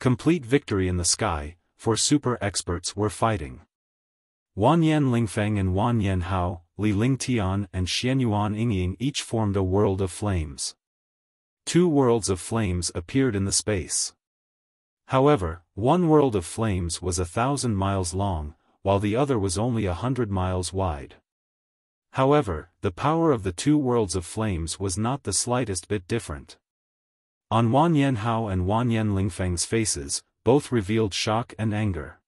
Complete victory in the sky, for super experts were fighting. Wanyan Lingfeng and Wanyan Hao, Li Lingtian and Xianyuan Yingying each formed a world of flames. 2 worlds of flames appeared in the space. However, one world of flames was 1,000 miles long, while the other was only 100 miles wide. However, the power of the 2 worlds of flames was not the slightest bit different. On Wanyan Hao and Wanyan Lingfeng's faces, both revealed shock and anger.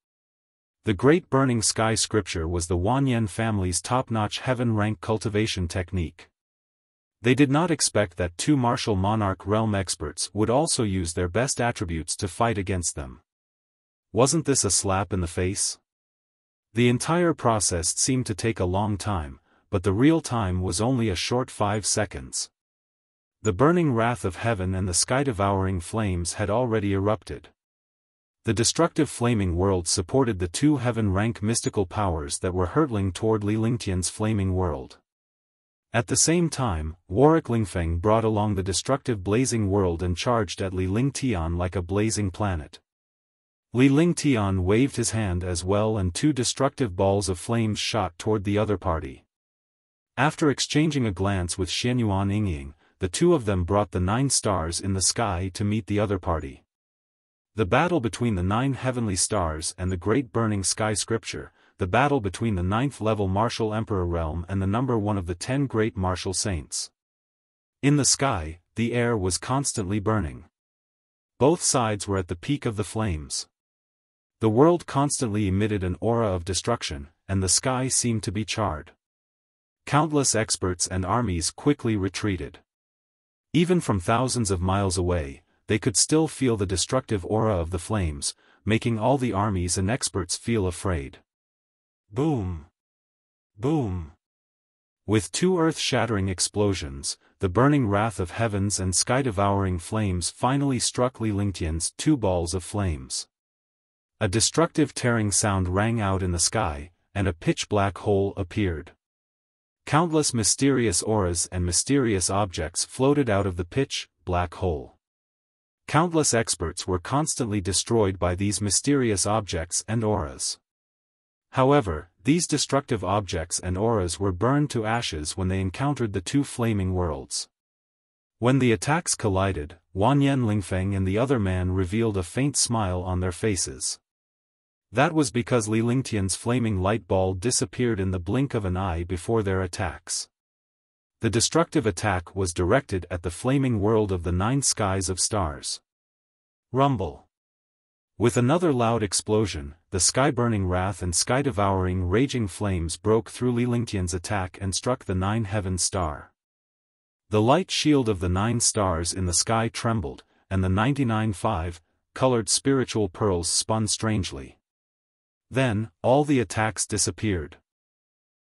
The Great Burning Sky scripture was the Wanyan family's top-notch heaven-rank cultivation technique. They did not expect that 2 martial monarch realm experts would also use their best attributes to fight against them. Wasn't this a slap in the face? The entire process seemed to take a long time, but the real time was only a short 5 seconds. The burning wrath of heaven and the sky-devouring flames had already erupted. The destructive flaming world supported the 2 heaven-rank mystical powers that were hurtling toward Li Lingtian's flaming world. At the same time, Warwick Lingfeng brought along the destructive blazing world and charged at Li Lingtian like a blazing planet. Li Lingtian waved his hand as well and 2 destructive balls of flames shot toward the other party. After exchanging a glance with Xianyuan Yingying, the 2 of them brought the 9 stars in the sky to meet the other party. The battle between the 9 heavenly stars and the Great Burning Sky scripture, the battle between the 9th-level martial emperor realm and the number 1 of the 10 great martial saints. In the sky, the air was constantly burning. Both sides were at the peak of the flames. The world constantly emitted an aura of destruction, and the sky seemed to be charred. Countless experts and armies quickly retreated. Even from thousands of miles away, they could still feel the destructive aura of the flames, making all the armies and experts feel afraid. Boom! Boom! With 2 earth-shattering explosions, the burning wrath of heavens and sky-devouring flames finally struck Li Lingtian's 2 balls of flames. A destructive tearing sound rang out in the sky, and a pitch-black hole appeared. Countless mysterious auras and mysterious objects floated out of the pitch-black hole. Countless experts were constantly destroyed by these mysterious objects and auras. However, these destructive objects and auras were burned to ashes when they encountered the 2 flaming worlds. When the attacks collided, Wanyan Lingfeng and the other man revealed a faint smile on their faces. That was because Li Lingtian's flaming light ball disappeared in the blink of an eye before their attacks. The destructive attack was directed at the flaming world of the 9 skies of stars. Rumble. With another loud explosion, the sky-burning wrath and sky-devouring raging flames broke through Li Lingtian's attack and struck the 9 heaven star. The light shield of the 9 stars in the sky trembled, and the 99 5-colored spiritual pearls spun strangely. Then, all the attacks disappeared.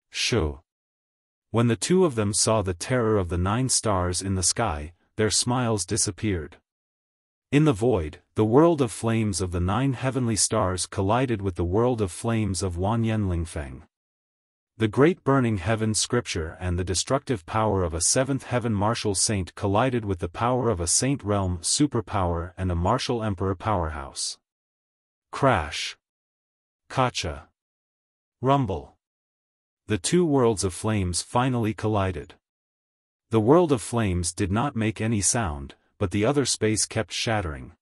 Shoo! When the 2 of them saw the terror of the 9 stars in the sky, their smiles disappeared. In the void, the world of flames of the 9 heavenly stars collided with the world of flames of Wanyan Lingfeng. The Great Burning Heaven scripture and the destructive power of a 7th heaven martial saint collided with the power of a saint realm superpower and a martial emperor powerhouse. Crash! Kacha! Rumble! The 2 worlds of flames finally collided. The world of flames did not make any sound, but the other space kept shattering.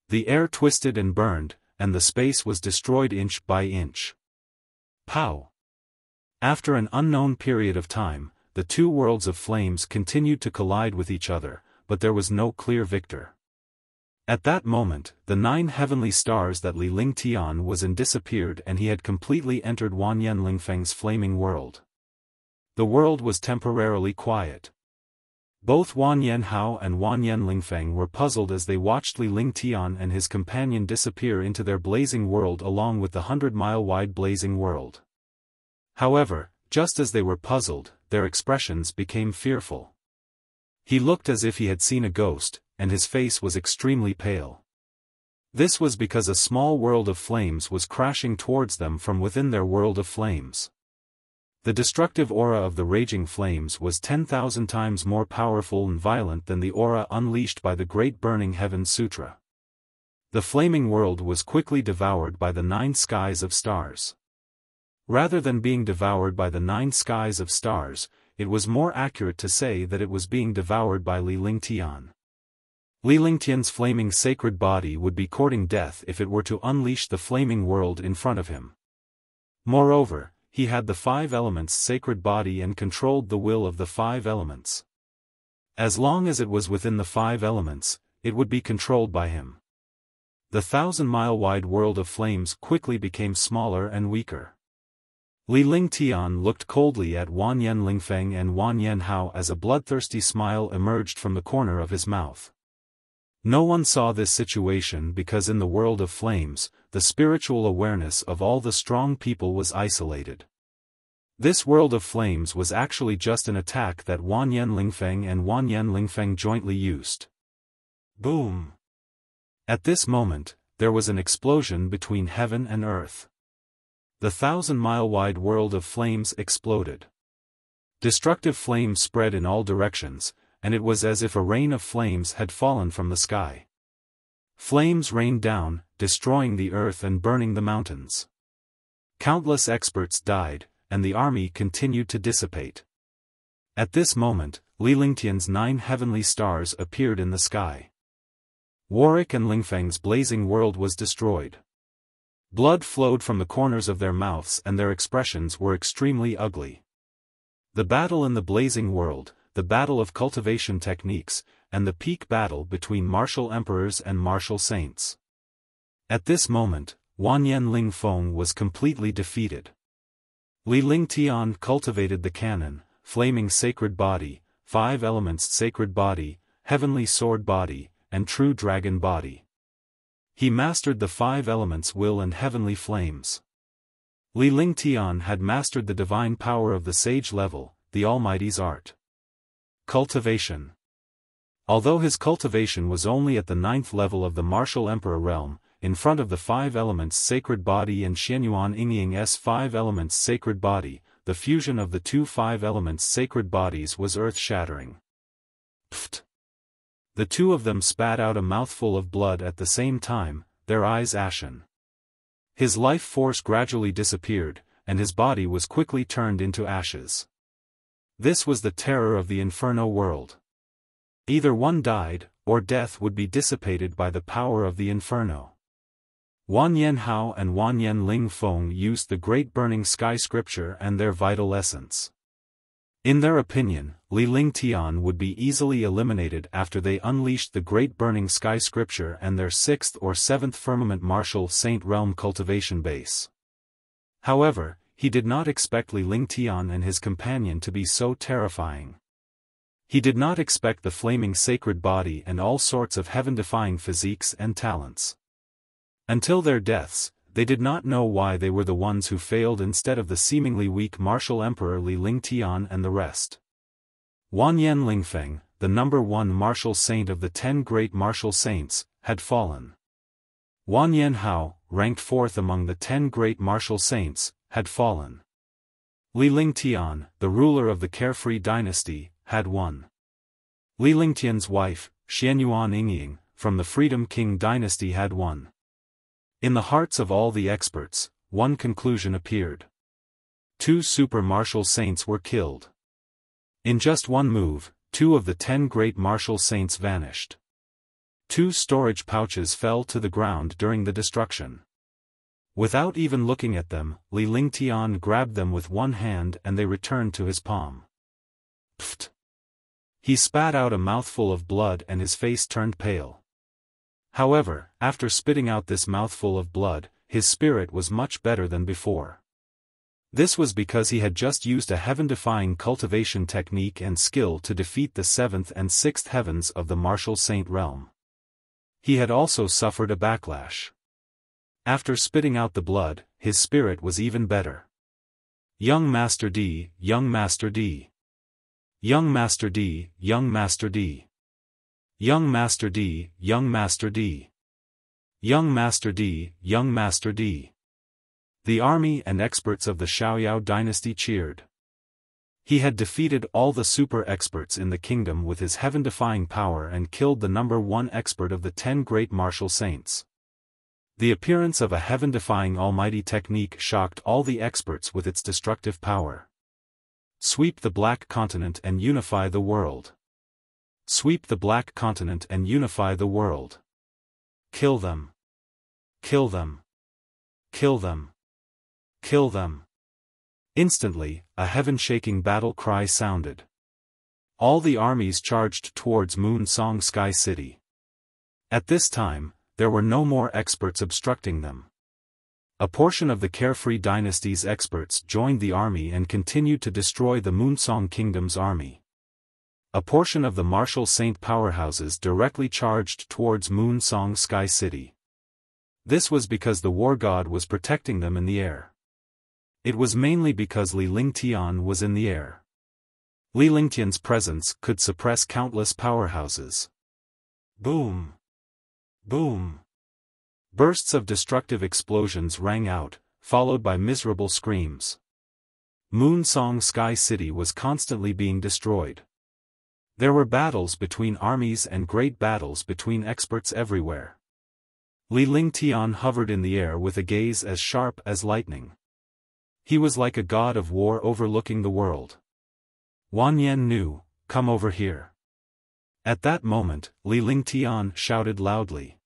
The air twisted and burned, and the space was destroyed inch by inch. Pow! After an unknown period of time, the 2 worlds of flames continued to collide with each other, but there was no clear victor. At that moment, the 9 heavenly stars that Li Lingtian was in disappeared and he had completely entered Wanyan Lingfeng's flaming world. The world was temporarily quiet. Both Wanyan Hao and Wanyan Lingfeng were puzzled as they watched Li Lingtian and his companion disappear into their blazing world along with the 100-mile-wide blazing world. However, just as they were puzzled, their expressions became fearful. He looked as if he had seen a ghost, and his face was extremely pale. This was because a small world of flames was crashing towards them from within their world of flames. The destructive aura of the raging flames was 10,000 times more powerful and violent than the aura unleashed by the Great Burning Heaven Sutra. The flaming world was quickly devoured by the 9 skies of stars. Rather than being devoured by the 9 skies of stars, it was more accurate to say that it was being devoured by Li Lingtian. Li Lingtian's flaming sacred body would be courting death if it were to unleash the flaming world in front of him. Moreover, he had the 5 elements' sacred body and controlled the will of the 5 elements. As long as it was within the 5 elements, it would be controlled by him. The 1,000-mile-wide world of flames quickly became smaller and weaker. Li Lingtian looked coldly at Wanyan Lingfeng and Wanyan Hao as a bloodthirsty smile emerged from the corner of his mouth. No one saw this situation because in the world of flames, the spiritual awareness of all the strong people was isolated. This world of flames was actually just an attack that Wanyan Lingfeng and Wanyan Lingfeng jointly used. Boom! At this moment, there was an explosion between heaven and earth. The 1,000-mile-wide world of flames exploded. Destructive flames spread in all directions, and it was as if a rain of flames had fallen from the sky. Flames rained down, destroying the earth and burning the mountains. Countless experts died, and the army continued to dissipate. At this moment, Li Lingtian's 9 heavenly stars appeared in the sky. Warwick and Lingfeng's blazing world was destroyed. Blood flowed from the corners of their mouths and their expressions were extremely ugly. The battle in the blazing world, the battle of cultivation techniques, and the peak battle between martial emperors and martial saints. At this moment, Wanyan Lingfeng was completely defeated. Li Lingtian cultivated the canon, flaming sacred body, 5 elements sacred body, heavenly sword body, and true dragon body. He mastered the 5 elements will and heavenly flames. Li Lingtian had mastered the divine power of the sage level, the Almighty's art. Cultivation. Although his cultivation was only at the 9th level of the martial emperor realm, in front of the 5 elements sacred body and Xianyuan Yingying's 5 elements sacred body, the fusion of the 2 5 elements sacred bodies was earth-shattering. Pfft! The 2 of them spat out a mouthful of blood at the same time, their eyes ashen. His life force gradually disappeared, and his body was quickly turned into ashes. This was the terror of the Inferno world. Either one died, or death would be dissipated by the power of the Inferno. Wanyan Hao and Wanyan Lingfeng used the Great Burning Sky scripture and their vital essence. In their opinion, Li Lingtian would be easily eliminated after they unleashed the Great Burning Sky scripture and their 6th or 7th firmament martial saint realm cultivation base. However, he did not expect Li Lingtian and his companion to be so terrifying. He did not expect the flaming sacred body and all sorts of heaven-defying physiques and talents. Until their deaths, they did not know why they were the ones who failed instead of the seemingly weak martial emperor Li Lingtian and the rest. Wanyan Lingfeng, the number 1 martial saint of the 10 great martial saints, had fallen. Wanyan Hao, ranked 4th among the 10 great martial saints, had fallen. Li Lingtian, the ruler of the Carefree dynasty, had won. Li Lingtian's wife, Xianyuan Yingying, from the Freedom King dynasty had won. In the hearts of all the experts, one conclusion appeared. 2 super martial saints were killed. In just one move, 2 of the 10 great martial saints vanished. 2 storage pouches fell to the ground during the destruction. Without even looking at them, Li Lingtian grabbed them with one hand and they returned to his palm. Pfft! He spat out a mouthful of blood and his face turned pale. However, after spitting out this mouthful of blood, his spirit was much better than before. This was because he had just used a heaven-defying cultivation technique and skill to defeat the 7th and 6th heavens of the martial saint realm. He had also suffered a backlash. After spitting out the blood, his spirit was even better. Young Master D, Young Master D. Young Master D, Young Master D. Young Master D, Young Master D. Young Master D, Young Master D. The army and experts of the Xiaoyao dynasty cheered. He had defeated all the super experts in the kingdom with his heaven-defying power and killed the number 1 expert of the 10 great martial saints. The appearance of a heaven-defying almighty technique shocked all the experts with its destructive power. Sweep the Black Continent and unify the world. Sweep the Black Continent and unify the world. Kill them. Kill them. Kill them. Kill them. Instantly, a heaven-shaking battle cry sounded. All the armies charged towards Moon Song Sky City. At this time, there were no more experts obstructing them. A portion of the Carefree Dynasty's experts joined the army and continued to destroy the Moonsong Kingdom's army. A portion of the Martial Saint powerhouses directly charged towards Moon Song Sky City. This was because the war god was protecting them in the air. It was mainly because Li Lingtian was in the air. Li Lingtian's presence could suppress countless powerhouses. Boom! Boom! Bursts of destructive explosions rang out, followed by miserable screams. Moon Song Sky City was constantly being destroyed. There were battles between armies and great battles between experts everywhere. Li Lingtian hovered in the air with a gaze as sharp as lightning. He was like a god of war overlooking the world. Wanyan knew, come over here. At that moment, Li Lingtian shouted loudly.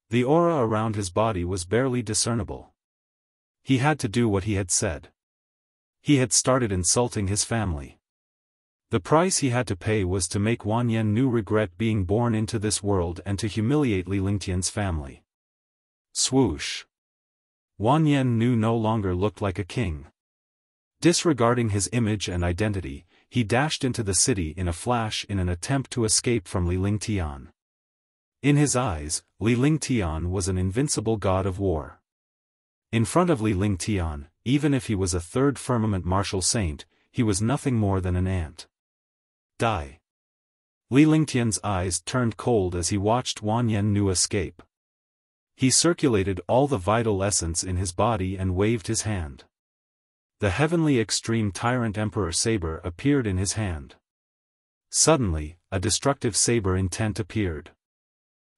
The aura around his body was barely discernible. He had to do what he had said. He had started insulting his family. The price he had to pay was to make Wanyan Nu regret being born into this world and to humiliate Li Lingtian's family. Swoosh! Wanyan Nu no longer looked like a king. Disregarding his image and identity, he dashed into the city in a flash in an attempt to escape from Li Lingtian. In his eyes, Li Lingtian was an invincible god of war. In front of Li Lingtian, even if he was a third firmament martial saint, he was nothing more than an ant. Die! Li Lingtian's eyes turned cold as he watched Wanyan Nu escape. He circulated all the vital essence in his body and waved his hand. The heavenly extreme tyrant emperor saber appeared in his hand. Suddenly, a destructive saber intent appeared.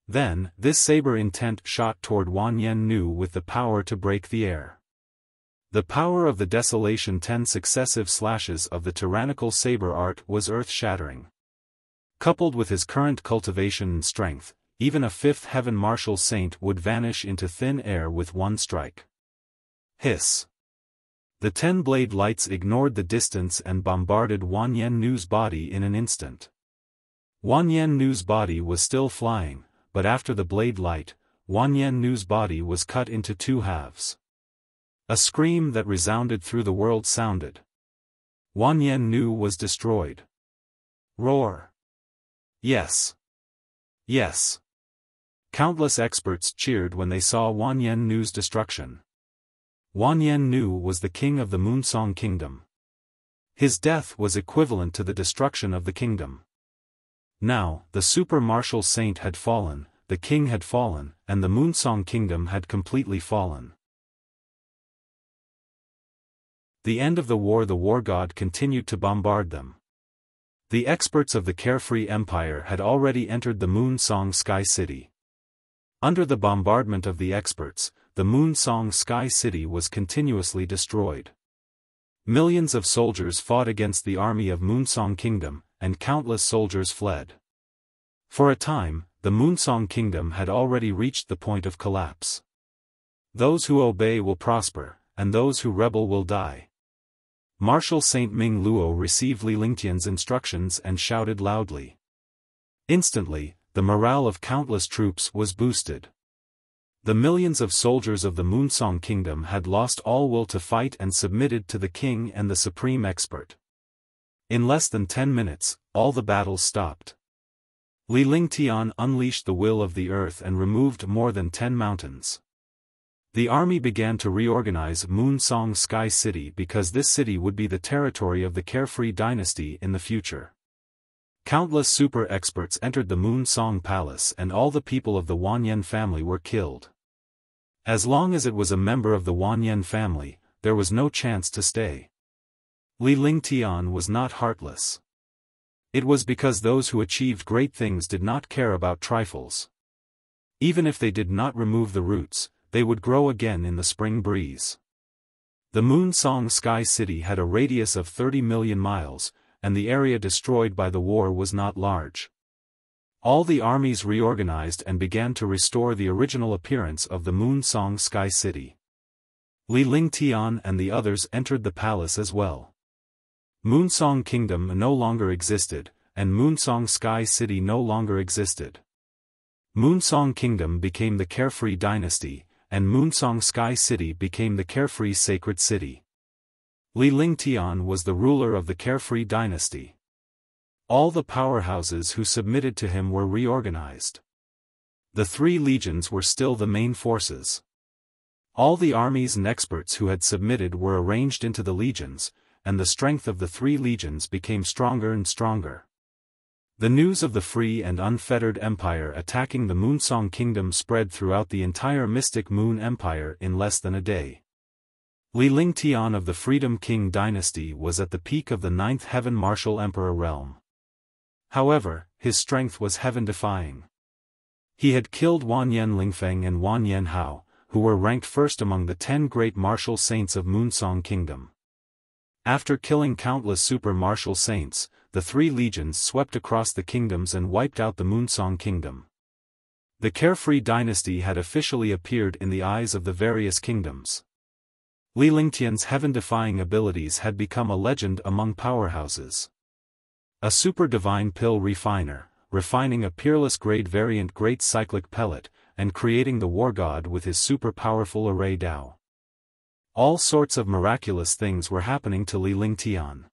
Then, this saber intent shot toward Wanyan Nu with the power to break the air. The power of the desolation 10 successive slashes of the tyrannical saber art was earth-shattering. Coupled with his current cultivation and strength, even a fifth heaven martial saint would vanish into thin air with one strike. Hiss! The 10-blade lights ignored the distance and bombarded Wanyan Nu's body in an instant. Wanyan Nu's body was still flying, but after the blade light, Wanyan Nu's body was cut into two halves. A scream that resounded through the world sounded. Wanyan Nu was destroyed. Roar! Yes! Yes! Countless experts cheered when they saw Wanyan Nu's destruction. Wanyan Nu was the king of the Moonsong Kingdom. His death was equivalent to the destruction of the kingdom. Now, the super martial saint had fallen, the king had fallen, and the Moonsong Kingdom had completely fallen. The end of the war god continued to bombard them. The experts of the Carefree Empire had already entered the Moon Song Sky City. Under the bombardment of the experts, the Moon Song Sky City was continuously destroyed. Millions of soldiers fought against the army of Moonsong Kingdom, and countless soldiers fled. For a time, the Moonsong Kingdom had already reached the point of collapse. Those who obey will prosper, and those who rebel will die. Marshal Saint Ming Luo received Li Lingtian's instructions and shouted loudly. Instantly, the morale of countless troops was boosted. The millions of soldiers of the Moonsong Kingdom had lost all will to fight and submitted to the king and the supreme expert. In less than 10 minutes, all the battles stopped. Li Lingtian unleashed the will of the earth and removed more than 10 mountains. The army began to reorganize Moon Song Sky City because this city would be the territory of the Carefree Dynasty in the future. Countless super experts entered the Moon Song Palace and all the people of the Wanyan family were killed. As long as it was a member of the Wanyan family, there was no chance to stay. Li Lingtian was not heartless. It was because those who achieved great things did not care about trifles. Even if they did not remove the roots, they would grow again in the spring breeze. The Moon Song Sky City had a radius of 30 million miles, and the area destroyed by the war was not large. All the armies reorganized and began to restore the original appearance of the Moon Song Sky City. Li Lingtian and the others entered the palace as well. Moonsong Kingdom no longer existed, and Moonsong Sky City no longer existed. Moonsong Kingdom became the Carefree Dynasty, and Moonsong Sky City became the Carefree Sacred City. Li Lingtian was the ruler of the Carefree Dynasty. All the powerhouses who submitted to him were reorganized. The three legions were still the main forces. All the armies and experts who had submitted were arranged into the legions, and the strength of the three legions became stronger and stronger. The news of the free and unfettered empire attacking the Moonsong Kingdom spread throughout the entire Mystic Moon Empire in less than a day. Li Lingtian of the Freedom King dynasty was at the peak of the Ninth Heaven Martial Emperor realm. However, his strength was heaven-defying. He had killed Wanyan Lingfeng and Wanyan Hao, who were ranked first among the 10 great martial saints of Moonsong Kingdom. After killing countless super martial saints, the three legions swept across the kingdoms and wiped out the Moonsong Kingdom. The Carefree Dynasty had officially appeared in the eyes of the various kingdoms. Li Lingtian's heaven-defying abilities had become a legend among powerhouses. A super divine pill refiner, refining a peerless grade variant great cyclic pellet, and creating the war god with his super powerful array Dao. All sorts of miraculous things were happening to Li Lingtian.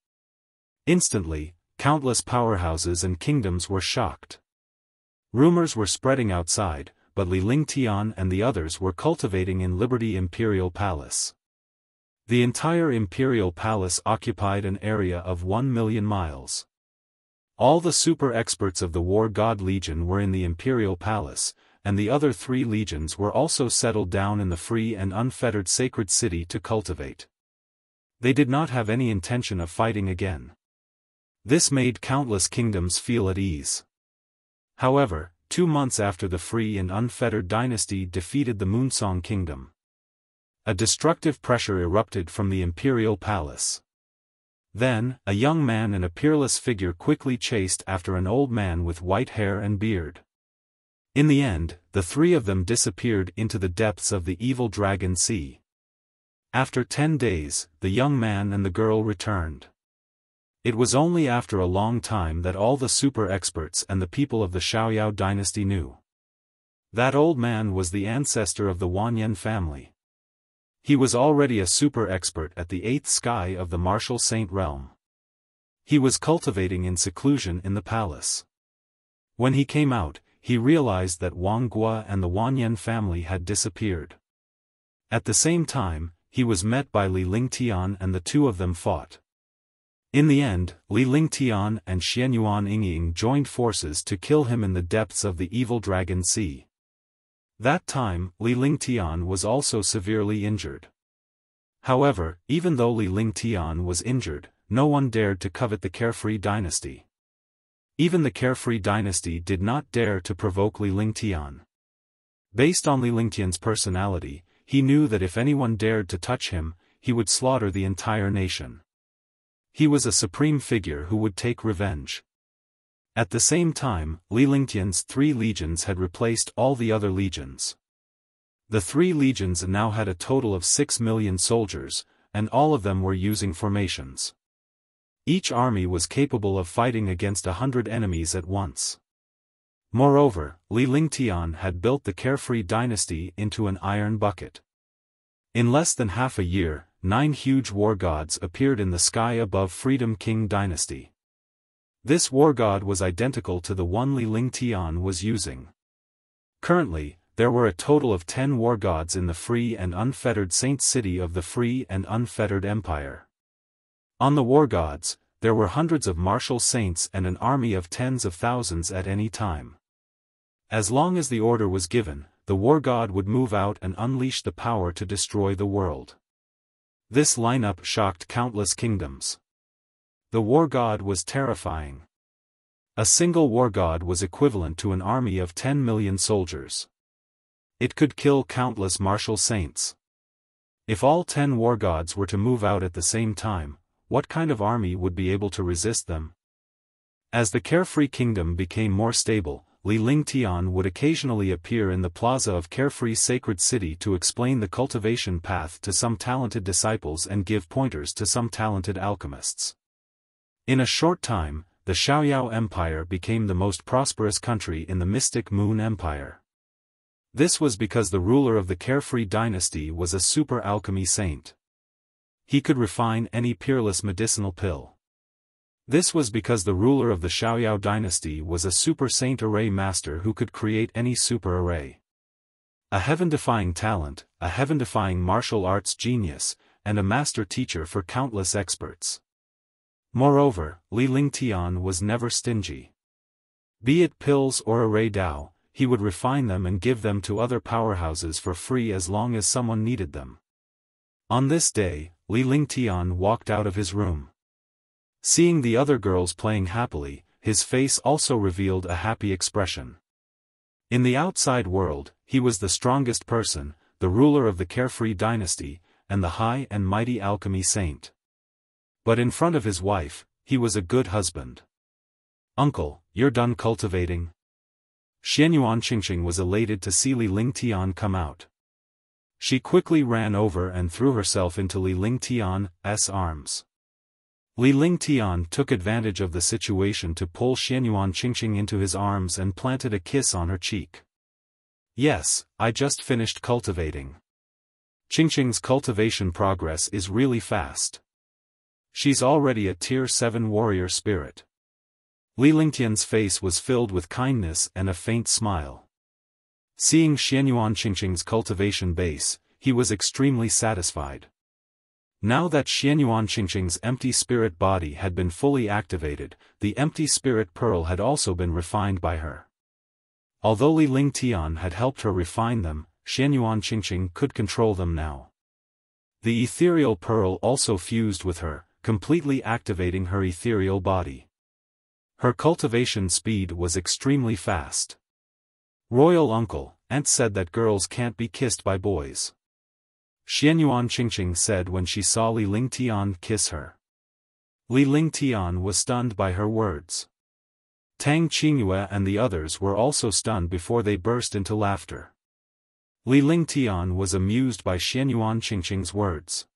Instantly, countless powerhouses and kingdoms were shocked. Rumors were spreading outside, but Li Lingtian and the others were cultivating in Liberty Imperial Palace. The entire Imperial Palace occupied an area of 1 million miles. All the super experts of the War God Legion were in the Imperial Palace, and the other three legions were also settled down in the free and unfettered sacred city to cultivate. They did not have any intention of fighting again. This made countless kingdoms feel at ease. However, 2 months after the free and unfettered dynasty defeated the Moonsong Kingdom, a destructive pressure erupted from the Imperial Palace. Then, a young man and a peerless figure quickly chased after an old man with white hair and beard. In the end, the three of them disappeared into the depths of the evil Dragon Sea. After 10 days, the young man and the girl returned. It was only after a long time that all the super experts and the people of the Xiaoyao dynasty knew. That old man was the ancestor of the Wanyan family. He was already a super expert at the 8th sky of the martial saint realm. He was cultivating in seclusion in the palace. When he came out, he realized that Wang Gua and the Wanyan family had disappeared. At the same time, he was met by Li Lingtian and the two of them fought. In the end, Li Lingtian and Xianyuan Yingying joined forces to kill him in the depths of the evil Dragon Sea. That time, Li Lingtian was also severely injured. However, even though Li Lingtian was injured, no one dared to covet the Carefree Dynasty. Even the Carefree Dynasty did not dare to provoke Li Lingtian. Based on Li Lingtian's personality, he knew that if anyone dared to touch him, he would slaughter the entire nation. He was a supreme figure who would take revenge. At the same time, Li Lingtian's 3 legions had replaced all the other legions. The 3 legions now had a total of 6 million soldiers, and all of them were using formations. Each army was capable of fighting against 100 enemies at once. Moreover, Li Lingtian had built the Carefree Dynasty into an iron bucket. In less than half a year, 9 huge war gods appeared in the sky above Freedom King Dynasty. This war god was identical to the one Li Lingtian was using. Currently, there were a total of 10 war gods in the free and unfettered saint city of the free and unfettered empire. On the war gods, there were hundreds of martial saints and an army of tens of thousands at any time. As long as the order was given, the war god would move out and unleash the power to destroy the world. This lineup shocked countless kingdoms. The war god was terrifying. A single war god was equivalent to an army of 10 million soldiers. It could kill countless martial saints. If all 10 war gods were to move out at the same time, what kind of army would be able to resist them? As the Carefree Kingdom became more stable, Li Lingtian would occasionally appear in the plaza of Carefree Sacred City to explain the cultivation path to some talented disciples and give pointers to some talented alchemists. In a short time, the Xiaoyao Empire became the most prosperous country in the Mystic Moon Empire. This was because the ruler of the Carefree dynasty was a super alchemy saint. He could refine any peerless medicinal pill. This was because the ruler of the Xiaoyao dynasty was a super saint array master who could create any super array. A heaven-defying talent, a heaven-defying martial arts genius, and a master teacher for countless experts. Moreover, Li Lingtian was never stingy. Be it pills or array Dao, he would refine them and give them to other powerhouses for free as long as someone needed them. On this day, Li Lingtian walked out of his room. Seeing the other girls playing happily, his face also revealed a happy expression. In the outside world, he was the strongest person, the ruler of the Carefree dynasty, and the high and mighty alchemy saint. But in front of his wife, he was a good husband. "Uncle, you're done cultivating?" Xianyuan Qingqing was elated to see Li Lingtian come out. She quickly ran over and threw herself into Li Lingtian's arms. Li Lingtian took advantage of the situation to pull Xianyuan Qingqing into his arms and planted a kiss on her cheek. "Yes, I just finished cultivating. Qingqing's cultivation progress is really fast. She's already a Tier 7 warrior spirit." Li Lingtian's face was filled with kindness and a faint smile. Seeing Xianyuan Qingqing's cultivation base, he was extremely satisfied. Now that Xianyuan Qingqing's empty spirit body had been fully activated, the empty spirit pearl had also been refined by her. Although Li Lingtian had helped her refine them, Xianyuan Qingqing could control them now. The ethereal pearl also fused with her, completely activating her ethereal body. Her cultivation speed was extremely fast. "Royal uncle, Aunt said that girls can't be kissed by boys," Xianyuan Qingqing said when she saw Li Lingtian kiss her. Li Lingtian was stunned by her words. Tang Qingyue and the others were also stunned before they burst into laughter. Li Lingtian was amused by Xianyuan Qingqing's words.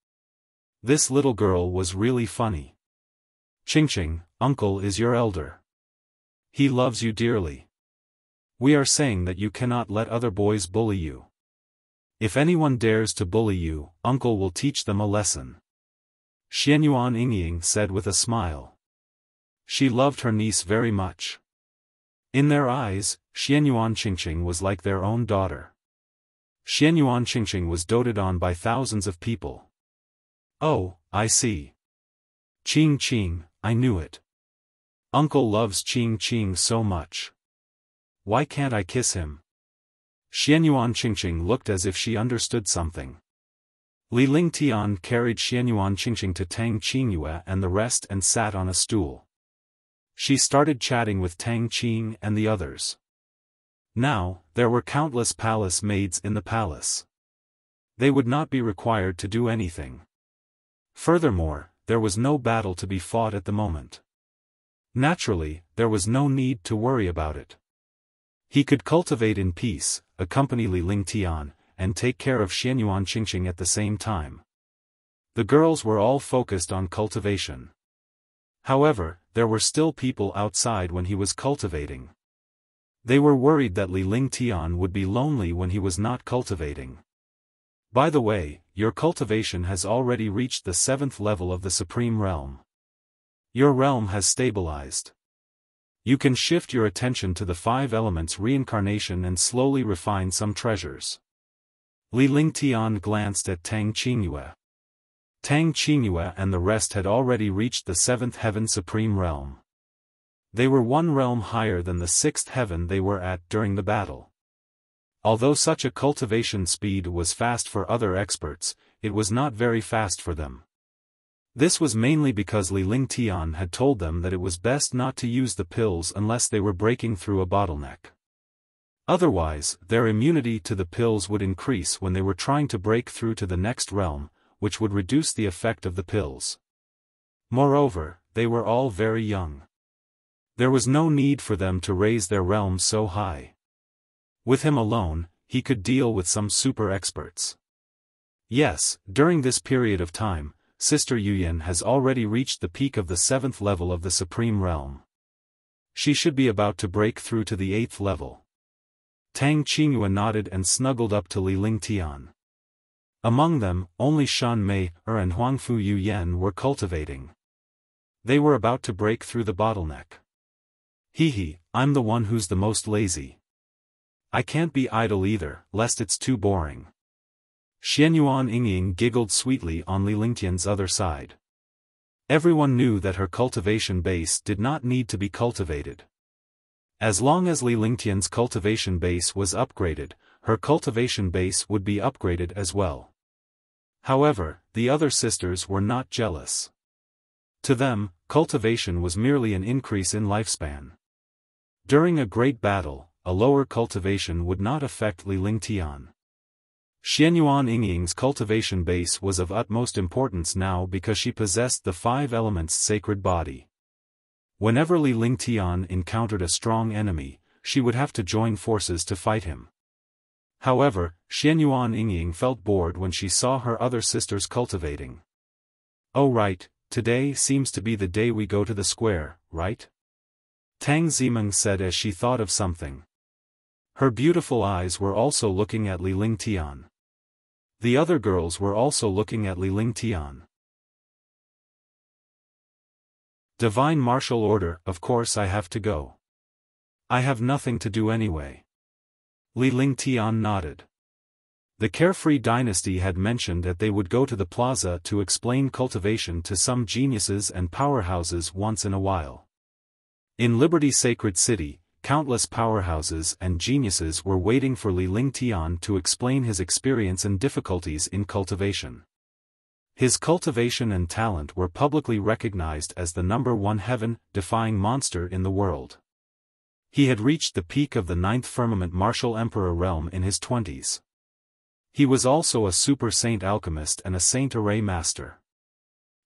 This little girl was really funny. "Qingqing, uncle is your elder. He loves you dearly. We are saying that you cannot let other boys bully you. If anyone dares to bully you, uncle will teach them a lesson," Xianyuan Yingying said with a smile. She loved her niece very much. In their eyes, Xianyuan Qingqing was like their own daughter. Xianyuan Qingqing was doted on by thousands of people. "Oh, I see. Qing, I knew it. Uncle loves Qing so much. Why can't I kiss him?" Xianyuan Qingqing looked as if she understood something. Li Lingtian carried Xianyuan Qingqing to Tang Qingyue and the rest and sat on a stool. She started chatting with Tang Qing and the others. Now, there were countless palace maids in the palace. They would not be required to do anything. Furthermore, there was no battle to be fought at the moment. Naturally, there was no need to worry about it. He could cultivate in peace, accompany Li Lingtian, and take care of Xianyuan Qingqing at the same time. The girls were all focused on cultivation. However, there were still people outside when he was cultivating. They were worried that Li Lingtian would be lonely when he was not cultivating. "By the way, your cultivation has already reached the 7th level of the Supreme Realm. Your realm has stabilized. You can shift your attention to the 5 elements reincarnation and slowly refine some treasures." Li Lingtian glanced at Tang Qingyue. Tang Qingyue and the rest had already reached the 7th heaven Supreme Realm. They were 1 realm higher than the 6th heaven they were at during the battle. Although such a cultivation speed was fast for other experts, it was not very fast for them. This was mainly because Li Lingtian had told them that it was best not to use the pills unless they were breaking through a bottleneck. Otherwise, their immunity to the pills would increase when they were trying to break through to the next realm, which would reduce the effect of the pills. Moreover, they were all very young. There was no need for them to raise their realms so high. With him alone, he could deal with some super experts. Yes, during this period of time, Sister Yuyan has already reached the peak of the 7th level of the Supreme Realm. She should be about to break through to the 8th level. Tang Qingyue nodded and snuggled up to Li Lingtian. Among them, only Shan Mei and Huangfu Yuyan were cultivating. They were about to break through the bottleneck. Hee, I'm the one who's the most lazy. I can't be idle either, lest it's too boring. Xianyuan Yingying giggled sweetly on Li Lingtian's other side. Everyone knew that her cultivation base did not need to be cultivated. As long as Li Lingtian's cultivation base was upgraded, her cultivation base would be upgraded as well. However, the other sisters were not jealous. To them, cultivation was merely an increase in lifespan. During a great battle, a lower cultivation would not affect Li Lingtian. Xianyuan Yingying's cultivation base was of utmost importance now because she possessed the 5 elements sacred body. Whenever Li Lingtian encountered a strong enemy, she would have to join forces to fight him. However, Xianyuan Yingying felt bored when she saw her other sisters cultivating. Oh right, today seems to be the day we go to the square, right? Tang Zimeng said as she thought of something. Her beautiful eyes were also looking at Li Lingtian. The other girls were also looking at Li Lingtian. Divine martial order, of course I have to go. I have nothing to do anyway. Li Lingtian nodded. The Carefree Dynasty had mentioned that they would go to the plaza to explain cultivation to some geniuses and powerhouses once in a while. In Liberty Sacred City, countless powerhouses and geniuses were waiting for Li Lingtian to explain his experience and difficulties in cultivation. His cultivation and talent were publicly recognized as the #1 heaven-defying monster in the world. He had reached the peak of the 9th firmament martial emperor realm in his 20s. He was also a super saint alchemist and a saint array master.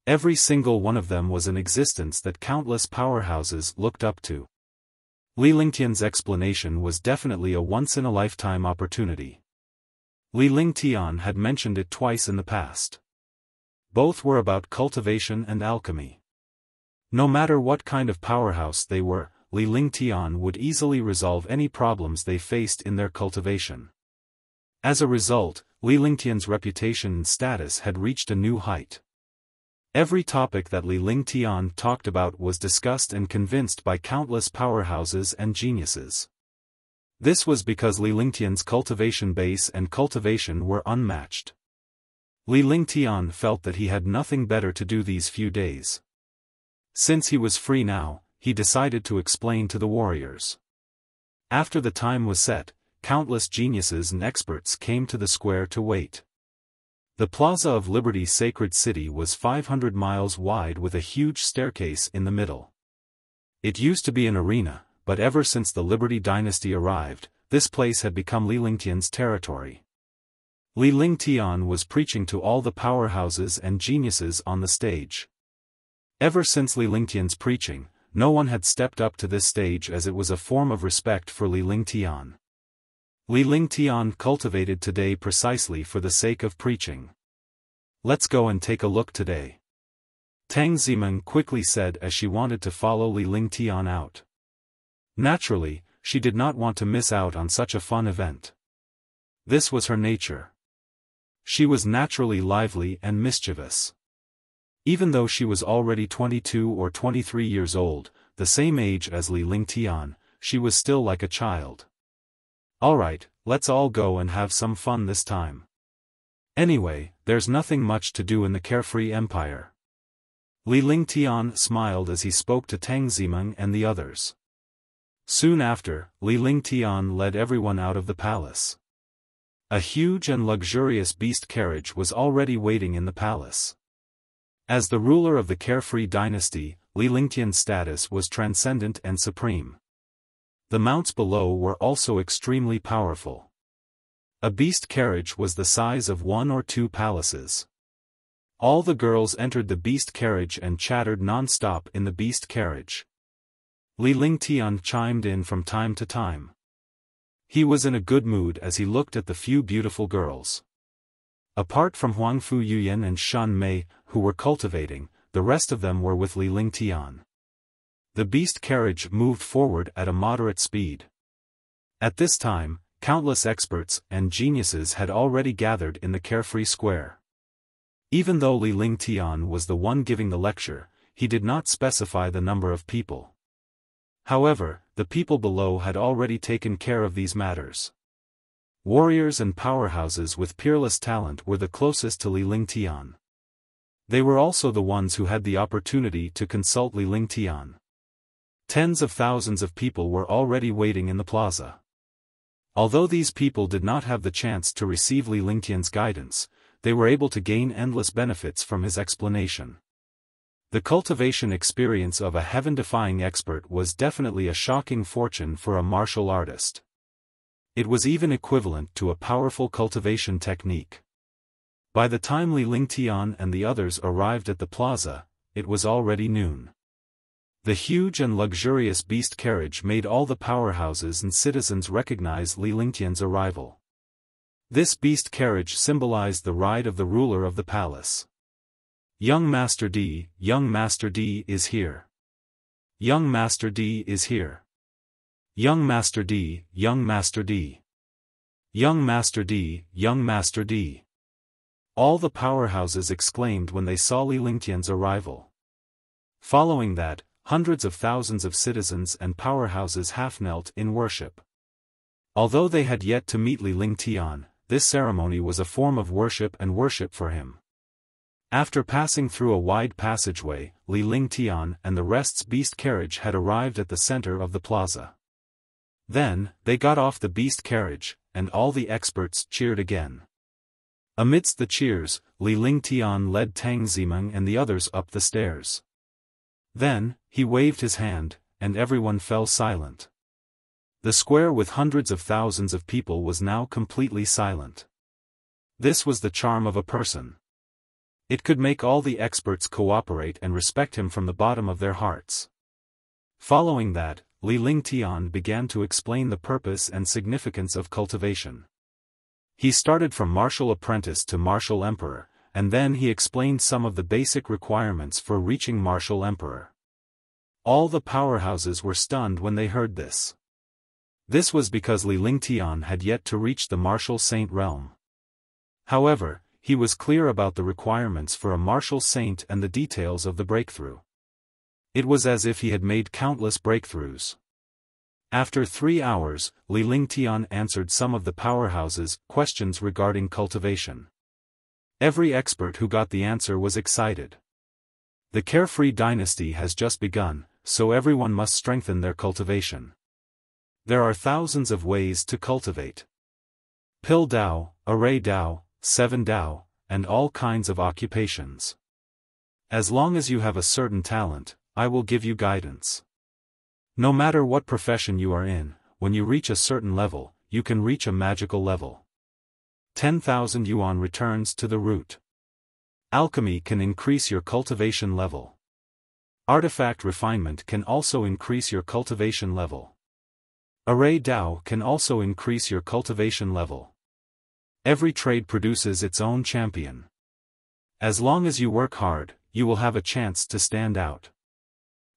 Every single one of them was an existence that countless powerhouses looked up to. Li Lingtian's explanation was definitely a once-in-a-lifetime opportunity. Li Lingtian had mentioned it twice in the past. Both were about cultivation and alchemy. No matter what kind of powerhouse they were, Li Lingtian would easily resolve any problems they faced in their cultivation. As a result, Li Lingtian's reputation and status had reached a new height. Every topic that Li Lingtian talked about was discussed and convinced by countless powerhouses and geniuses. This was because Li Lingtian's cultivation base and cultivation were unmatched. Li Lingtian felt that he had nothing better to do these few days. Since he was free now, he decided to explain to the warriors. After the time was set, countless geniuses and experts came to the square to wait. The Plaza of Liberty Sacred City was 500 miles wide with a huge staircase in the middle. It used to be an arena, but ever since the Liberty Dynasty arrived, this place had become Li Lingtian's territory. Li Lingtian was preaching to all the powerhouses and geniuses on the stage. Ever since Li Lingtian's preaching, no one had stepped up to this stage as it was a form of respect for Li Lingtian. Li Lingtian cultivated today precisely for the sake of preaching. Let's go and take a look today. Tang Zimeng quickly said as she wanted to follow Li Lingtian out. Naturally, she did not want to miss out on such a fun event. This was her nature. She was naturally lively and mischievous. Even though she was already 22 or 23 years old, the same age as Li Lingtian, she was still like a child. Alright, let's all go and have some fun this time. Anyway, there's nothing much to do in the Carefree Empire. Li Lingtian smiled as he spoke to Tang Zimeng and the others. Soon after, Li Lingtian led everyone out of the palace. A huge and luxurious beast carriage was already waiting in the palace. As the ruler of the Carefree Dynasty, Li Lingtian's status was transcendent and supreme. The mounts below were also extremely powerful. A beast carriage was the size of 1 or 2 palaces. All the girls entered the beast carriage and chattered non-stop in the beast carriage. Li Lingtian chimed in from time to time. He was in a good mood as he looked at the few beautiful girls. Apart from Huangfu Yuyan and Shan Mei, who were cultivating, the rest of them were with Li Lingtian. The beast carriage moved forward at a moderate speed. At this time, countless experts and geniuses had already gathered in the carefree square. Even though Li Lingtian was the one giving the lecture, he did not specify the number of people. However, the people below had already taken care of these matters. Warriors and powerhouses with peerless talent were the closest to Li Lingtian. They were also the ones who had the opportunity to consult Li Lingtian. Tens of thousands of people were already waiting in the plaza. Although these people did not have the chance to receive Li Lingtian's guidance, they were able to gain endless benefits from his explanation. The cultivation experience of a heaven-defying expert was definitely a shocking fortune for a martial artist. It was even equivalent to a powerful cultivation technique. By the time Li Lingtian and the others arrived at the plaza, it was already noon. The huge and luxurious beast carriage made all the powerhouses and citizens recognize Li Lingtian's arrival. This beast carriage symbolized the ride of the ruler of the palace. Young Master D is here. Young Master D is here. Young Master D, Young Master D. Young Master D, Young Master D. All the powerhouses exclaimed when they saw Li Lingtian's arrival. Following that, hundreds of thousands of citizens and powerhouses half-knelt in worship. Although they had yet to meet Li Lingtian, this ceremony was a form of worship and worship for him. After passing through a wide passageway, Li Lingtian and the rest's beast carriage had arrived at the center of the plaza. Then, they got off the beast carriage, and all the experts cheered again. Amidst the cheers, Li Lingtian led Tang Zimeng and the others up the stairs. Then, he waved his hand, and everyone fell silent. The square with hundreds of thousands of people was now completely silent. This was the charm of a person. It could make all the experts cooperate and respect him from the bottom of their hearts. Following that, Li Lingtian began to explain the purpose and significance of cultivation. He started from martial apprentice to martial emperor, and then he explained some of the basic requirements for reaching martial emperor. All the powerhouses were stunned when they heard this. This was because Li Lingtian had yet to reach the martial saint realm. However, he was clear about the requirements for a martial saint and the details of the breakthrough. It was as if he had made countless breakthroughs. After 3 hours, Li Lingtian answered some of the powerhouses' questions regarding cultivation. Every expert who got the answer was excited. The carefree dynasty has just begun, so everyone must strengthen their cultivation. There are thousands of ways to cultivate. Pill Dao, Array Dao, 7 Dao, and all kinds of occupations. As long as you have a certain talent, I will give you guidance. No matter what profession you are in, when you reach a certain level, you can reach a magical level. 10,000 yuan returns to the root. Alchemy can increase your cultivation level. Artifact refinement can also increase your cultivation level. Array Dao can also increase your cultivation level. Every trade produces its own champion. As long as you work hard, you will have a chance to stand out.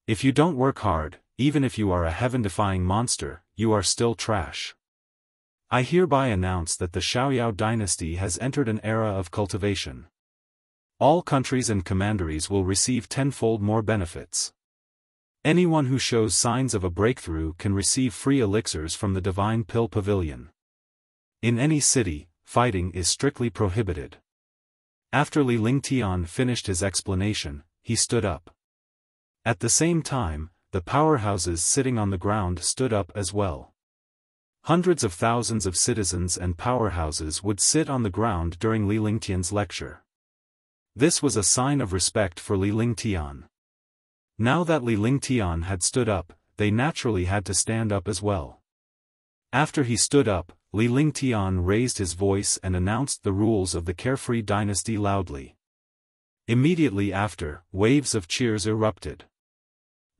If you don't work hard, even if you are a heaven-defying monster, you are still trash. I hereby announce that the Xiaoyao dynasty has entered an era of cultivation. All countries and commanderies will receive tenfold more benefits. Anyone who shows signs of a breakthrough can receive free elixirs from the Divine Pill Pavilion. In any city, fighting is strictly prohibited. After Li Lingtian finished his explanation, he stood up. At the same time, the powerhouses sitting on the ground stood up as well. Hundreds of thousands of citizens and powerhouses would sit on the ground during Li Lingtian's lecture. This was a sign of respect for Li Lingtian. Now that Li Lingtian had stood up, they naturally had to stand up as well. After he stood up, Li Lingtian raised his voice and announced the rules of the carefree dynasty loudly. Immediately after, waves of cheers erupted.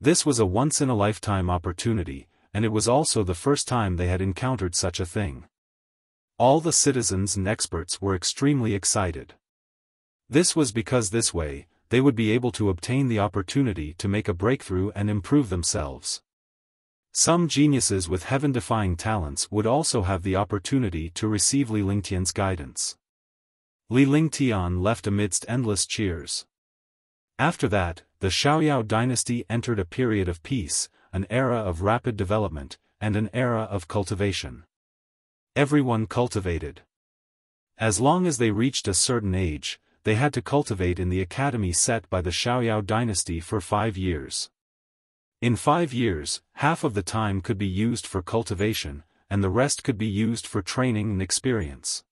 This was a once-in-a-lifetime opportunity, and it was also the first time they had encountered such a thing. All the citizens and experts were extremely excited. This was because this way, they would be able to obtain the opportunity to make a breakthrough and improve themselves. Some geniuses with heaven-defying talents would also have the opportunity to receive Li Lingtian's guidance. Li Lingtian left amidst endless cheers. After that, the Xiaoyao dynasty entered a period of peace, an era of rapid development, and an era of cultivation. Everyone cultivated. As long as they reached a certain age, they had to cultivate in the academy set by the Xiaoyao dynasty for 5 years. In 5 years, half of the time could be used for cultivation, and the rest could be used for training and experience.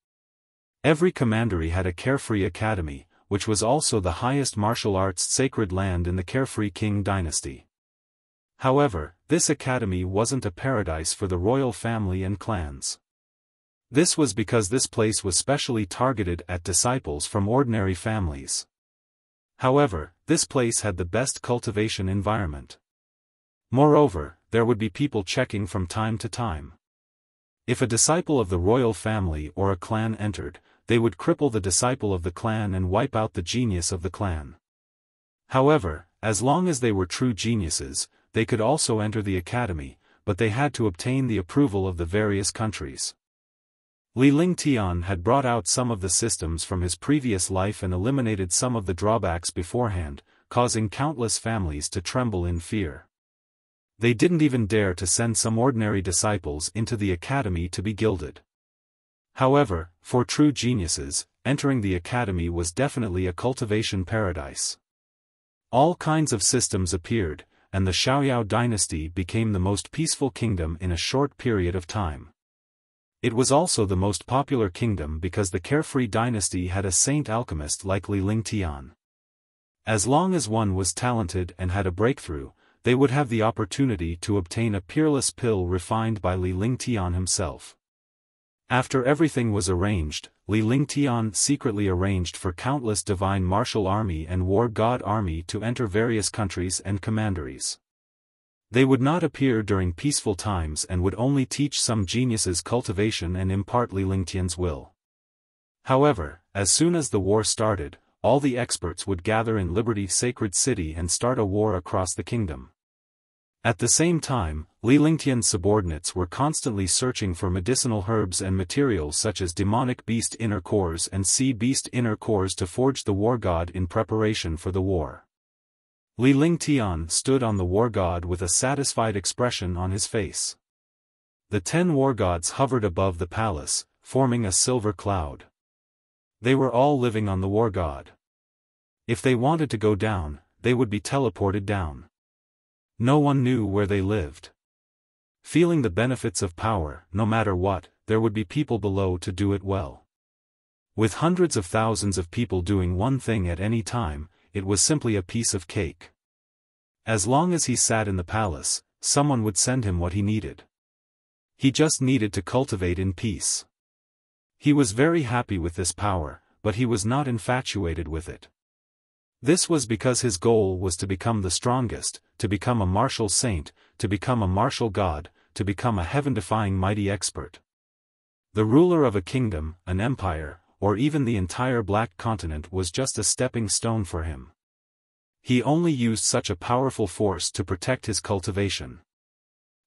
Every commandery had a carefree academy, which was also the highest martial arts sacred land in the carefree king dynasty. However, this academy wasn't a paradise for the royal family and clans. This was because this place was specially targeted at disciples from ordinary families. However, this place had the best cultivation environment. Moreover, there would be people checking from time to time. If a disciple of the royal family or a clan entered, they would cripple the disciple of the clan and wipe out the genius of the clan. However, as long as they were true geniuses, they could also enter the academy, but they had to obtain the approval of the various countries. Li Lingtian had brought out some of the systems from his previous life and eliminated some of the drawbacks beforehand, causing countless families to tremble in fear. They didn't even dare to send some ordinary disciples into the academy to be gilded. However, for true geniuses, entering the academy was definitely a cultivation paradise. All kinds of systems appeared, and the Xiaoyao dynasty became the most peaceful kingdom in a short period of time. It was also the most popular kingdom because the carefree dynasty had a saint alchemist like Li Lingtian. As long as one was talented and had a breakthrough, they would have the opportunity to obtain a peerless pill refined by Li Lingtian himself. After everything was arranged, Li Lingtian secretly arranged for countless divine martial army and war god army to enter various countries and commanderies. They would not appear during peaceful times and would only teach some geniuses cultivation and impart Li Lingtian's will. However, as soon as the war started, all the experts would gather in Liberty Sacred City and start a war across the kingdom. At the same time, Li Lingtian's subordinates were constantly searching for medicinal herbs and materials such as demonic beast inner cores and sea beast inner cores to forge the war god in preparation for the war. Li Lingtian stood on the war god with a satisfied expression on his face. The 10 war gods hovered above the palace, forming a silver cloud. They were all living on the war god. If they wanted to go down, they would be teleported down. No one knew where they lived. Feeling the benefits of power, no matter what, there would be people below to do it well. With hundreds of thousands of people doing one thing at any time, it was simply a piece of cake. As long as he sat in the palace, someone would send him what he needed. He just needed to cultivate in peace. He was very happy with this power, but he was not infatuated with it. This was because his goal was to become the strongest, to become a martial saint, to become a martial god, to become a heaven-defying mighty expert. The ruler of a kingdom, an empire, or even the entire Black Continent was just a stepping stone for him. He only used such a powerful force to protect his cultivation.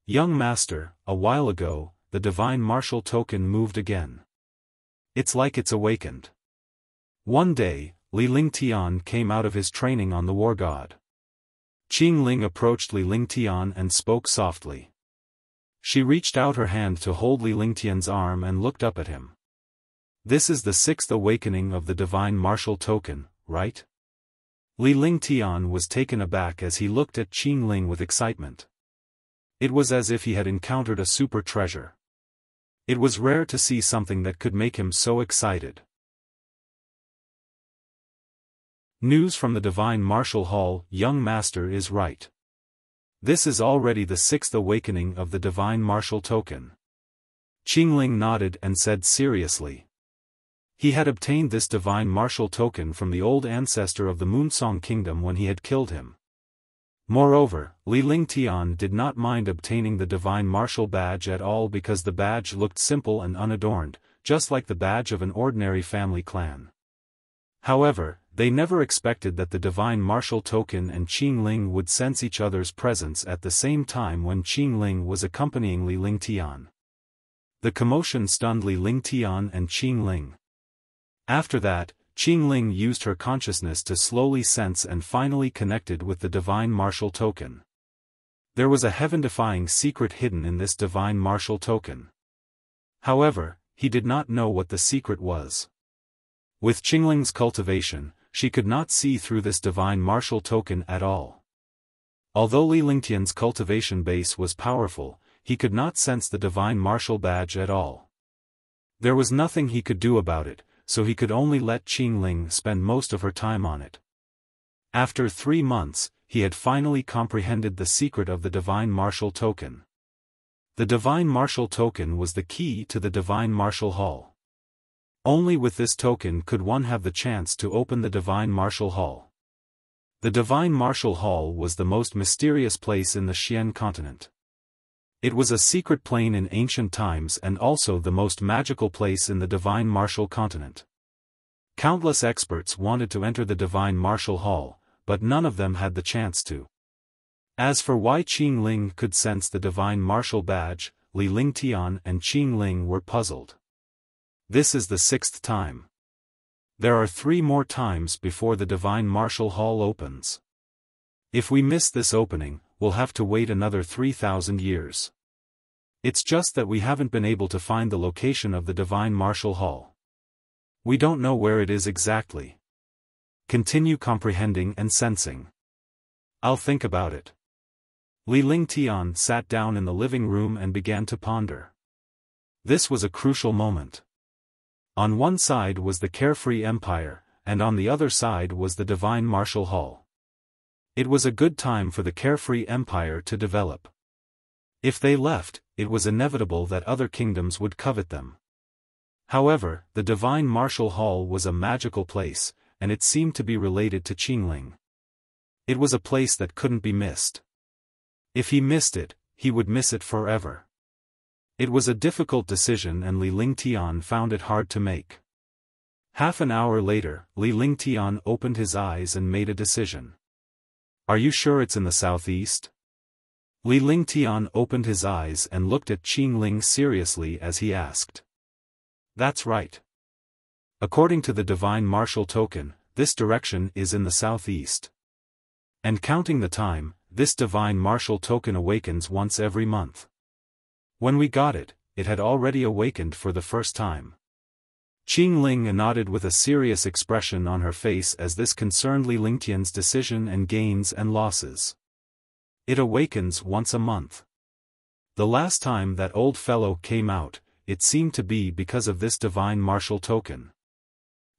Young master, a while ago, the divine martial token moved again. It's like it's awakened. One day, Li Lingtian came out of his training on the war god. Qing Ling approached Li Lingtian and spoke softly. She reached out her hand to hold Li Lingtian's arm and looked up at him. This is the 6th awakening of the divine martial token, right? Li Lingtian was taken aback as he looked at Qing Ling with excitement. It was as if he had encountered a super treasure. It was rare to see something that could make him so excited. News from the Divine Martial Hall, young master is right. This is already the sixth awakening of the divine martial token. Qingling nodded and said seriously. He had obtained this divine martial token from the old ancestor of the Moonsong Kingdom when he had killed him. Moreover, Li Lingtian did not mind obtaining the divine martial badge at all because the badge looked simple and unadorned, just like the badge of an ordinary family clan. However, they never expected that the divine martial token and Qingling would sense each other's presence at the same time when Qingling was accompanying Li Lingtian. The commotion stunned Li Lingtian and Qingling. After that, Qingling used her consciousness to slowly sense and finally connected with the divine martial token. There was a heaven-defying secret hidden in this divine martial token. However, he did not know what the secret was. With Qingling's cultivation, she could not see through this divine martial token at all. Although Li Lingtian's cultivation base was powerful, he could not sense the divine martial badge at all. There was nothing he could do about it, so he could only let Qingling spend most of her time on it. After 3 months, he had finally comprehended the secret of the divine martial token. The divine martial token was the key to the divine martial hall. Only with this token could one have the chance to open the divine martial hall. The divine martial hall was the most mysterious place in the Xian continent. It was a secret plane in ancient times and also the most magical place in the divine martial continent. Countless experts wanted to enter the divine martial hall, but none of them had the chance to. As for why Qingling could sense the divine martial badge, Li Lingtian and Qingling were puzzled. This is the 6th time. There are 3 more times before the divine martial hall opens. If we miss this opening, we'll have to wait another 3,000 years. It's just that we haven't been able to find the location of the divine martial hall. We don't know where it is exactly. Continue comprehending and sensing. I'll think about it. Li Lingtian sat down in the living room and began to ponder. This was a crucial moment. On one side was the carefree empire, and on the other side was the divine martial hall. It was a good time for the carefree empire to develop. If they left, it was inevitable that other kingdoms would covet them. However, the divine martial hall was a magical place, and it seemed to be related to Qingling. It was a place that couldn't be missed. If he missed it, he would miss it forever. It was a difficult decision and Li Lingtian found it hard to make. Half an hour later, Li Lingtian opened his eyes and made a decision. Are you sure it's in the southeast? Li Lingtian opened his eyes and looked at Qingling seriously as he asked. That's right. According to the divine martial token, this direction is in the southeast. And counting the time, this divine martial token awakens once every month. When we got it, it had already awakened for the first time. Qingling nodded with a serious expression on her face as this concerned Li Lingtian's decision and gains and losses. It awakens once a month. The last time that old fellow came out, it seemed to be because of this divine martial token.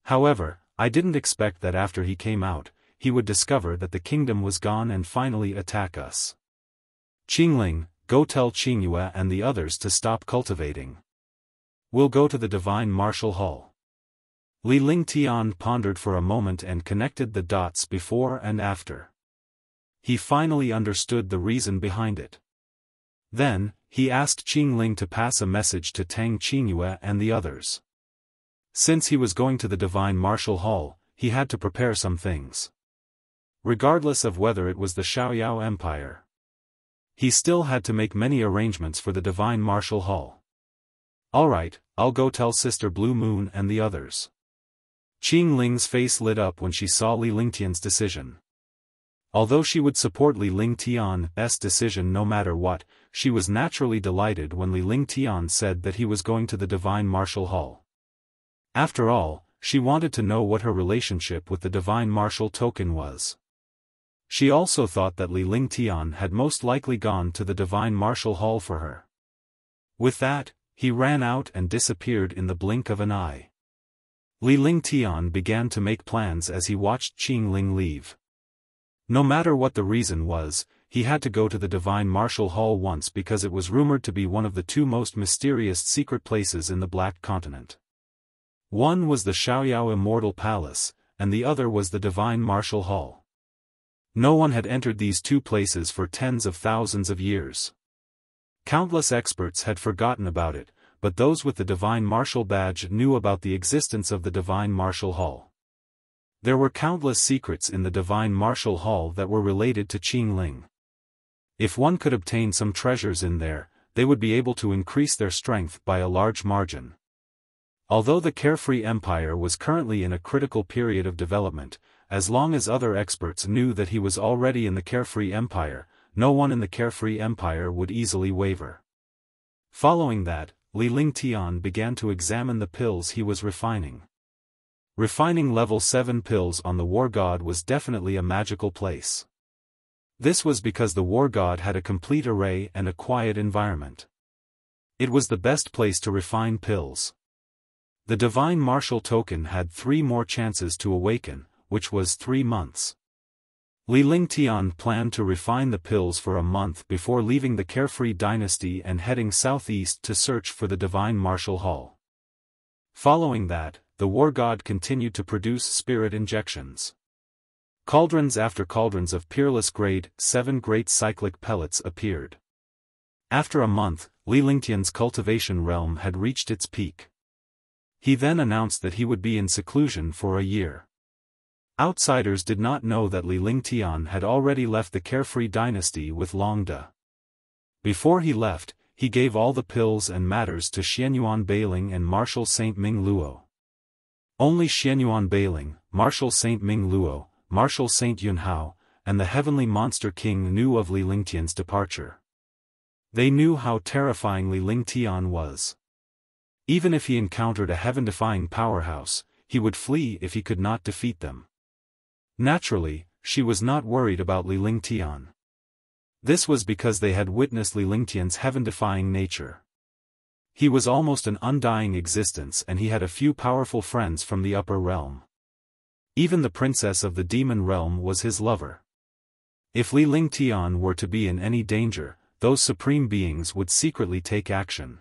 However, I didn't expect that after he came out, he would discover that the kingdom was gone and finally attack us. Qingling, go tell Qingyue and the others to stop cultivating. We'll go to the divine martial hall. Li Lingtian pondered for a moment and connected the dots before and after. He finally understood the reason behind it. Then, he asked Qingling to pass a message to Tang Qingyue and the others. Since he was going to the divine martial hall, he had to prepare some things. Regardless of whether it was the Xiaoyao Empire, he still had to make many arrangements for the divine martial hall. Alright, I'll go tell Sister Blue Moon and the others. Qingling's face lit up when she saw Li Lingtian's decision. Although she would support Li Lingtian's decision no matter what, she was naturally delighted when Li Lingtian said that he was going to the divine martial hall. After all, she wanted to know what her relationship with the divine martial token was. She also thought that Li Lingtian had most likely gone to the divine martial hall for her. With that, he ran out and disappeared in the blink of an eye. Li Lingtian began to make plans as he watched Qingling leave. No matter what the reason was, he had to go to the Divine Martial Hall once because it was rumored to be one of the two most mysterious secret places in the Black Continent. One was the Xiaoyao Immortal Palace, and the other was the Divine Martial Hall. No one had entered these two places for tens of thousands of years. Countless experts had forgotten about it, but those with the Divine Martial Badge knew about the existence of the Divine Martial Hall. There were countless secrets in the Divine Martial Hall that were related to Qingling. If one could obtain some treasures in there, they would be able to increase their strength by a large margin. Although the Carefree Empire was currently in a critical period of development, as long as other experts knew that he was already in the Carefree Empire, no one in the Carefree Empire would easily waver. Following that, Li Lingtian began to examine the pills he was refining. Refining level 7 pills on the War God was definitely a magical place. This was because the War God had a complete array and a quiet environment. It was the best place to refine pills. The Divine Martial Token had 3 more chances to awaken, which was 3 months. Li Lingtian planned to refine the pills for a month before leaving the Carefree Dynasty and heading southeast to search for the Divine Martial Hall. Following that, the War God continued to produce spirit injections. Cauldrons after cauldrons of peerless grade 7 great cyclic pellets appeared. After a month, Li Lingtian's cultivation realm had reached its peak. He then announced that he would be in seclusion for a year. Outsiders did not know that Li Lingtian had already left the Carefree Dynasty with Longda. Before he left, he gave all the pills and matters to Xianyuan Beiling and Marshal Saint Ming Luo. Only Xianyuan Beiling, Marshal Saint Ming Luo, Marshal Saint Yunhao, and the Heavenly Monster King knew of Li Lingtian's departure. They knew how terrifying Li Lingtian was. Even if he encountered a heaven-defying powerhouse, he would flee if he could not defeat them. Naturally, she was not worried about Li Lingtian. This was because they had witnessed Li Lingtian's heaven-defying nature. He was almost an undying existence and he had a few powerful friends from the upper realm. Even the princess of the demon realm was his lover. If Li Lingtian were to be in any danger, those supreme beings would secretly take action.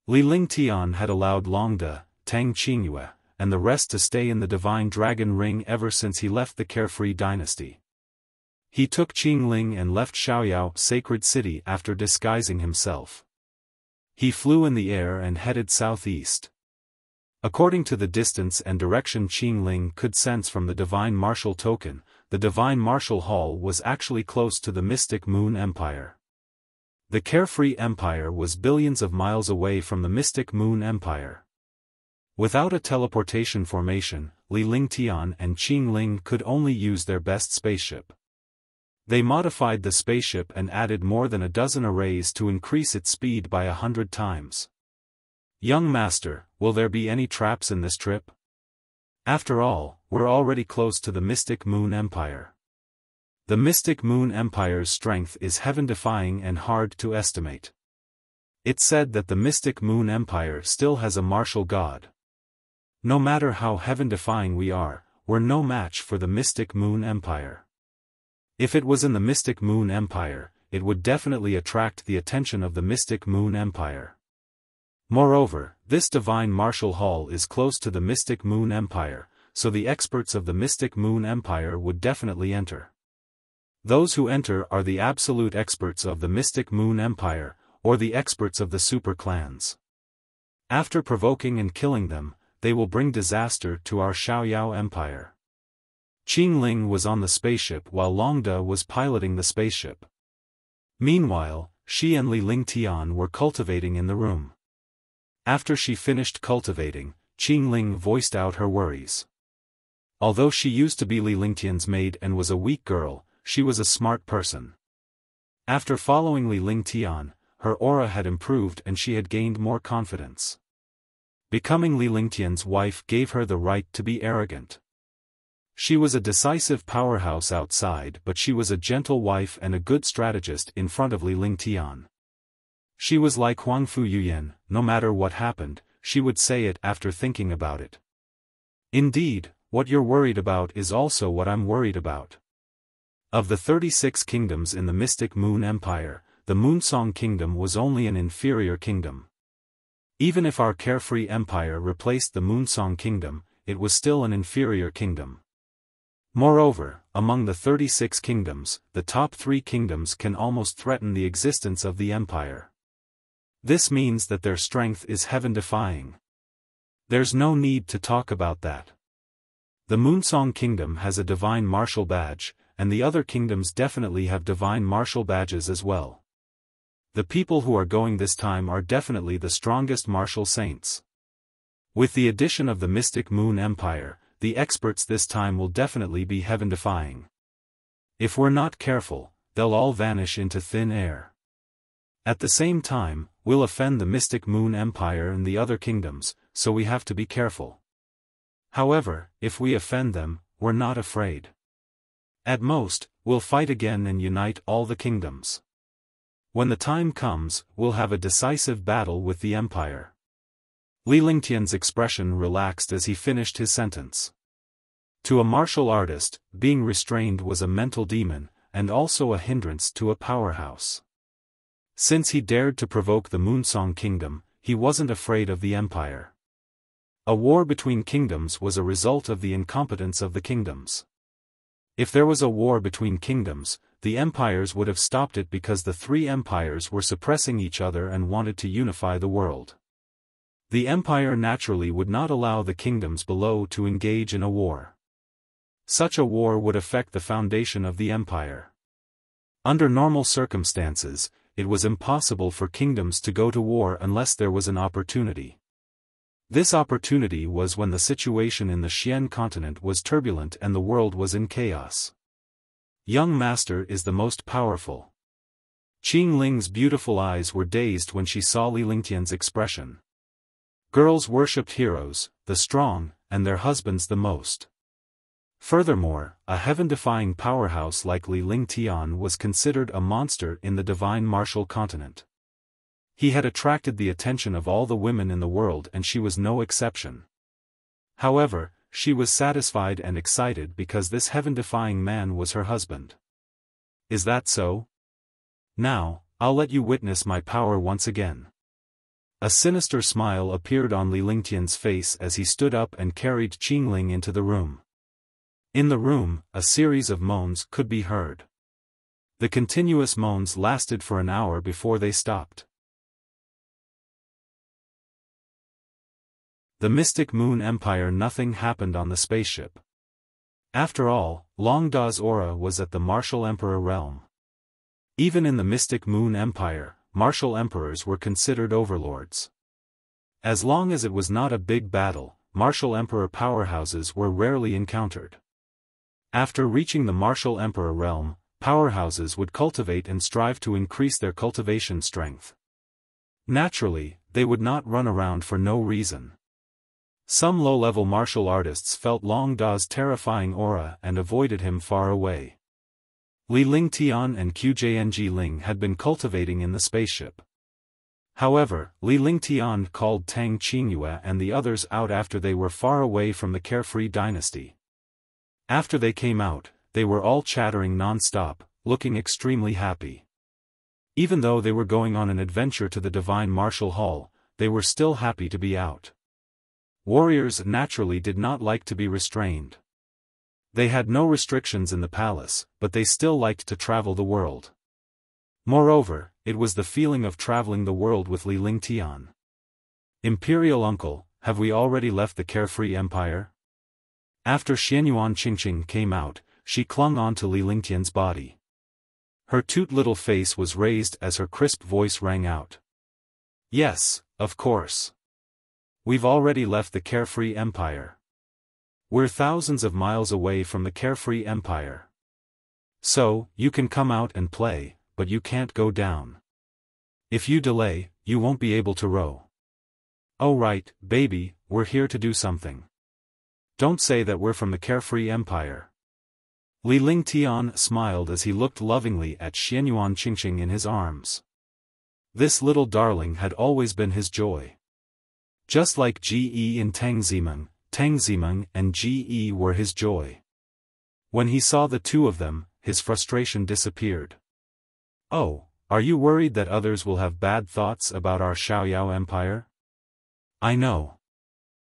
Li Lingtian had allowed Longda, Tang Qingyue, and the rest to stay in the Divine Dragon Ring ever since he left the Carefree Dynasty. He took Qingling and left Xiaoyao Sacred City after disguising himself. He flew in the air and headed southeast. According to the distance and direction Qingling could sense from the Divine Martial Token, the Divine Martial Hall was actually close to the Mystic Moon Empire. The Carefree Empire was billions of miles away from the Mystic Moon Empire. Without a teleportation formation, Li Lingtian and Qingling could only use their best spaceship. They modified the spaceship and added more than a dozen arrays to increase its speed by 100 times. Young master, will there be any traps in this trip? After all, we're already close to the Mystic Moon Empire. The Mystic Moon Empire's strength is heaven-defying and hard to estimate. It's said that the Mystic Moon Empire still has a martial god. No matter how heaven-defying we are, we're no match for the Mystic Moon Empire. If it was in the Mystic Moon Empire, it would definitely attract the attention of the Mystic Moon Empire. Moreover, this Divine Martial Hall is close to the Mystic Moon Empire, so the experts of the Mystic Moon Empire would definitely enter. Those who enter are the absolute experts of the Mystic Moon Empire, or the experts of the super clans. After provoking and killing them, they will bring disaster to our Xiaoyao Empire. Qingling was on the spaceship while Longda was piloting the spaceship. Meanwhile, she and Li Lingtian were cultivating in the room. After she finished cultivating, Qingling voiced out her worries. Although she used to be Li Lingtian's maid and was a weak girl, she was a smart person. After following Li Lingtian, her aura had improved and she had gained more confidence. Becoming Li Lingtian's wife gave her the right to be arrogant. She was a decisive powerhouse outside, but she was a gentle wife and a good strategist in front of Li Lingtian. She was like Huangfu Yuyan, no matter what happened, she would say it after thinking about it. Indeed, what you're worried about is also what I'm worried about. Of the 36 kingdoms in the Mystic Moon Empire, the Moonsong Kingdom was only an inferior kingdom. Even if our carefree empire replaced the Moonsong Kingdom, it was still an inferior kingdom. Moreover, among the 36 kingdoms, the top 3 kingdoms can almost threaten the existence of the empire. This means that their strength is heaven-defying. There's no need to talk about that. The Moonsong Kingdom has a divine martial badge, and the other kingdoms definitely have divine martial badges as well. The people who are going this time are definitely the strongest martial saints. With the addition of the Mystic Moon Empire, the experts this time will definitely be heaven-defying. If we're not careful, they'll all vanish into thin air. At the same time, we'll offend the Mystic Moon Empire and the other kingdoms, so we have to be careful. However, if we offend them, we're not afraid. At most, we'll fight again and unite all the kingdoms. When the time comes, we'll have a decisive battle with the empire. Li Lingtian's expression relaxed as he finished his sentence. To a martial artist, being restrained was a mental demon, and also a hindrance to a powerhouse. Since he dared to provoke the Moonsong Kingdom, he wasn't afraid of the empire. A war between kingdoms was a result of the incompetence of the kingdoms. If there was a war between kingdoms, the empires would have stopped it because the 3 empires were suppressing each other and wanted to unify the world. The empire naturally would not allow the kingdoms below to engage in a war. Such a war would affect the foundation of the empire. Under normal circumstances, it was impossible for kingdoms to go to war unless there was an opportunity. This opportunity was when the situation in the Xian continent was turbulent and the world was in chaos. Young master is the most powerful. Qing Ling's beautiful eyes were dazed when she saw Li Lingtian's expression. Girls worshipped heroes, the strong, and their husbands the most. Furthermore, a heaven-defying powerhouse like Li Lingtian was considered a monster in the divine martial continent. He had attracted the attention of all the women in the world and she was no exception. However, she was satisfied and excited because this heaven-defying man was her husband. Is that so? Now, I'll let you witness my power once again. A sinister smile appeared on Li Lingtian's face as he stood up and carried Qingling into the room. In the room, a series of moans could be heard. The continuous moans lasted for an hour before they stopped. The Mystic Moon Empire. Nothing happened on the spaceship. After all, Long Da's aura was at the Martial Emperor realm. Even in the Mystic Moon Empire, martial emperors were considered overlords. As long as it was not a big battle, martial emperor powerhouses were rarely encountered. After reaching the Martial Emperor realm, powerhouses would cultivate and strive to increase their cultivation strength. Naturally, they would not run around for no reason. Some low-level martial artists felt Long Da's terrifying aura and avoided him far away. Li Lingtian and Qjng Ling had been cultivating in the spaceship. However, Li Lingtian called Tang Qingyue and the others out after they were far away from the Carefree dynasty. After they came out, they were all chattering non-stop, looking extremely happy. Even though they were going on an adventure to the Divine Martial Hall, they were still happy to be out. Warriors naturally did not like to be restrained. They had no restrictions in the palace, but they still liked to travel the world. Moreover, it was the feeling of traveling the world with Li Lingtian. Imperial uncle, have we already left the Carefree Empire? After Xianyuan Qingqing came out, she clung on to Li Lingtian's body. Her cute little face was raised as her crisp voice rang out. Yes, of course. We've already left the Carefree Empire. We're thousands of miles away from the Carefree Empire. So, you can come out and play, but you can't go down. If you delay, you won't be able to row. Oh right, baby, we're here to do something. Don't say that we're from the Carefree Empire. Li Lingtian smiled as he looked lovingly at Xianyuan Qingqing in his arms. This little darling had always been his joy. Just like Ge and Tangzimeng and Ge were his joy. When he saw the two of them, his frustration disappeared. "Oh, are you worried that others will have bad thoughts about our Xiaoyao Empire? I know.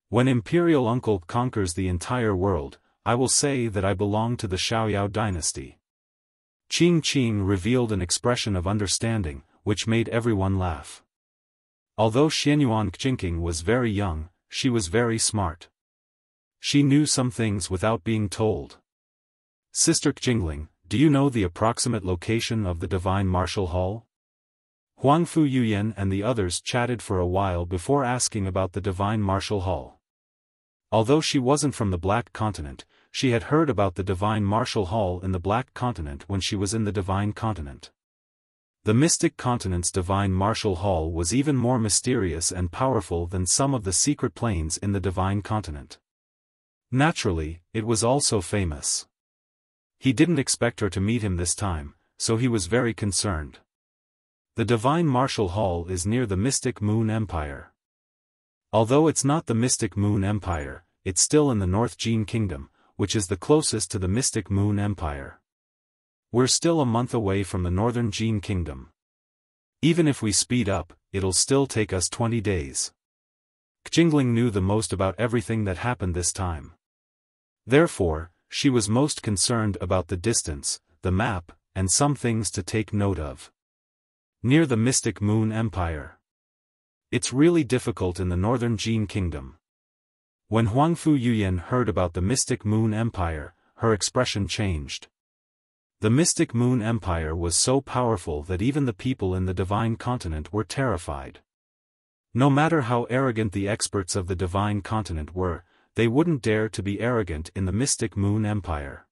When Imperial Uncle conquers the entire world, I will say that I belong to the Xiaoyao dynasty." Qing Qing revealed an expression of understanding, which made everyone laugh. Although Xianyuan Qingqing was very young, she was very smart. She knew some things without being told. "Sister Qingling, do you know the approximate location of the Divine Martial Hall?" Huangfu Yuyan and the others chatted for a while before asking about the Divine Martial Hall. Although she wasn't from the Black Continent, she had heard about the Divine Martial Hall in the Black Continent when she was in the Divine Continent. The Mystic Continent's Divine Martial Hall was even more mysterious and powerful than some of the secret planes in the Divine Continent. Naturally, it was also famous. He didn't expect her to meet him this time, so he was very concerned. The Divine Martial Hall is near the Mystic Moon Empire. Although it's not the Mystic Moon Empire, it's still in the North Jin Kingdom, which is the closest to the Mystic Moon Empire. We're still a month away from the Northern Jin Kingdom. Even if we speed up, it'll still take us 20 days. Qingling knew the most about everything that happened this time. Therefore, she was most concerned about the distance, the map, and some things to take note of. Near the Mystic Moon Empire. It's really difficult in the Northern Jin Kingdom. When Huangfu Yuyan heard about the Mystic Moon Empire, her expression changed. The Mystic Moon Empire was so powerful that even the people in the Divine Continent were terrified. No matter how arrogant the experts of the Divine Continent were, they wouldn't dare to be arrogant in the Mystic Moon Empire.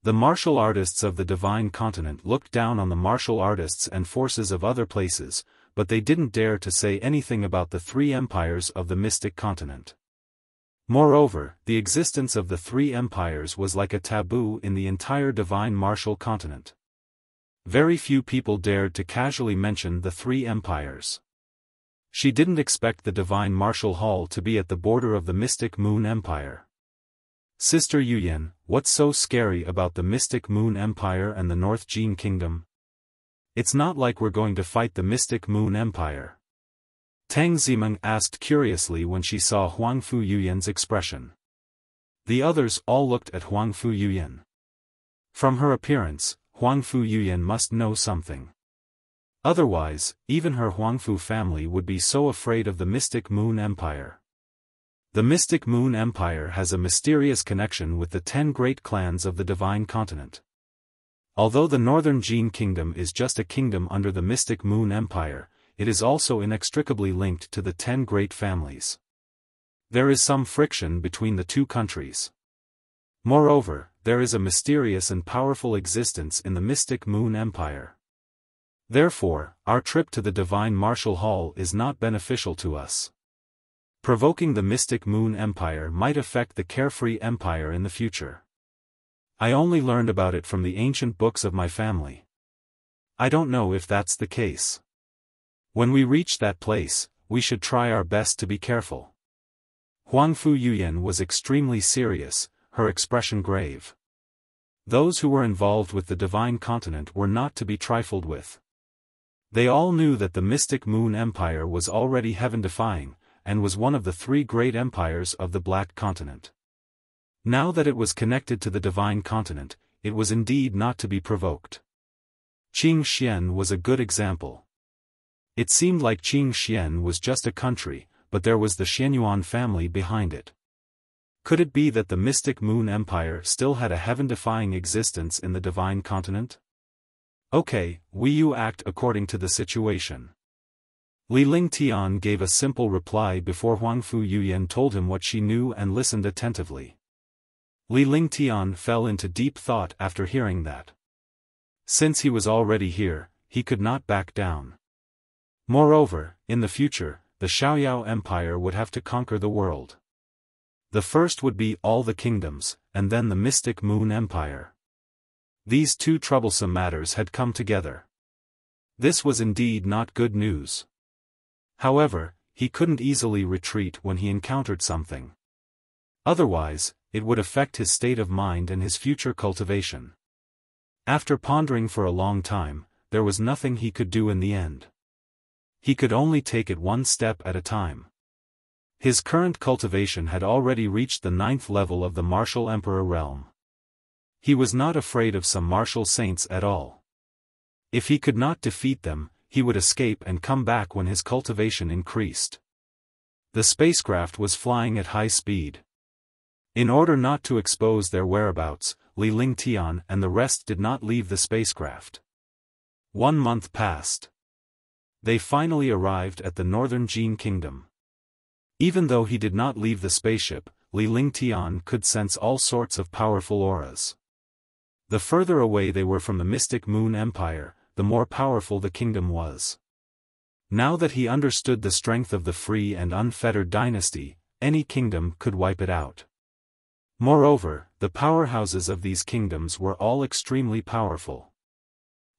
The martial artists of the Divine Continent looked down on the martial artists and forces of other places, but they didn't dare to say anything about the three empires of the Mystic Continent. Moreover, the existence of the three empires was like a taboo in the entire Divine Martial Continent. Very few people dared to casually mention the three empires. She didn't expect the Divine Martial Hall to be at the border of the Mystic Moon Empire. "Sister Yuyan, what's so scary about the Mystic Moon Empire and the North Jin Kingdom? It's not like we're going to fight the Mystic Moon Empire." Tang Zimeng asked curiously when she saw Huangfu Yuyan's expression. The others all looked at Huangfu Yuyan. From her appearance, Huangfu Yuyan must know something. Otherwise, even her Huangfu family would be so afraid of the Mystic Moon Empire. The Mystic Moon Empire has a mysterious connection with the 10 great clans of the Divine Continent. Although the Northern Jin Kingdom is just a kingdom under the Mystic Moon Empire, it is also inextricably linked to the 10 great families. There is some friction between the two countries. Moreover, there is a mysterious and powerful existence in the Mystic Moon Empire. Therefore, our trip to the Divine Martial Hall is not beneficial to us. Provoking the Mystic Moon Empire might affect the Carefree Empire in the future. I only learned about it from the ancient books of my family. I don't know if that's the case. When we reach that place, we should try our best to be careful. Huangfu Yuyan was extremely serious, her expression grave. Those who were involved with the Divine Continent were not to be trifled with. They all knew that the Mystic Moon Empire was already heaven-defying, and was one of the 3 great empires of the Black Continent. Now that it was connected to the Divine Continent, it was indeed not to be provoked. Qing Xian was a good example. It seemed like Qing Xian was just a country, but there was the Xianyuan family behind it. Could it be that the Mystic Moon Empire still had a heaven-defying existence in the Divine Continent? Okay, you act according to the situation. Li Lingtian gave a simple reply before Huangfu Yuyan told him what she knew and listened attentively. Li Lingtian fell into deep thought after hearing that. Since he was already here, he could not back down. Moreover, in the future, the Xiaoyao Empire would have to conquer the world. The first would be all the kingdoms, and then the Mystic Moon Empire. These two troublesome matters had come together. This was indeed not good news. However, he couldn't easily retreat when he encountered something. Otherwise, it would affect his state of mind and his future cultivation. After pondering for a long time, there was nothing he could do in the end. He could only take it one step at a time. His current cultivation had already reached the 9th level of the martial emperor realm. He was not afraid of some martial saints at all. If he could not defeat them, he would escape and come back when his cultivation increased. The spacecraft was flying at high speed. In order not to expose their whereabouts, Li Lingtian and the rest did not leave the spacecraft. 1 month passed. They finally arrived at the northern Jin kingdom. Even though he did not leave the spaceship, Li Lingtian could sense all sorts of powerful auras. The further away they were from the mystic Moon Empire, the more powerful the kingdom was. Now that he understood the strength of the free and unfettered dynasty, any kingdom could wipe it out. Moreover, the powerhouses of these kingdoms were all extremely powerful.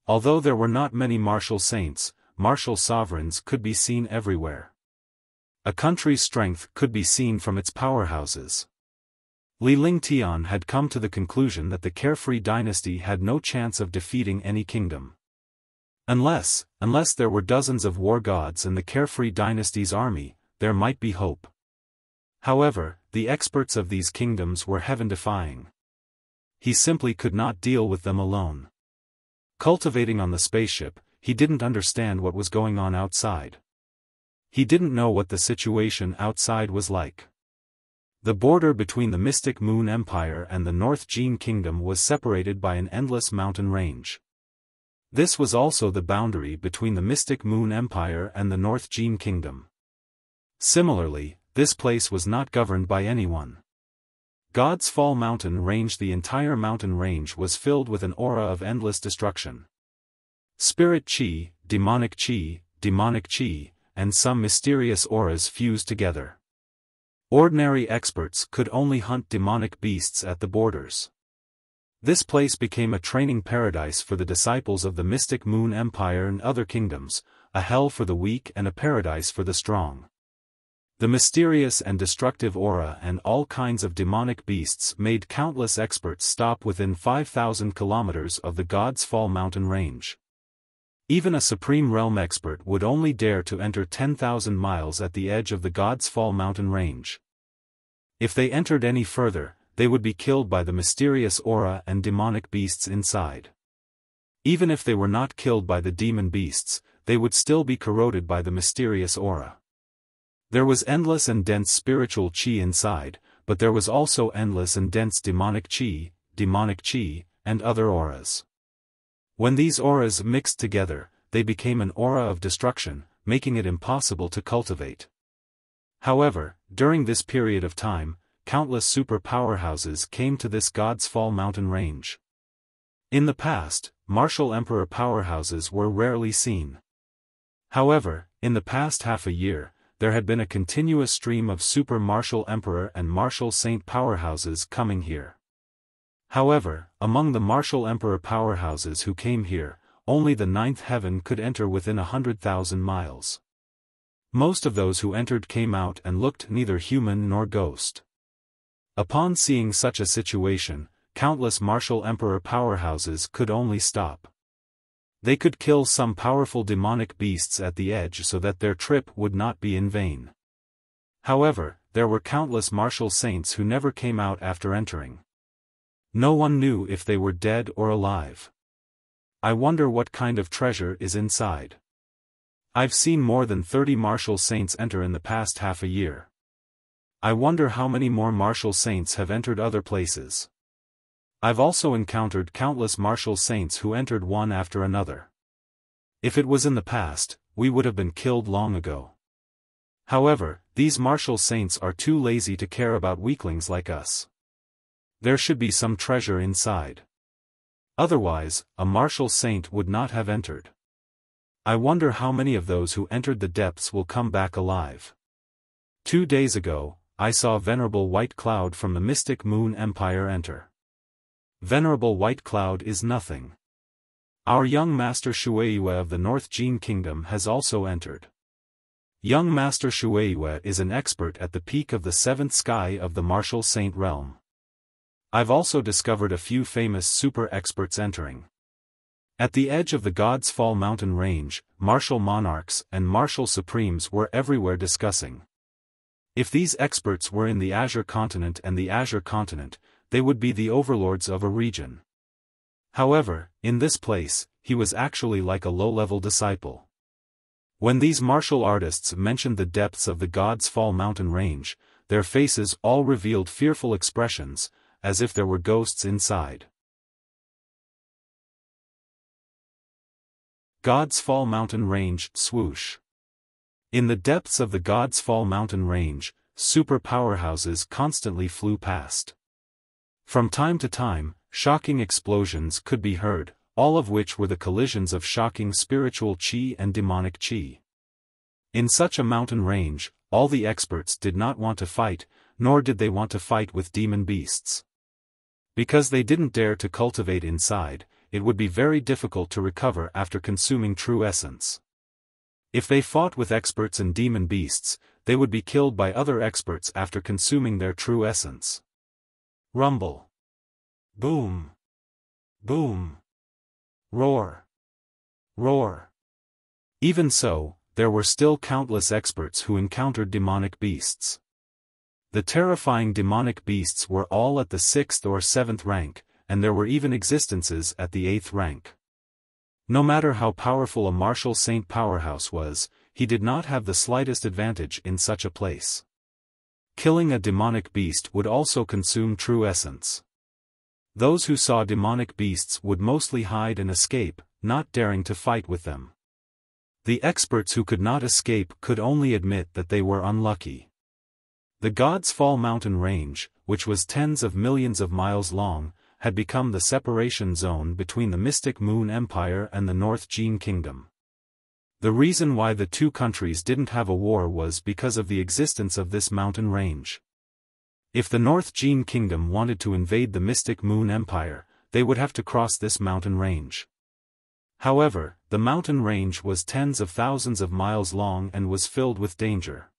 Although there were not many martial saints, martial sovereigns could be seen everywhere. A country's strength could be seen from its powerhouses. Li Lingtian had come to the conclusion that the carefree dynasty had no chance of defeating any kingdom. Unless there were dozens of war gods in the carefree dynasty's army, there might be hope. However, the experts of these kingdoms were heaven-defying. He simply could not deal with them alone. Cultivating on the spaceship, he didn't understand what was going on outside. He didn't know what the situation outside was like. The border between the mystic Moon Empire and the North Jin Kingdom was separated by an endless mountain range. This was also the boundary between the mystic Moon Empire and the North Jin Kingdom. Similarly, this place was not governed by anyone. God's Fall mountain range. The entire mountain range was filled with an aura of endless destruction. Spirit chi, demonic chi, and some mysterious auras fused together. Ordinary experts could only hunt demonic beasts at the borders. This place became a training paradise for the disciples of the mystic Moon Empire and other kingdoms, a hell for the weak and a paradise for the strong. The mysterious and destructive aura and all kinds of demonic beasts made countless experts stop within 5,000 kilometers of the God's Fall mountain range. Even a Supreme Realm expert would only dare to enter 10,000 miles at the edge of the God's Fall mountain range. If they entered any further, they would be killed by the mysterious aura and demonic beasts inside. Even if they were not killed by the demon beasts, they would still be corroded by the mysterious aura. There was endless and dense spiritual chi inside, but there was also endless and dense demonic chi, and other auras. When these auras mixed together, they became an aura of destruction, making it impossible to cultivate. However, during this period of time, countless super powerhouses came to this God's Fall mountain range. In the past, martial emperor powerhouses were rarely seen. However, in the past half a year, there had been a continuous stream of super martial emperor and martial saint powerhouses coming here. However, among the martial emperor powerhouses who came here, only the 9th heaven could enter within 100,000 miles. Most of those who entered came out and looked neither human nor ghost. Upon seeing such a situation, countless martial emperor powerhouses could only stop. They could kill some powerful demonic beasts at the edge so that their trip would not be in vain. However, there were countless martial saints who never came out after entering. No one knew if they were dead or alive. I wonder what kind of treasure is inside. I've seen more than 30 martial saints enter in the past half a year. I wonder how many more martial saints have entered other places. I've also encountered countless martial saints who entered one after another. If it was in the past, we would have been killed long ago. However, these martial saints are too lazy to care about weaklings like us. There should be some treasure inside. Otherwise, a martial saint would not have entered. I wonder how many of those who entered the depths will come back alive. 2 days ago, I saw Venerable White Cloud from the mystic Moon Empire enter. Venerable White Cloud is nothing. Our young Master Shueiyue of the North Jin Kingdom has also entered. Young Master Shueiyue is an expert at the peak of the 7th sky of the martial saint realm. I've also discovered a few famous super experts entering. At the edge of the God's Fall mountain range, martial monarchs and martial supremes were everywhere discussing. If these experts were in the Azure continent and the Azure continent, they would be the overlords of a region. However, in this place, he was actually like a low-level disciple. When these martial artists mentioned the depths of the God's Fall mountain range, their faces all revealed fearful expressions, as if there were ghosts inside. God's Fall mountain range, swoosh. In the depths of the God's Fall mountain range, super powerhouses constantly flew past. From time to time, shocking explosions could be heard, all of which were the collisions of shocking spiritual chi and demonic chi. In such a mountain range, all the experts did not want to fight, nor did they want to fight with demon beasts. Because they didn't dare to cultivate inside, it would be very difficult to recover after consuming true essence. If they fought with experts and demon beasts, they would be killed by other experts after consuming their true essence. Rumble. Boom. Boom. Roar. Roar. Even so, there were still countless experts who encountered demonic beasts. The terrifying demonic beasts were all at the 6th or 7th rank, and there were even existences at the 8th rank. No matter how powerful a martial saint powerhouse was, he did not have the slightest advantage in such a place. Killing a demonic beast would also consume true essence. Those who saw demonic beasts would mostly hide and escape, not daring to fight with them. The experts who could not escape could only admit that they were unlucky. The God's Fall mountain range, which was tens of millions of miles long, had become the separation zone between the Mystic Moon Empire and the North Jin Kingdom. The reason why the two countries didn't have a war was because of the existence of this mountain range. If the North Jin Kingdom wanted to invade the Mystic Moon Empire, they would have to cross this mountain range. However, the mountain range was tens of thousands of miles long and was filled with danger.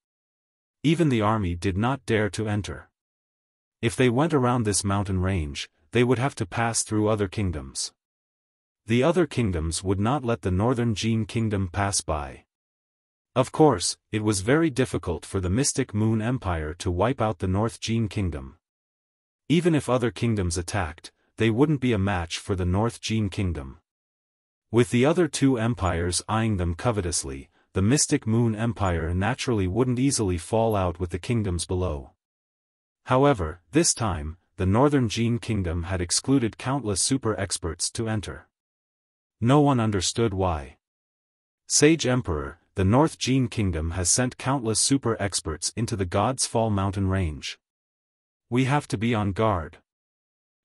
Even the army did not dare to enter. If they went around this mountain range, they would have to pass through other kingdoms. The other kingdoms would not let the Northern Jin Kingdom pass by. Of course, it was very difficult for the Mystic Moon Empire to wipe out the North Jin Kingdom. Even if other kingdoms attacked, they wouldn't be a match for the North Jin Kingdom. With the other two empires eyeing them covetously, the Mystic Moon Empire naturally wouldn't easily fall out with the kingdoms below. However, this time, the Northern Jin Kingdom had excluded countless super experts to enter. No one understood why. Sage Emperor, the North Jin Kingdom has sent countless super experts into the God's Fall mountain range. We have to be on guard.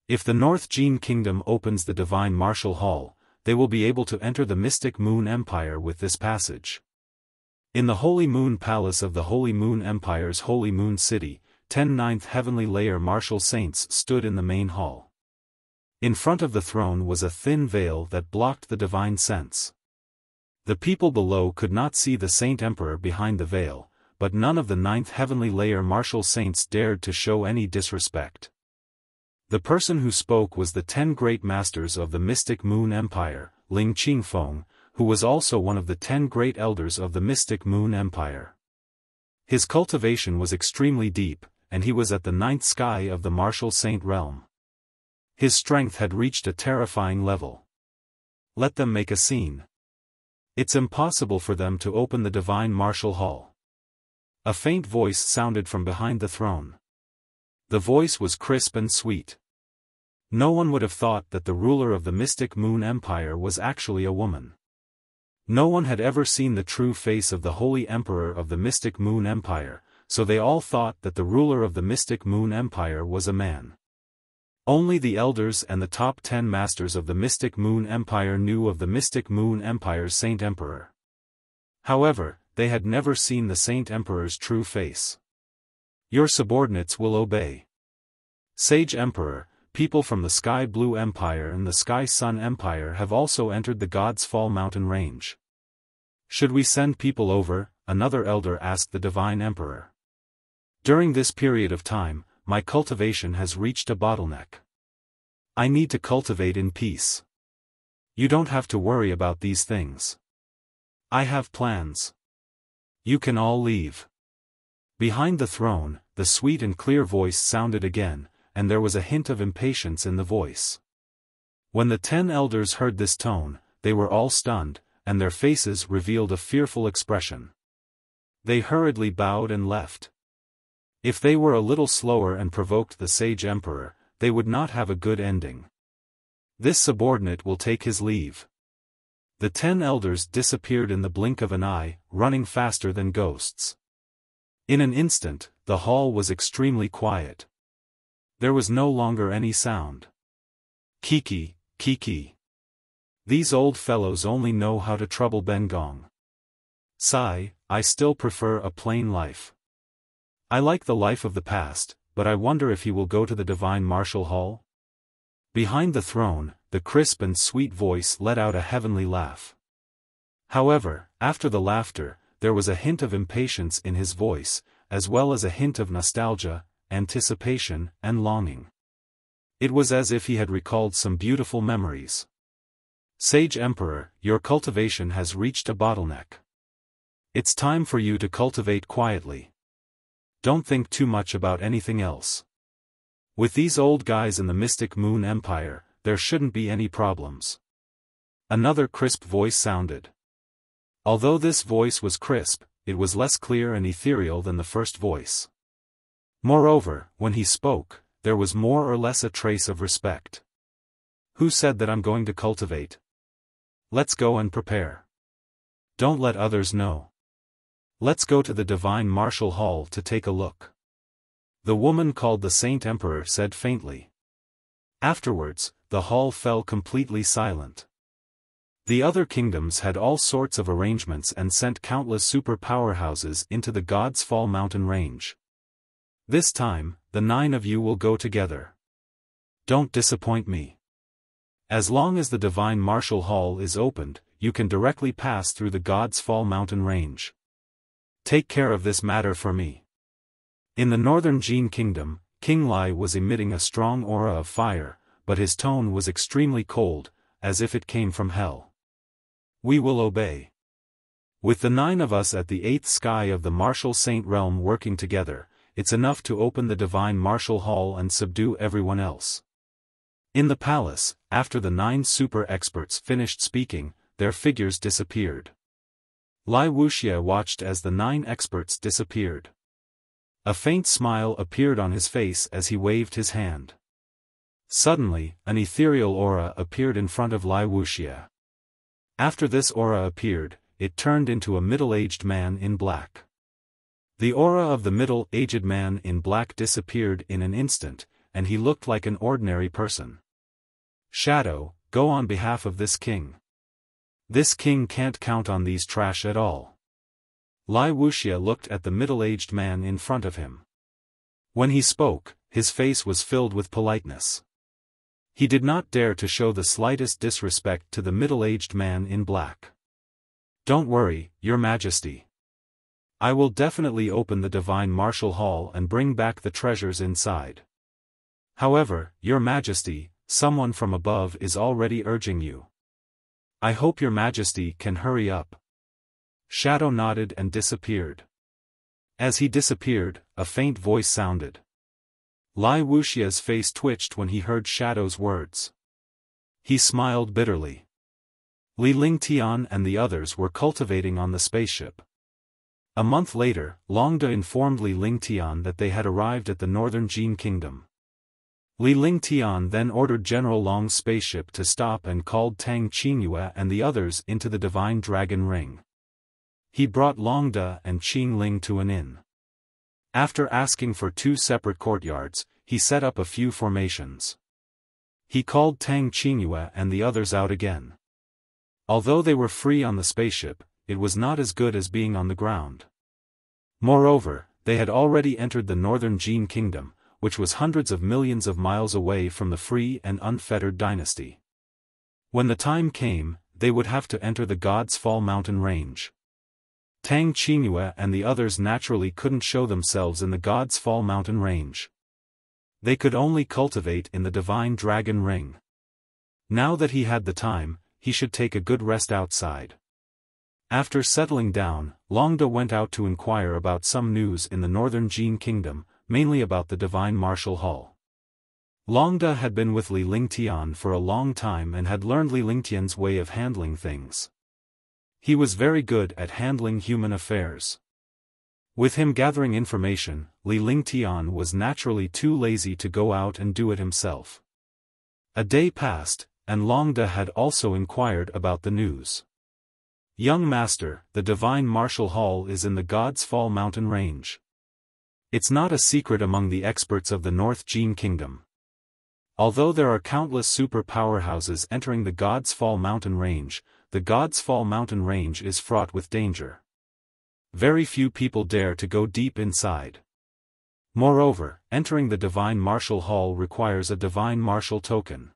If the North Jin Kingdom opens the Divine Martial Hall, they will be able to enter the Mystic Moon Empire with this passage. In the Holy Moon Palace of the Holy Moon Empire's Holy Moon City, 10 ninth heavenly layer martial saints stood in the main hall. In front of the throne was a thin veil that blocked the divine sense. The people below could not see the Saint Emperor behind the veil, but none of the 9th heavenly layer martial saints dared to show any disrespect. The person who spoke was the 10 great masters of the Mystic Moon Empire, Ling Qingfeng, who was also one of the 10 great elders of the Mystic Moon Empire. His cultivation was extremely deep, and he was at the 9th sky of the martial saint realm. His strength had reached a terrifying level. Let them make a scene. It's impossible for them to open the divine martial hall. A faint voice sounded from behind the throne. The voice was crisp and sweet. No one would have thought that the ruler of the Mystic Moon Empire was actually a woman. No one had ever seen the true face of the Holy Emperor of the Mystic Moon Empire, so they all thought that the ruler of the Mystic Moon Empire was a man. Only the elders and the top 10 masters of the Mystic Moon Empire knew of the Mystic Moon Empire's Saint Emperor. However, they had never seen the Saint Emperor's true face. Your subordinates will obey. Sage Emperor, people from the Sky Blue Empire and the Sky Sun Empire have also entered the God's Fall mountain range. Should we send people over? Another elder asked the Divine Emperor. During this period of time, my cultivation has reached a bottleneck. I need to cultivate in peace. You don't have to worry about these things. I have plans. You can all leave. Behind the throne, the sweet and clear voice sounded again, and there was a hint of impatience in the voice. When the 10 elders heard this tone, they were all stunned, and their faces revealed a fearful expression. They hurriedly bowed and left. If they were a little slower and provoked the sage emperor, they would not have a good ending. This subordinate will take his leave. The 10 elders disappeared in the blink of an eye, running faster than ghosts. In an instant, the hall was extremely quiet. There was no longer any sound. Kiki, Kiki. These old fellows only know how to trouble Bengong. Sigh, I still prefer a plain life. I like the life of the past, but I wonder if he will go to the Divine Martial Hall? Behind the throne, the crisp and sweet voice let out a heavenly laugh. However, after the laughter, there was a hint of impatience in his voice, as well as a hint of nostalgia, anticipation, and longing. It was as if he had recalled some beautiful memories. Sage Emperor, your cultivation has reached a bottleneck. It's time for you to cultivate quietly. Don't think too much about anything else. With these old guys in the Mystic Moon Empire, there shouldn't be any problems. Another crisp voice sounded. Although this voice was crisp, it was less clear and ethereal than the first voice. Moreover, when he spoke, there was more or less a trace of respect. Who said that I'm going to cultivate? Let's go and prepare. Don't let others know. Let's go to the Divine Martial Hall to take a look. The woman called the Saint Emperor said faintly. Afterwards, the hall fell completely silent. The other kingdoms had all sorts of arrangements and sent countless super powerhouses into the God's Fall mountain range. This time, the 9 of you will go together. Don't disappoint me. As long as the Divine Martial Hall is opened, you can directly pass through the God's Fall mountain range. Take care of this matter for me. In the northern Jin kingdom, King Lai was emitting a strong aura of fire, but his tone was extremely cold, as if it came from hell. We will obey. With the 9 of us at the 8th sky of the Martial Saint realm working together, it's enough to open the Divine Martial Hall and subdue everyone else. In the palace, after the 9 super experts finished speaking, their figures disappeared. Lai Wuxia watched as the 9 experts disappeared. A faint smile appeared on his face as he waved his hand. Suddenly, an ethereal aura appeared in front of Lai Wuxia. After this aura appeared, it turned into a middle-aged man in black. The aura of the middle-aged man in black disappeared in an instant, and he looked like an ordinary person. Shadow, go on behalf of this king. This king can't count on these trash at all. Lai Wuxia looked at the middle-aged man in front of him. When he spoke, his face was filled with politeness. He did not dare to show the slightest disrespect to the middle-aged man in black. Don't worry, Your Majesty. I will definitely open the Divine Martial Hall and bring back the treasures inside. However, Your Majesty, someone from above is already urging you. I hope Your Majesty can hurry up. Shadow nodded and disappeared. As he disappeared, a faint voice sounded. Lai Wuxia's face twitched when he heard Shadow's words. He smiled bitterly. Li Lingtian and the others were cultivating on the spaceship. A month later, Longda informed Li Lingtian that they had arrived at the northern Jin kingdom. Li Lingtian then ordered General Long's spaceship to stop and called Tang Qingyue and the others into the Divine Dragon Ring. He brought Longda and Qing Ling to an inn. After asking for 2 separate courtyards, he set up a few formations. He called Tang Qingyue and the others out again. Although they were free on the spaceship, it was not as good as being on the ground. Moreover, they had already entered the northern Jin kingdom, which was hundreds of millions of miles away from the free and unfettered dynasty. When the time came, they would have to enter the God's Fall mountain range. Tang Qingyue and the others naturally couldn't show themselves in the God's Fall mountain range. They could only cultivate in the Divine Dragon Ring. Now that he had the time, he should take a good rest outside. After settling down, Longda went out to inquire about some news in the northern Jin kingdom, mainly about the divine martial hall. Longda had been with Li Lingtian for a long time and had learned Li Lingtian's way of handling things. He was very good at handling human affairs. With him gathering information, Li Lingtian was naturally too lazy to go out and do it himself. A day passed, and Longda had also inquired about the news. "Young master, the divine martial hall is in the God's Fall mountain range. It's not a secret among the experts of the North Jin kingdom. Although there are countless super powerhouses entering the God's Fall mountain range, the God's Fall mountain range is fraught with danger. Very few people dare to go deep inside. Moreover, entering the divine martial hall requires a divine martial token.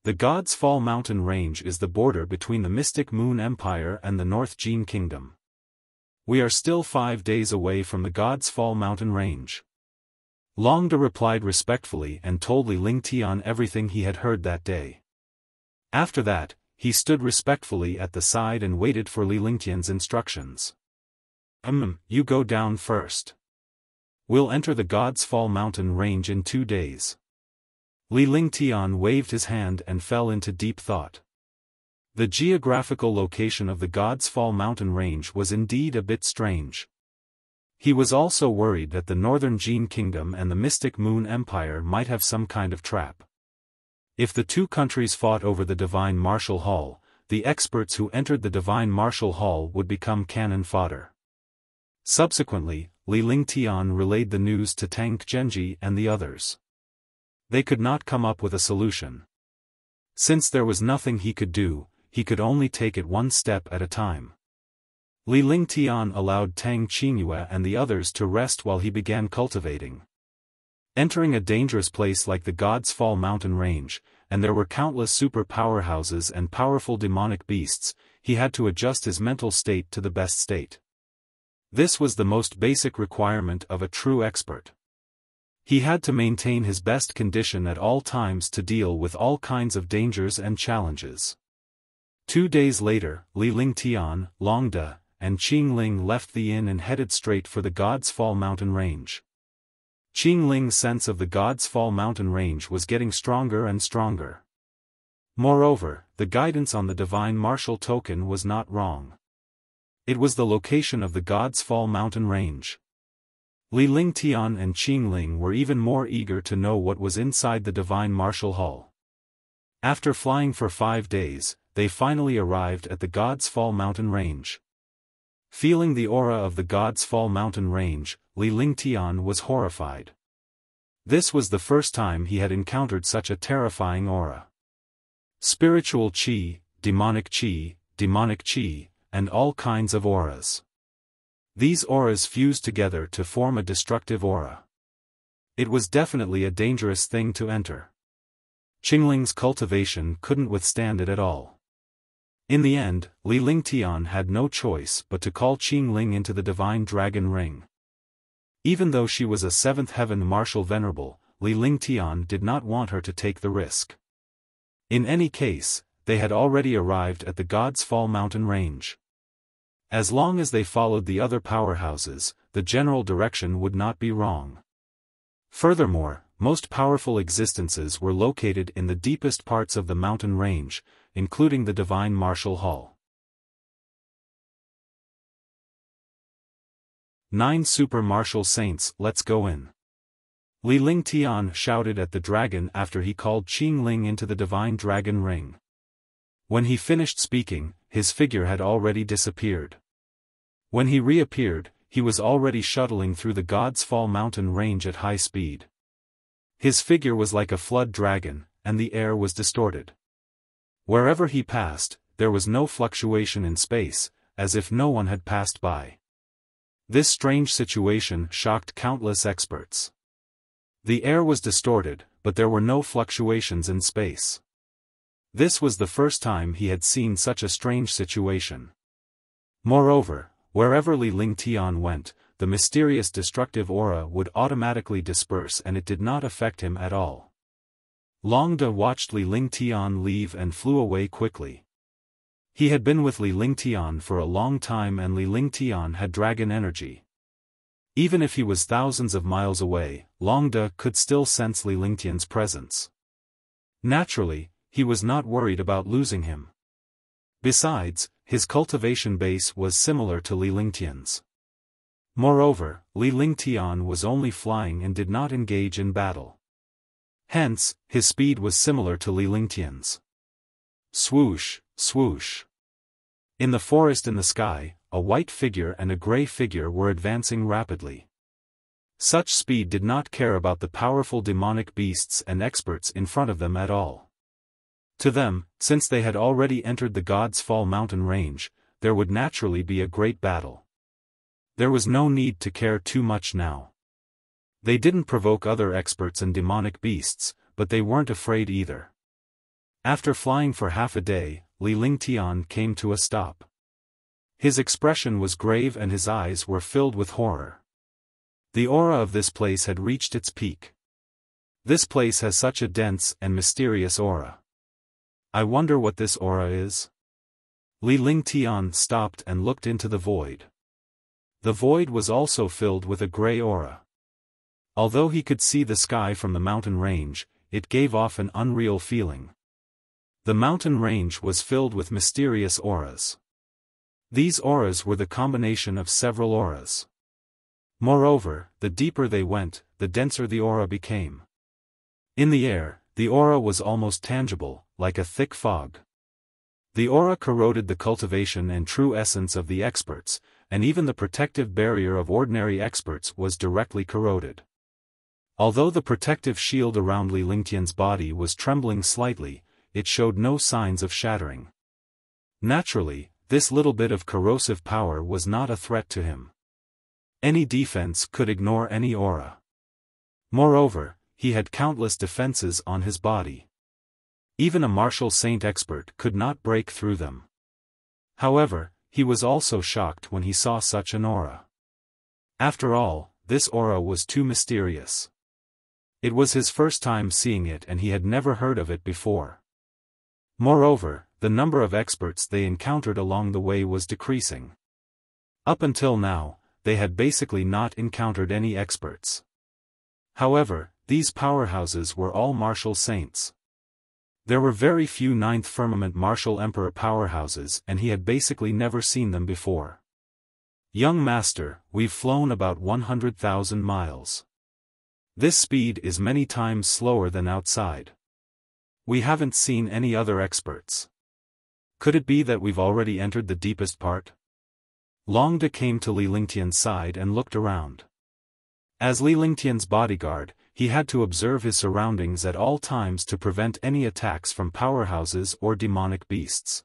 The God's Fall mountain range is the border between the Mystic Moon Empire and the North Jin kingdom. We are still 5 days away from the God's Fall mountain range." Longda replied respectfully and told Li Lingtian everything he had heard that day. After that, he stood respectfully at the side and waited for Li Lingtian's instructions. You go down first. We'll enter the God's Fall mountain range in 2 days." Li Lingtian waved his hand and fell into deep thought. The geographical location of the God's Fall mountain range was indeed a bit strange. He was also worried that the Northern Jin Kingdom and the Mystic Moon Empire might have some kind of trap. If the two countries fought over the Divine Martial Hall, the experts who entered the Divine Martial Hall would become cannon fodder. Subsequently, Li Lingtian relayed the news to Tang Genji and the others. They could not come up with a solution. Since there was nothing he could do, he could only take it one step at a time. Li Lingtian allowed Tang Qingyue and the others to rest while he began cultivating. Entering a dangerous place like the God's Fall mountain range, and there were countless super powerhouses and powerful demonic beasts, he had to adjust his mental state to the best state. This was the most basic requirement of a true expert. He had to maintain his best condition at all times to deal with all kinds of dangers and challenges. 2 days later, Li Lingtian, Longda, and Qingling left the inn and headed straight for the God's Fall mountain range. Qingling's sense of the God's Fall mountain range was getting stronger and stronger. Moreover, the guidance on the divine martial token was not wrong. It was the location of the God's Fall mountain range. Li Lingtian and Qingling were even more eager to know what was inside the divine martial hall. After flying for 5 days, they finally arrived at the God's Fall mountain range. Feeling the aura of the God's Fall mountain range, Li Lingtian was horrified. This was the first time he had encountered such a terrifying aura. Spiritual qi, demonic qi, and all kinds of auras. These auras fused together to form a destructive aura. It was definitely a dangerous thing to enter. Qingling's cultivation couldn't withstand it at all. In the end, Li Lingtian had no choice but to call Qingling into the Divine Dragon Ring. Even though she was a 7th Heaven Martial Venerable, Li Lingtian did not want her to take the risk. In any case, they had already arrived at the God's Fall mountain range. As long as they followed the other powerhouses, the general direction would not be wrong. Furthermore, most powerful existences were located in the deepest parts of the mountain range, including the Divine Martial Hall. 9 Super Martial Saints, let's go in. Li Lingtian shouted at the dragon after he called Qingling into the Divine Dragon Ring. When he finished speaking, his figure had already disappeared. When he reappeared, he was already shuttling through the God's Fall mountain range at high speed. His figure was like a flood dragon, and the air was distorted. Wherever he passed, there was no fluctuation in space, as if no one had passed by. This strange situation shocked countless experts. The air was distorted, but there were no fluctuations in space. This was the first time he had seen such a strange situation. Moreover, wherever Li Lingtian went, the mysterious destructive aura would automatically disperse and it did not affect him at all. Longda watched Li Lingtian leave and flew away quickly. He had been with Li Lingtian for a long time and Li Lingtian had dragon energy. Even if he was thousands of miles away, Long De could still sense Li Lingtian's presence. Naturally, he was not worried about losing him. Besides, his cultivation base was similar to Li Lingtian's. Moreover, Li Lingtian was only flying and did not engage in battle. Hence, his speed was similar to Li Lingtian's. Swoosh, swoosh. In the forest in the sky, a white figure and a gray figure were advancing rapidly. Such speed did not care about the powerful demonic beasts and experts in front of them at all. To them, since they had already entered the God's Fall mountain range, there would naturally be a great battle. There was no need to care too much now. They didn't provoke other experts and demonic beasts, but they weren't afraid either. After flying for half a day, Li Lingtian came to a stop. His expression was grave and his eyes were filled with horror. The aura of this place had reached its peak. This place has such a dense and mysterious aura. I wonder what this aura is? Li Lingtian stopped and looked into the void. The void was also filled with a gray aura. Although he could see the sky from the mountain range, it gave off an unreal feeling. The mountain range was filled with mysterious auras. These auras were the combination of several auras. Moreover, the deeper they went, the denser the aura became. In the air, the aura was almost tangible, like a thick fog. The aura corroded the cultivation and true essence of the experts, and even the protective barrier of ordinary experts was directly corroded. Although the protective shield around Li Lingtian's body was trembling slightly, it showed no signs of shattering. Naturally, this little bit of corrosive power was not a threat to him. Any defense could ignore any aura. Moreover, he had countless defenses on his body. Even a martial saint expert could not break through them. However, he was also shocked when he saw such an aura. After all, this aura was too mysterious. It was his first time seeing it and he had never heard of it before. Moreover, the number of experts they encountered along the way was decreasing. Up until now, they had basically not encountered any experts. However, these powerhouses were all martial saints. There were very few Ninth Firmament Martial Emperor powerhouses and he had basically never seen them before. Young Master, we've flown about 100,000 miles. This speed is many times slower than outside. We haven't seen any other experts. Could it be that we've already entered the deepest part? Long De came to Li Lingtian's side and looked around. As Li Lingtian's bodyguard, he had to observe his surroundings at all times to prevent any attacks from powerhouses or demonic beasts.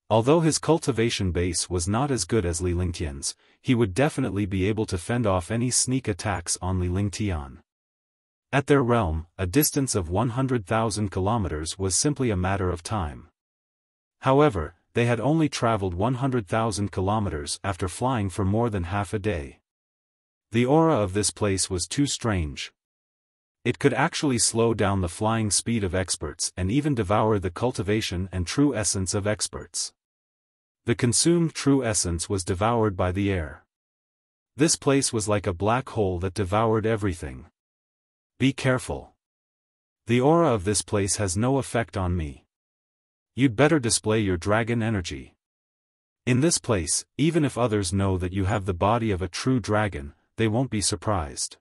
Although his cultivation base was not as good as Li Lingtian's, he would definitely be able to fend off any sneak attacks on Li Lingtian. At their realm, a distance of 100,000 kilometers was simply a matter of time. However, they had only traveled 100,000 kilometers after flying for more than half a day. The aura of this place was too strange. It could actually slow down the flying speed of experts and even devour the cultivation and true essence of experts. The consumed true essence was devoured by the air. This place was like a black hole that devoured everything. Be careful. The aura of this place has no effect on me. You'd better display your dragon energy. In this place, even if others know that you have the body of a true dragon, they won't be surprised.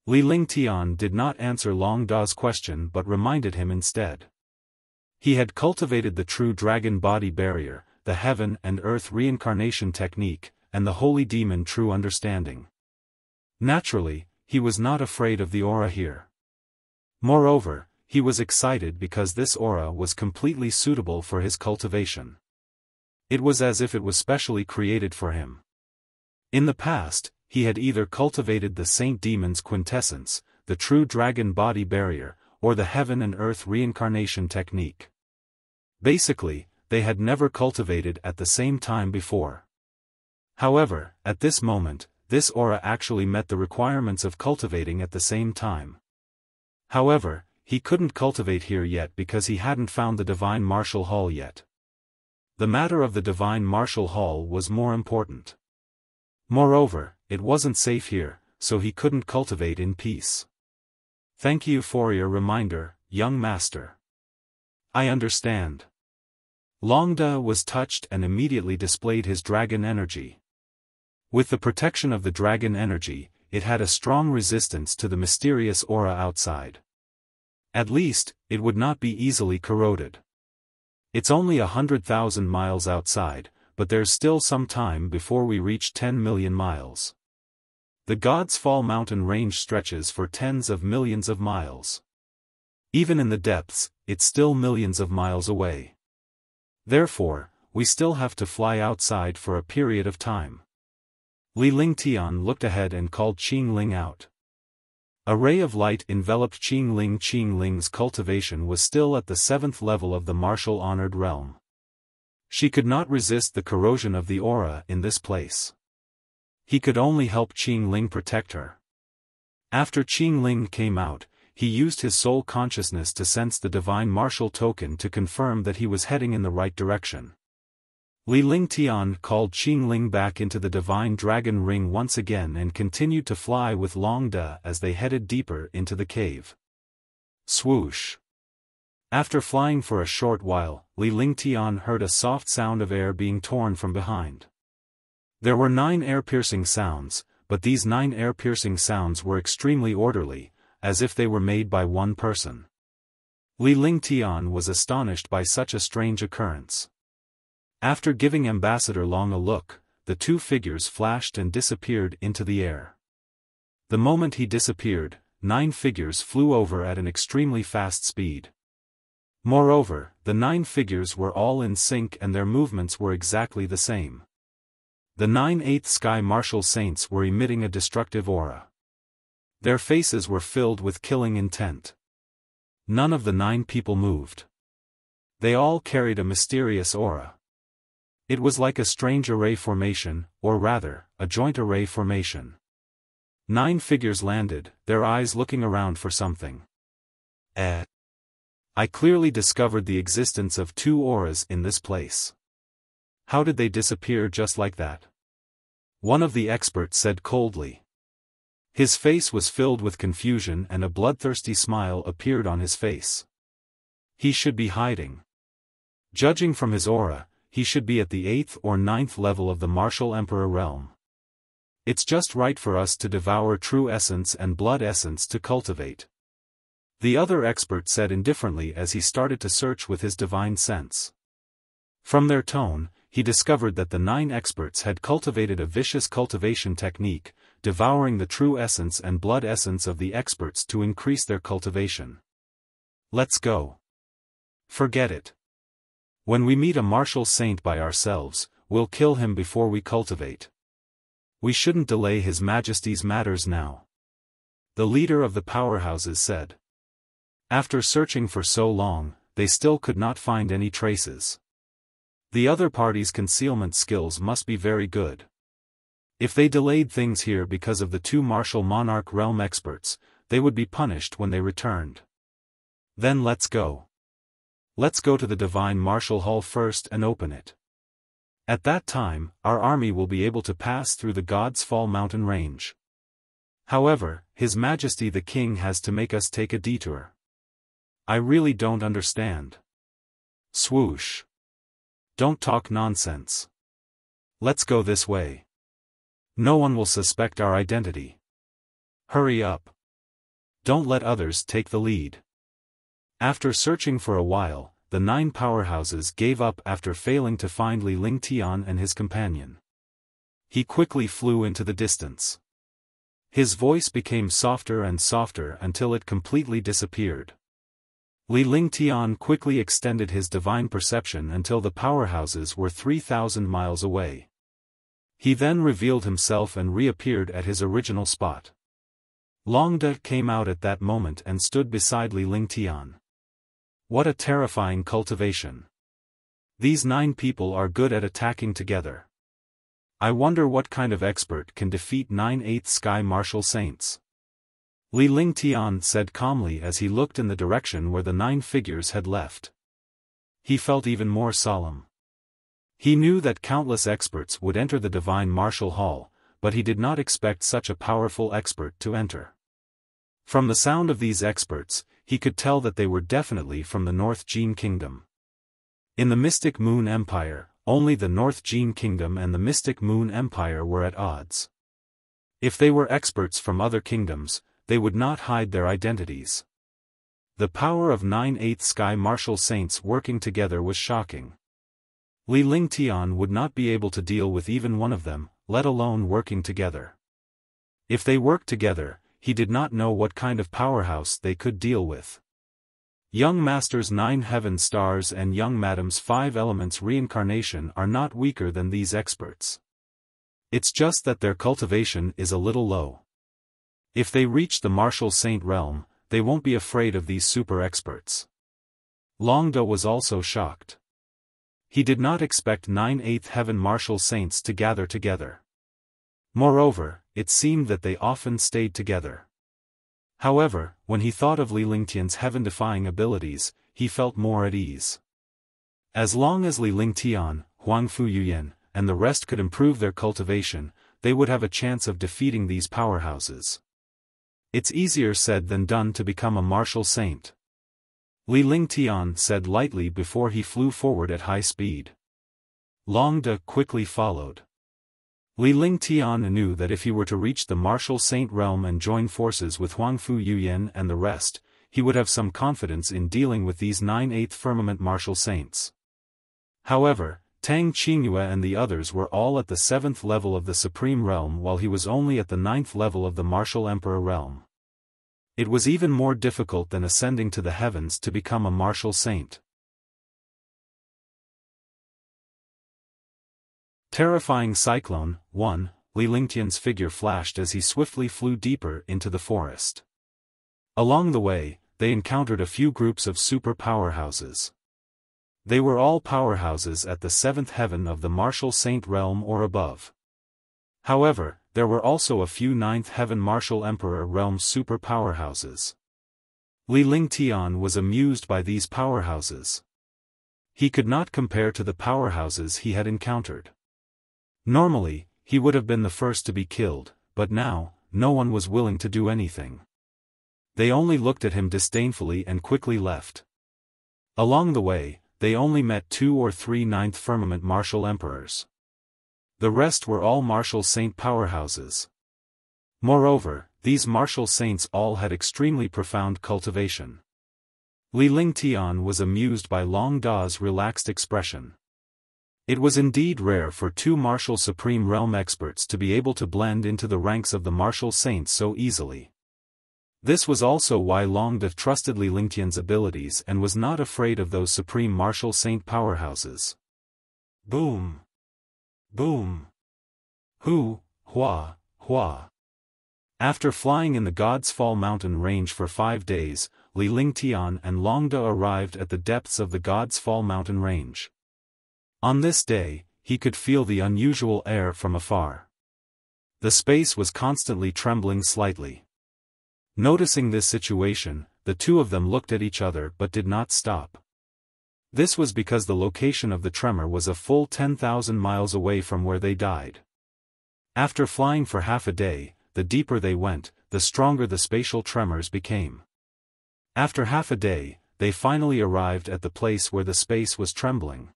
Li Lingtian did not answer Long Da's question but reminded him instead. He had cultivated the true dragon body barrier, the heaven and earth reincarnation technique, and the holy demon true understanding. Naturally, he was not afraid of the aura here. Moreover, he was excited because this aura was completely suitable for his cultivation. It was as if it was specially created for him. In the past, he had either cultivated the Saint Demon's quintessence, the true dragon body barrier, or the heaven and earth reincarnation technique. Basically, they had never cultivated at the same time before. However, at this moment, this aura actually met the requirements of cultivating at the same time. However, he couldn't cultivate here yet because he hadn't found the divine martial hall yet. The matter of the divine martial hall was more important. Moreover, it wasn't safe here, so he couldn't cultivate in peace. Thank you for your reminder, young master. I understand. Longda was touched and immediately displayed his dragon energy. With the protection of the dragon energy, it had a strong resistance to the mysterious aura outside. At least, it would not be easily corroded. It's only 100,000 miles outside, but there's still some time before we reach 10 million miles. The God's Fall mountain range stretches for tens of millions of miles. Even in the depths, it's still millions of miles away. Therefore, we still have to fly outside for a period of time. Li Lingtian looked ahead and called Qingling out. A ray of light enveloped Qingling. Qingling's cultivation was still at the 7th level of the martial-honored realm. She could not resist the corrosion of the aura in this place. He could only help Qingling protect her. After Qingling came out, he used his soul consciousness to sense the divine martial token to confirm that he was heading in the right direction. Li Lingtian called Qingling back into the divine dragon ring once again and continued to fly with Longda as they headed deeper into the cave. Swoosh! After flying for a short while, Li Lingtian heard a soft sound of air being torn from behind. There were 9 air-piercing sounds, but these 9 air-piercing sounds were extremely orderly, as if they were made by one person. Li Lingtian was astonished by such a strange occurrence. After giving Ambassador Long a look, the 2 figures flashed and disappeared into the air. The moment he disappeared, 9 figures flew over at an extremely fast speed. Moreover, the 9 figures were all in sync and their movements were exactly the same. The 9 8th Sky Martial Saints were emitting a destructive aura. Their faces were filled with killing intent. None of the 9 people moved. They all carried a mysterious aura. It was like a strange array formation, or rather, a joint array formation. 9 figures landed, their eyes looking around for something. I clearly discovered the existence of 2 auras in this place. How did they disappear just like that? One of the experts said coldly. His face was filled with confusion and a bloodthirsty smile appeared on his face. He should be hiding. Judging from his aura, he should be at the 8th or 9th level of the martial emperor realm. It's just right for us to devour true essence and blood essence to cultivate. The other expert said indifferently as he started to search with his divine sense. From their tone, he discovered that the 9 experts had cultivated a vicious cultivation technique, devouring the true essence and blood essence of the experts to increase their cultivation. Let's go. Forget it. When we meet a martial saint by ourselves, we'll kill him before we cultivate. We shouldn't delay His Majesty's matters now. The leader of the powerhouses said. After searching for so long, they still could not find any traces. The other party's concealment skills must be very good. If they delayed things here because of the 2 martial monarch realm experts, they would be punished when they returned. Then let's go. Let's go to the Divine Martial Hall first and open it. At that time, our army will be able to pass through the God's Fall mountain range. However, His Majesty the King has to make us take a detour. I really don't understand. Swoosh. Don't talk nonsense. Let's go this way. No one will suspect our identity. Hurry up. Don't let others take the lead. After searching for a while, the 9 powerhouses gave up after failing to find Li Lingtian and his companion. He quickly flew into the distance. His voice became softer and softer until it completely disappeared. Li Lingtian quickly extended his divine perception until the powerhouses were 3,000 miles away. He then revealed himself and reappeared at his original spot. Longda came out at that moment and stood beside Li Lingtian. What a terrifying cultivation. These 9 people are good at attacking together. I wonder what kind of expert can defeat 9 8th Sky Martial Saints. Li Lingtian said calmly as he looked in the direction where the 9 figures had left. He felt even more solemn. He knew that countless experts would enter the divine martial hall, but he did not expect such a powerful expert to enter. From the sound of these experts, he could tell that they were definitely from the North Jin Kingdom. In the Mystic Moon Empire, only the North Jin Kingdom and the Mystic Moon Empire were at odds. If they were experts from other kingdoms, they would not hide their identities. The power of 9/8 Sky Martial Saints working together was shocking. Li Lingtian would not be able to deal with even one of them, let alone working together. If they worked together, he did not know what kind of powerhouse they could deal with. Young Master's 9 Heaven Stars and Young Madam's 5 Elements reincarnation are not weaker than these experts. It's just that their cultivation is a little low. If they reach the Martial Saint realm, they won't be afraid of these super experts. Longda was also shocked. He did not expect 9/8 Heaven Martial Saints to gather together. Moreover, it seemed that they often stayed together. However, when he thought of Li Lingtian's heaven-defying abilities, he felt more at ease. As long as Li Lingtian, Huangfu Yuyan, and the rest could improve their cultivation, they would have a chance of defeating these powerhouses. It's easier said than done to become a martial saint. Li Lingtian said lightly before he flew forward at high speed. Longda quickly followed. Li Lingtian knew that if he were to reach the martial saint realm and join forces with Huangfu Yuyan and the rest, he would have some confidence in dealing with these 9/8 firmament martial saints. However, Tang Qingyue and the others were all at the 7th level of the supreme realm while he was only at the 9th level of the martial emperor realm. It was even more difficult than ascending to the heavens to become a martial saint. Terrifying Cyclone 1. Li Lingtian's figure flashed as he swiftly flew deeper into the forest. Along the way, they encountered a few groups of super powerhouses. They were all powerhouses at the 7th heaven of the martial saint realm or above. However, there were also a few 9th heaven martial emperor realm super powerhouses. Li Lingtian was amused by these powerhouses. He could not compare to the powerhouses he had encountered. Normally, he would have been the first to be killed, but now, no one was willing to do anything. They only looked at him disdainfully and quickly left. Along the way, they only met 2 or 3 9th firmament martial emperors. The rest were all martial saint powerhouses. Moreover, these martial saints all had extremely profound cultivation. Li Lingtian was amused by Long Da's relaxed expression. It was indeed rare for 2 martial supreme realm experts to be able to blend into the ranks of the martial saints so easily. This was also why Long Da trusted Li Lingtian's abilities and was not afraid of those supreme martial saint powerhouses. Boom! Boom! Hu, hua, hua. After flying in the God's Fall mountain range for 5 days, Li Lingtian and Long Da arrived at the depths of the God's Fall mountain range. On this day, he could feel the unusual air from afar. The space was constantly trembling slightly. Noticing this situation, the two of them looked at each other but did not stop. This was because the location of the tremor was a full 10,000 miles away from where they died. After flying for half a day, the deeper they went, the stronger the spatial tremors became. After half a day, they finally arrived at the place where the space was trembling.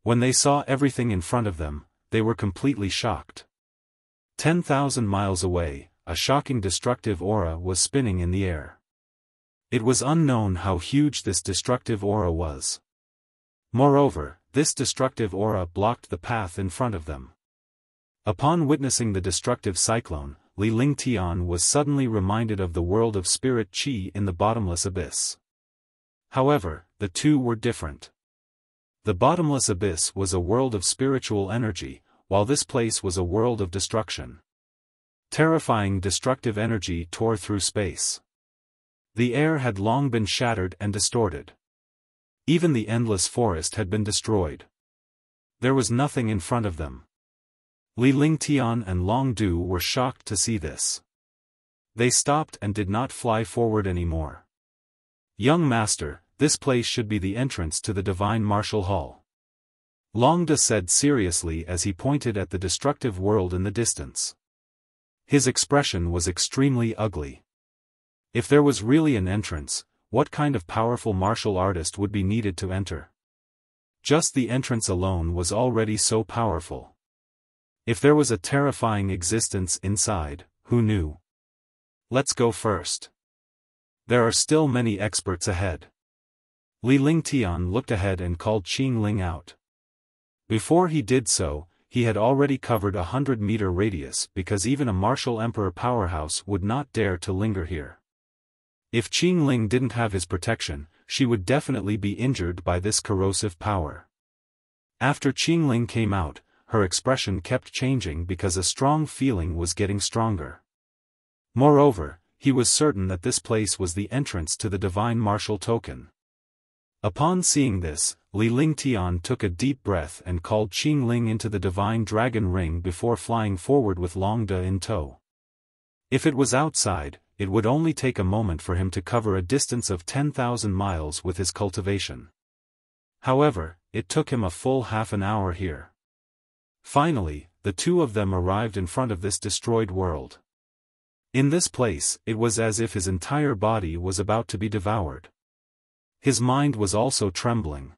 When they saw everything in front of them, they were completely shocked. 10,000 miles away, a shocking destructive aura was spinning in the air. It was unknown how huge this destructive aura was. Moreover, this destructive aura blocked the path in front of them. Upon witnessing the destructive cyclone, Li Lingtian was suddenly reminded of the world of spirit qi in the bottomless abyss. However, the two were different. The bottomless abyss was a world of spiritual energy, while this place was a world of destruction. Terrifying destructive energy tore through space. The air had long been shattered and distorted. Even the endless forest had been destroyed. There was nothing in front of them. Li Lingtian and Long Du were shocked to see this. They stopped and did not fly forward anymore. Young Master, this place should be the entrance to the Divine Martial Hall. Longda said seriously as he pointed at the destructive world in the distance. His expression was extremely ugly. If there was really an entrance, what kind of powerful martial artist would be needed to enter? Just the entrance alone was already so powerful. If there was a terrifying existence inside, who knew? Let's go first. There are still many experts ahead. Li Lingtian looked ahead and called Qing Ling out. Before he did so, he had already covered a 100-meter radius because even a martial emperor powerhouse would not dare to linger here. If Qing Ling didn't have his protection, she would definitely be injured by this corrosive power. After Qing Ling came out, her expression kept changing because a strong feeling was getting stronger. Moreover, he was certain that this place was the entrance to the divine martial token. Upon seeing this, Li Lingtian took a deep breath and called Qing Ling into the divine dragon ring before flying forward with Longda in tow. If it was outside, it would only take a moment for him to cover a distance of 10,000 miles with his cultivation. However, it took him a full half an hour here. Finally, the two of them arrived in front of this destroyed world. In this place, it was as if his entire body was about to be devoured. His mind was also trembling.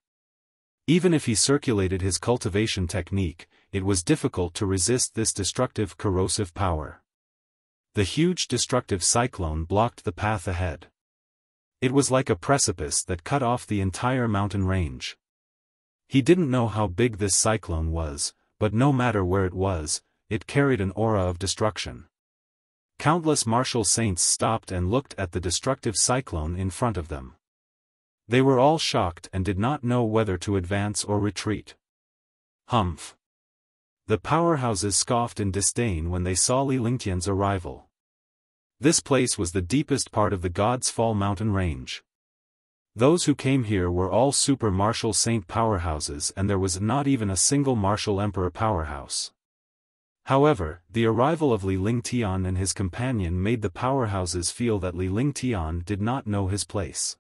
Even if he circulated his cultivation technique, it was difficult to resist this destructive corrosive power. The huge destructive cyclone blocked the path ahead. It was like a precipice that cut off the entire mountain range. He didn't know how big this cyclone was, but no matter where it was, it carried an aura of destruction. Countless martial saints stopped and looked at the destructive cyclone in front of them. They were all shocked and did not know whether to advance or retreat. Humph! The powerhouses scoffed in disdain when they saw Li Lingtian's arrival. This place was the deepest part of the God's Fall mountain range. Those who came here were all super martial saint powerhouses and there was not even a single martial emperor powerhouse. However, the arrival of Li Lingtian and his companion made the powerhouses feel that Li Lingtian did not know his place.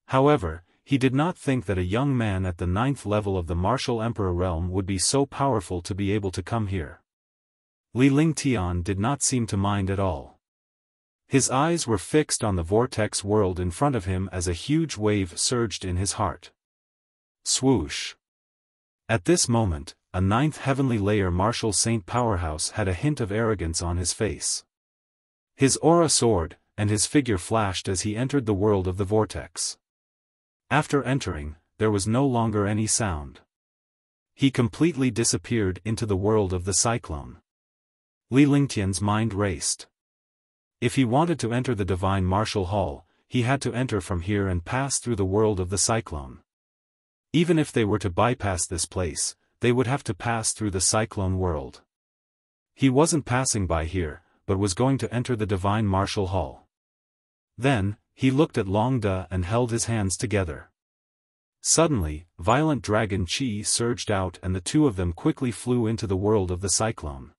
However, he did not think that a young man at the 9th level of the martial emperor realm would be so powerful to be able to come here. Li Lingtian did not seem to mind at all. His eyes were fixed on the vortex world in front of him as a huge wave surged in his heart. Swoosh! At this moment, a 9th heavenly layer martial saint powerhouse had a hint of arrogance on his face. His aura soared, and his figure flashed as he entered the world of the vortex. After entering, there was no longer any sound. He completely disappeared into the world of the cyclone. Li Lingtian's mind raced. If he wanted to enter the divine martial hall, he had to enter from here and pass through the world of the cyclone. Even if they were to bypass this place, they would have to pass through the cyclone world. He wasn't passing by here, but was going to enter the divine martial hall. Then, he looked at Longda and held his hands together. Suddenly, violent dragon chi surged out and the two of them quickly flew into the world of the cyclone.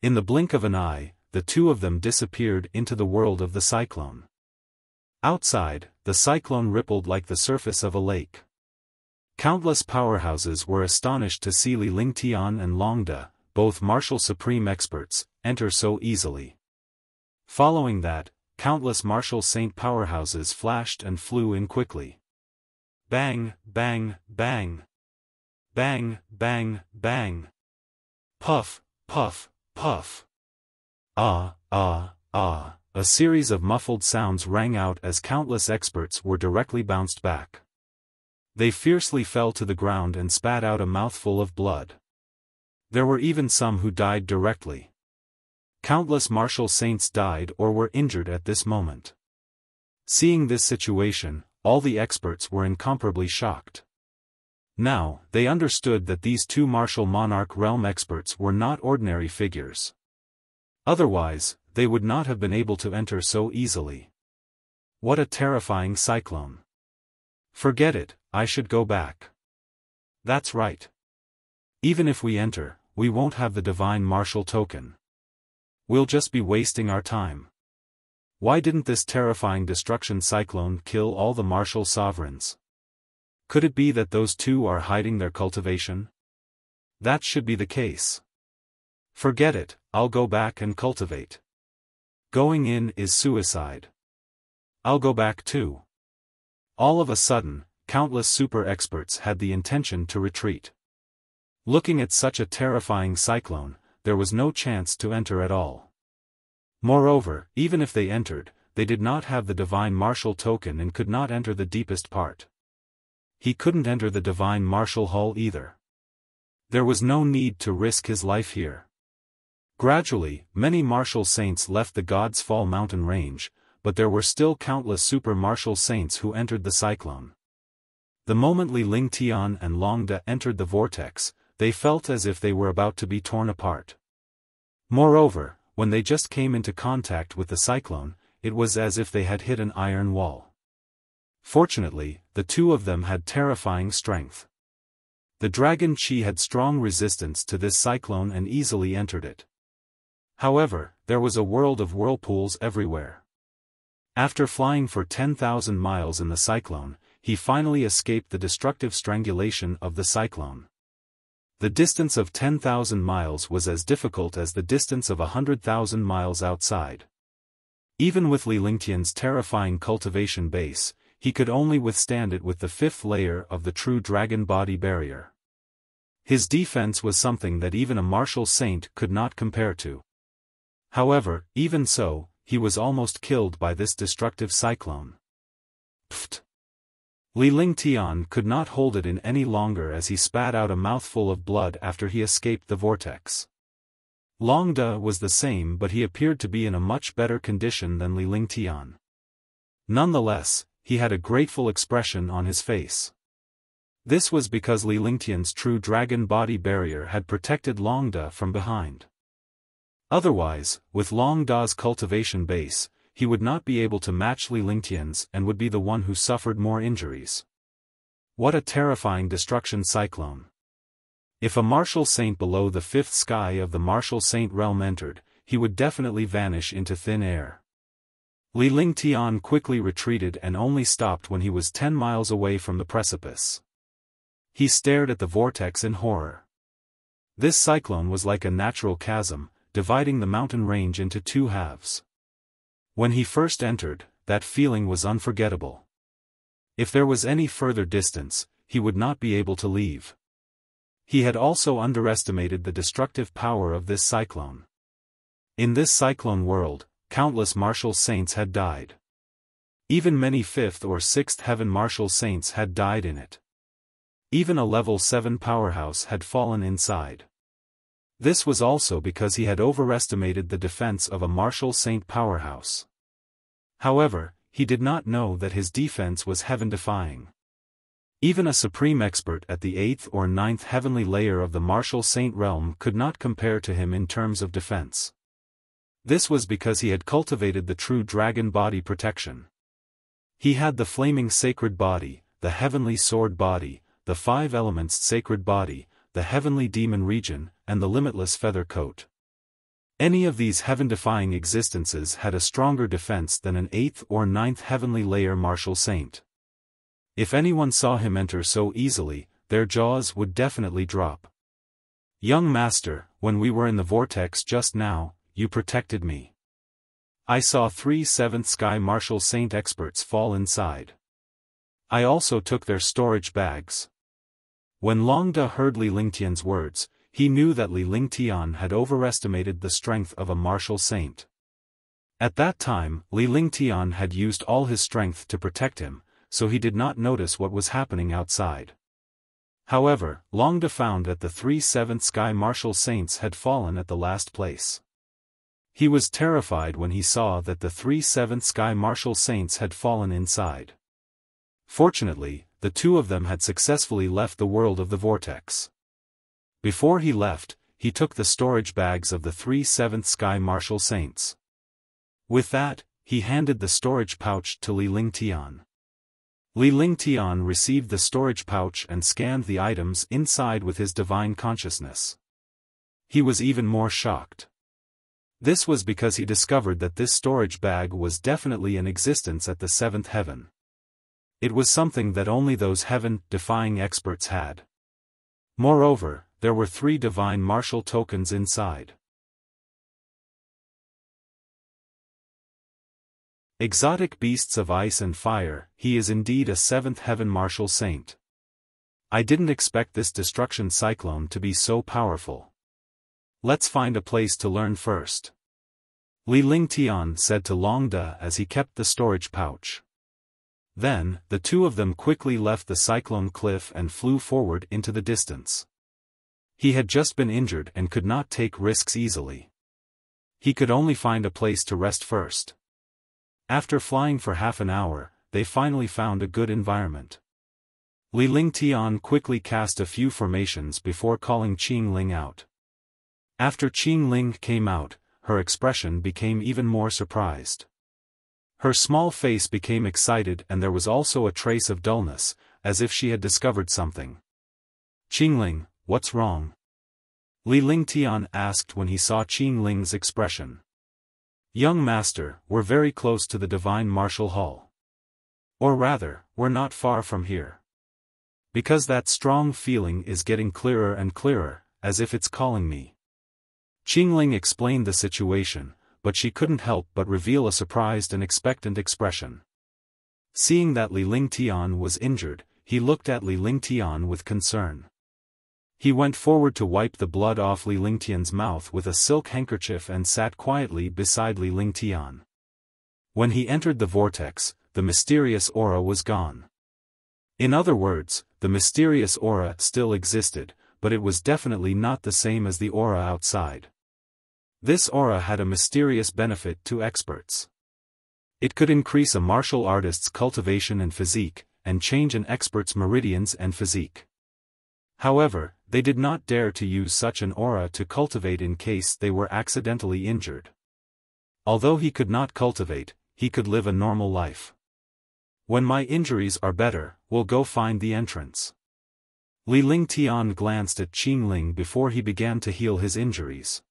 In the blink of an eye, the two of them disappeared into the world of the cyclone. Outside, the cyclone rippled like the surface of a lake. Countless powerhouses were astonished to see Li Lingtian and Longda, both martial supreme experts, enter so easily. Following that, countless martial saint powerhouses flashed and flew in quickly. Bang, bang, bang. Bang, bang, bang. Puff, puff, puff. Ah, ah, ah. A series of muffled sounds rang out as countless experts were directly bounced back. They fiercely fell to the ground and spat out a mouthful of blood. There were even some who died directly. Countless martial saints died or were injured at this moment. Seeing this situation, all the experts were incomparably shocked. Now, they understood that these two martial monarch realm experts were not ordinary figures. Otherwise, they would not have been able to enter so easily. What a terrifying cyclone. Forget it, I should go back. That's right. Even if we enter, we won't have the divine martial token. We'll just be wasting our time. Why didn't this terrifying destruction cyclone kill all the martial sovereigns? Could it be that those two are hiding their cultivation? That should be the case. Forget it, I'll go back and cultivate. Going in is suicide. I'll go back too. All of a sudden, countless super experts had the intention to retreat. Looking at such a terrifying cyclone, there was no chance to enter at all. Moreover, even if they entered, they did not have the divine martial token and could not enter the deepest part. He couldn't enter the divine martial hall either. There was no need to risk his life here. Gradually, many martial saints left the God's Fall mountain range, but there were still countless super martial saints who entered the cyclone. The moment Li Lingtian and Long Da entered the vortex, they felt as if they were about to be torn apart. Moreover, when they just came into contact with the cyclone, it was as if they had hit an iron wall. Fortunately, the two of them had terrifying strength. The dragon Qi had strong resistance to this cyclone and easily entered it. However, there was a world of whirlpools everywhere. After flying for 10,000 miles in the cyclone, he finally escaped the destructive strangulation of the cyclone. The distance of 10,000 miles was as difficult as the distance of 100,000 miles outside. Even with Li Lingtian's terrifying cultivation base, he could only withstand it with the fifth layer of the true dragon body barrier. His defense was something that even a martial saint could not compare to. However, even so, he was almost killed by this destructive cyclone. Pfft! Li Lingtian could not hold it in any longer as he spat out a mouthful of blood after he escaped the vortex. Long Da was the same, but he appeared to be in a much better condition than Li Lingtian. Nonetheless, he had a grateful expression on his face. This was because Li Lingtian's true dragon body barrier had protected Long Da from behind. Otherwise, with Long Da's cultivation base, he would not be able to match Li Lingtian's and would be the one who suffered more injuries. What a terrifying destruction cyclone. If a martial saint below the fifth sky of the martial saint realm entered, he would definitely vanish into thin air. Li Lingtian quickly retreated and only stopped when he was 10 miles away from the precipice. He stared at the vortex in horror. This cyclone was like a natural chasm, dividing the mountain range into two halves. When he first entered, that feeling was unforgettable. If there was any further distance, he would not be able to leave. He had also underestimated the destructive power of this cyclone. In this cyclone world, countless martial saints had died. Even many 5th or 6th heaven martial saints had died in it. Even a level 7 powerhouse had fallen inside. This was also because he had overestimated the defense of a martial saint powerhouse. However, he did not know that his defense was heaven-defying. Even a supreme expert at the 8th or 9th heavenly layer of the martial saint realm could not compare to him in terms of defense. This was because he had cultivated the true dragon body protection. He had the flaming sacred body, the heavenly sword body, the 5 elements sacred body, the heavenly demon region, and the limitless feather coat. Any of these heaven-defying existences had a stronger defense than an 8th or 9th heavenly layer martial saint. If anyone saw him enter so easily, their jaws would definitely drop. Young master, when we were in the vortex just now, you protected me. I saw 3 7th sky martial saint experts fall inside. I also took their storage bags. When Long Da heard Li Lingtian's words, he knew that Li Lingtian had overestimated the strength of a martial saint. At that time, Li Lingtian had used all his strength to protect him, so he did not notice what was happening outside. However, Long Da found that the 3 7th sky martial saints had fallen at the last place. He was terrified when he saw that the 3 7th sky martial saints had fallen inside. Fortunately, the two of them had successfully left the world of the vortex. Before he left, he took the storage bags of the 3 7th sky martial saints. With that, he handed the storage pouch to Li Lingtian. Li Lingtian received the storage pouch and scanned the items inside with his divine consciousness. He was even more shocked. This was because he discovered that this storage bag was definitely in existence at the 7th heaven. It was something that only those heaven-defying experts had. Moreover, there were 3 divine martial tokens inside. Exotic beasts of ice and fire, he is indeed a 7th heaven martial saint. I didn't expect this destruction cyclone to be so powerful. Let's find a place to learn first. Li Lingtian said to Longda as he kept the storage pouch. Then, the 2 of them quickly left the cyclone cliff and flew forward into the distance. He had just been injured and could not take risks easily. He could only find a place to rest first. After flying for half an hour, they finally found a good environment. Li Lingtian quickly cast a few formations before calling Qing Ling out. After Qing Ling came out, her expression became even more surprised. Her small face became excited and there was also a trace of dullness, as if she had discovered something. Qingling, what's wrong? Li Lingtian asked when he saw Qingling's expression. Young master, we're very close to the divine martial hall. Or rather, we're not far from here. Because that strong feeling is getting clearer and clearer, as if it's calling me. Qingling explained the situation, but she couldn't help but reveal a surprised and expectant expression. Seeing that Li Lingtian was injured, he looked at Li Lingtian with concern. He went forward to wipe the blood off Li Lingtian's mouth with a silk handkerchief and sat quietly beside Li Lingtian. When he entered the vortex, the mysterious aura was gone. In other words, the mysterious aura still existed, but it was definitely not the same as the aura outside. This aura had a mysterious benefit to experts. It could increase a martial artist's cultivation and physique, and change an expert's meridians and physique. However, they did not dare to use such an aura to cultivate in case they were accidentally injured. Although he could not cultivate, he could live a normal life. When my injuries are better, we'll go find the entrance. Li Lingtian glanced at Qingling before he began to heal his injuries.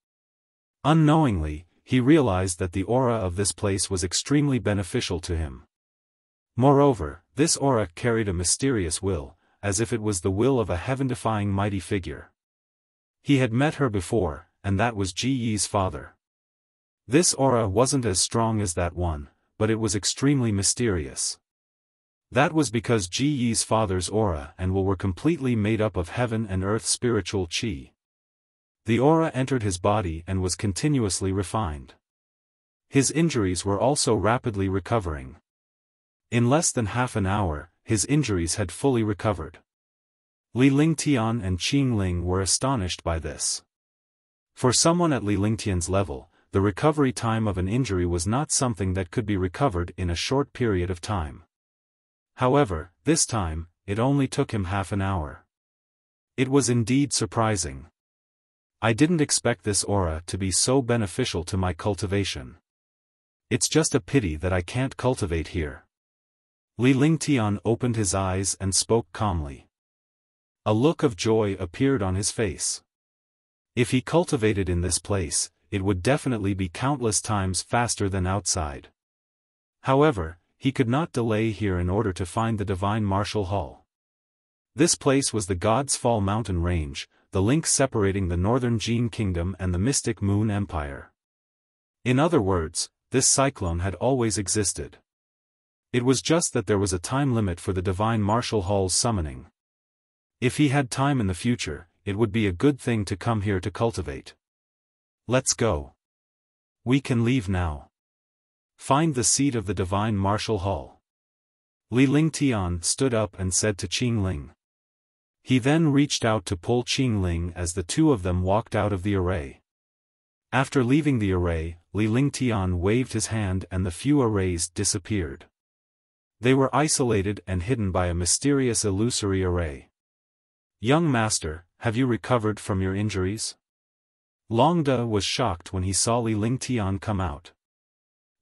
Unknowingly, he realized that the aura of this place was extremely beneficial to him. Moreover, this aura carried a mysterious will, as if it was the will of a heaven-defying mighty figure. He had met her before, and that was Ji Yi's father. This aura wasn't as strong as that one, but it was extremely mysterious. That was because Ji Yi's father's aura and will were completely made up of heaven and earth spiritual qi. The aura entered his body and was continuously refined. His injuries were also rapidly recovering. In less than half an hour, his injuries had fully recovered. Li Lingtian and Qingling were astonished by this. For someone at Li Lingtian's level, the recovery time of an injury was not something that could be recovered in a short period of time. However, this time, it only took him half an hour. It was indeed surprising. I didn't expect this aura to be so beneficial to my cultivation. It's just a pity that I can't cultivate here. Li Lingtian opened his eyes and spoke calmly. A look of joy appeared on his face. If he cultivated in this place, it would definitely be countless times faster than outside. However, he could not delay here in order to find the divine martial hall. This place was the God's Fall mountain range, the link separating the northern Jin kingdom and the mystic Moon Empire. In other words, this cyclone had always existed. It was just that there was a time limit for the divine martial hall's summoning. If he had time in the future, it would be a good thing to come here to cultivate. Let's go. We can leave now. Find the seat of the divine martial hall. Li Lingtian stood up and said to Qingling. He then reached out to pull Qingling as the two of them walked out of the array. After leaving the array, Li Lingtian waved his hand and the few arrays disappeared. They were isolated and hidden by a mysterious illusory array. Young master, have you recovered from your injuries? Longda was shocked when he saw Li Lingtian come out.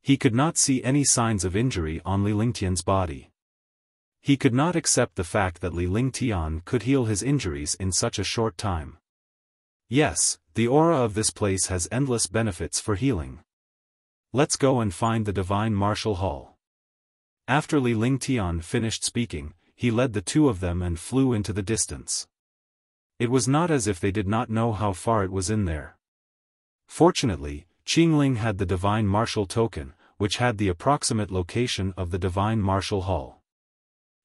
He could not see any signs of injury on Li Lingtian's body. He could not accept the fact that Li Lingtian could heal his injuries in such a short time. Yes, the aura of this place has endless benefits for healing. Let's go and find the divine martial hall. After Li Lingtian finished speaking, he led the two of them and flew into the distance. It was not as if they did not know how far it was in there. Fortunately, Qingling had the Divine Martial Token, which had the approximate location of the Divine Martial Hall.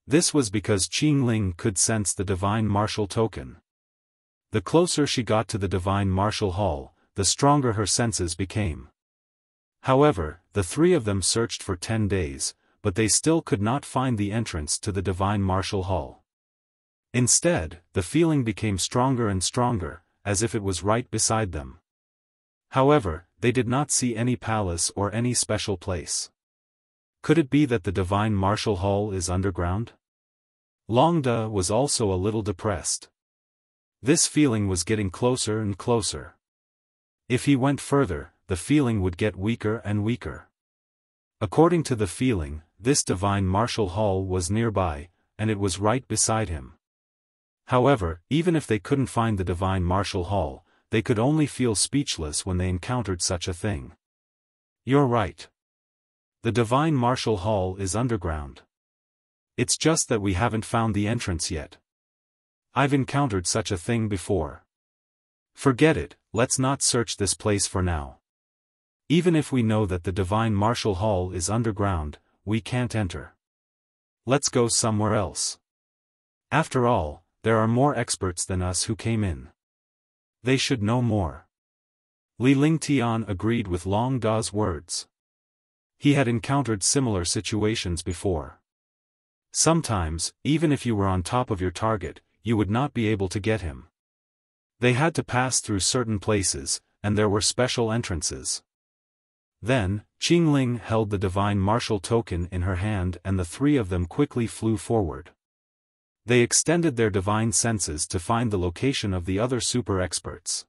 This was because Qingling could sense the Divine Martial Token. The closer she got to the Divine Martial Hall, the stronger her senses became. However, the three of them searched for 10 days, but they still could not find the entrance to the Divine Martial Hall. Instead, the feeling became stronger and stronger, as if it was right beside them. However, they did not see any palace or any special place. Could it be that the Divine Martial Hall is underground? Longda was also a little depressed. This feeling was getting closer and closer. If he went further, the feeling would get weaker and weaker. According to the feeling, this Divine Martial Hall was nearby, and it was right beside him. However, even if they couldn't find the Divine Martial Hall, they could only feel speechless when they encountered such a thing. You're right. The Divine Martial Hall is underground. It's just that we haven't found the entrance yet. I've encountered such a thing before. Forget it, let's not search this place for now. Even if we know that the Divine Martial Hall is underground, we can't enter. Let's go somewhere else. After all, there are more experts than us who came in. They should know more. Li Lingtian agreed with Long Da's words. He had encountered similar situations before. Sometimes, even if you were on top of your target, you would not be able to get him. They had to pass through certain places, and there were special entrances. Then, Qingling held the Divine Martial Token in her hand and the three of them quickly flew forward. They extended their divine senses to find the location of the other super experts.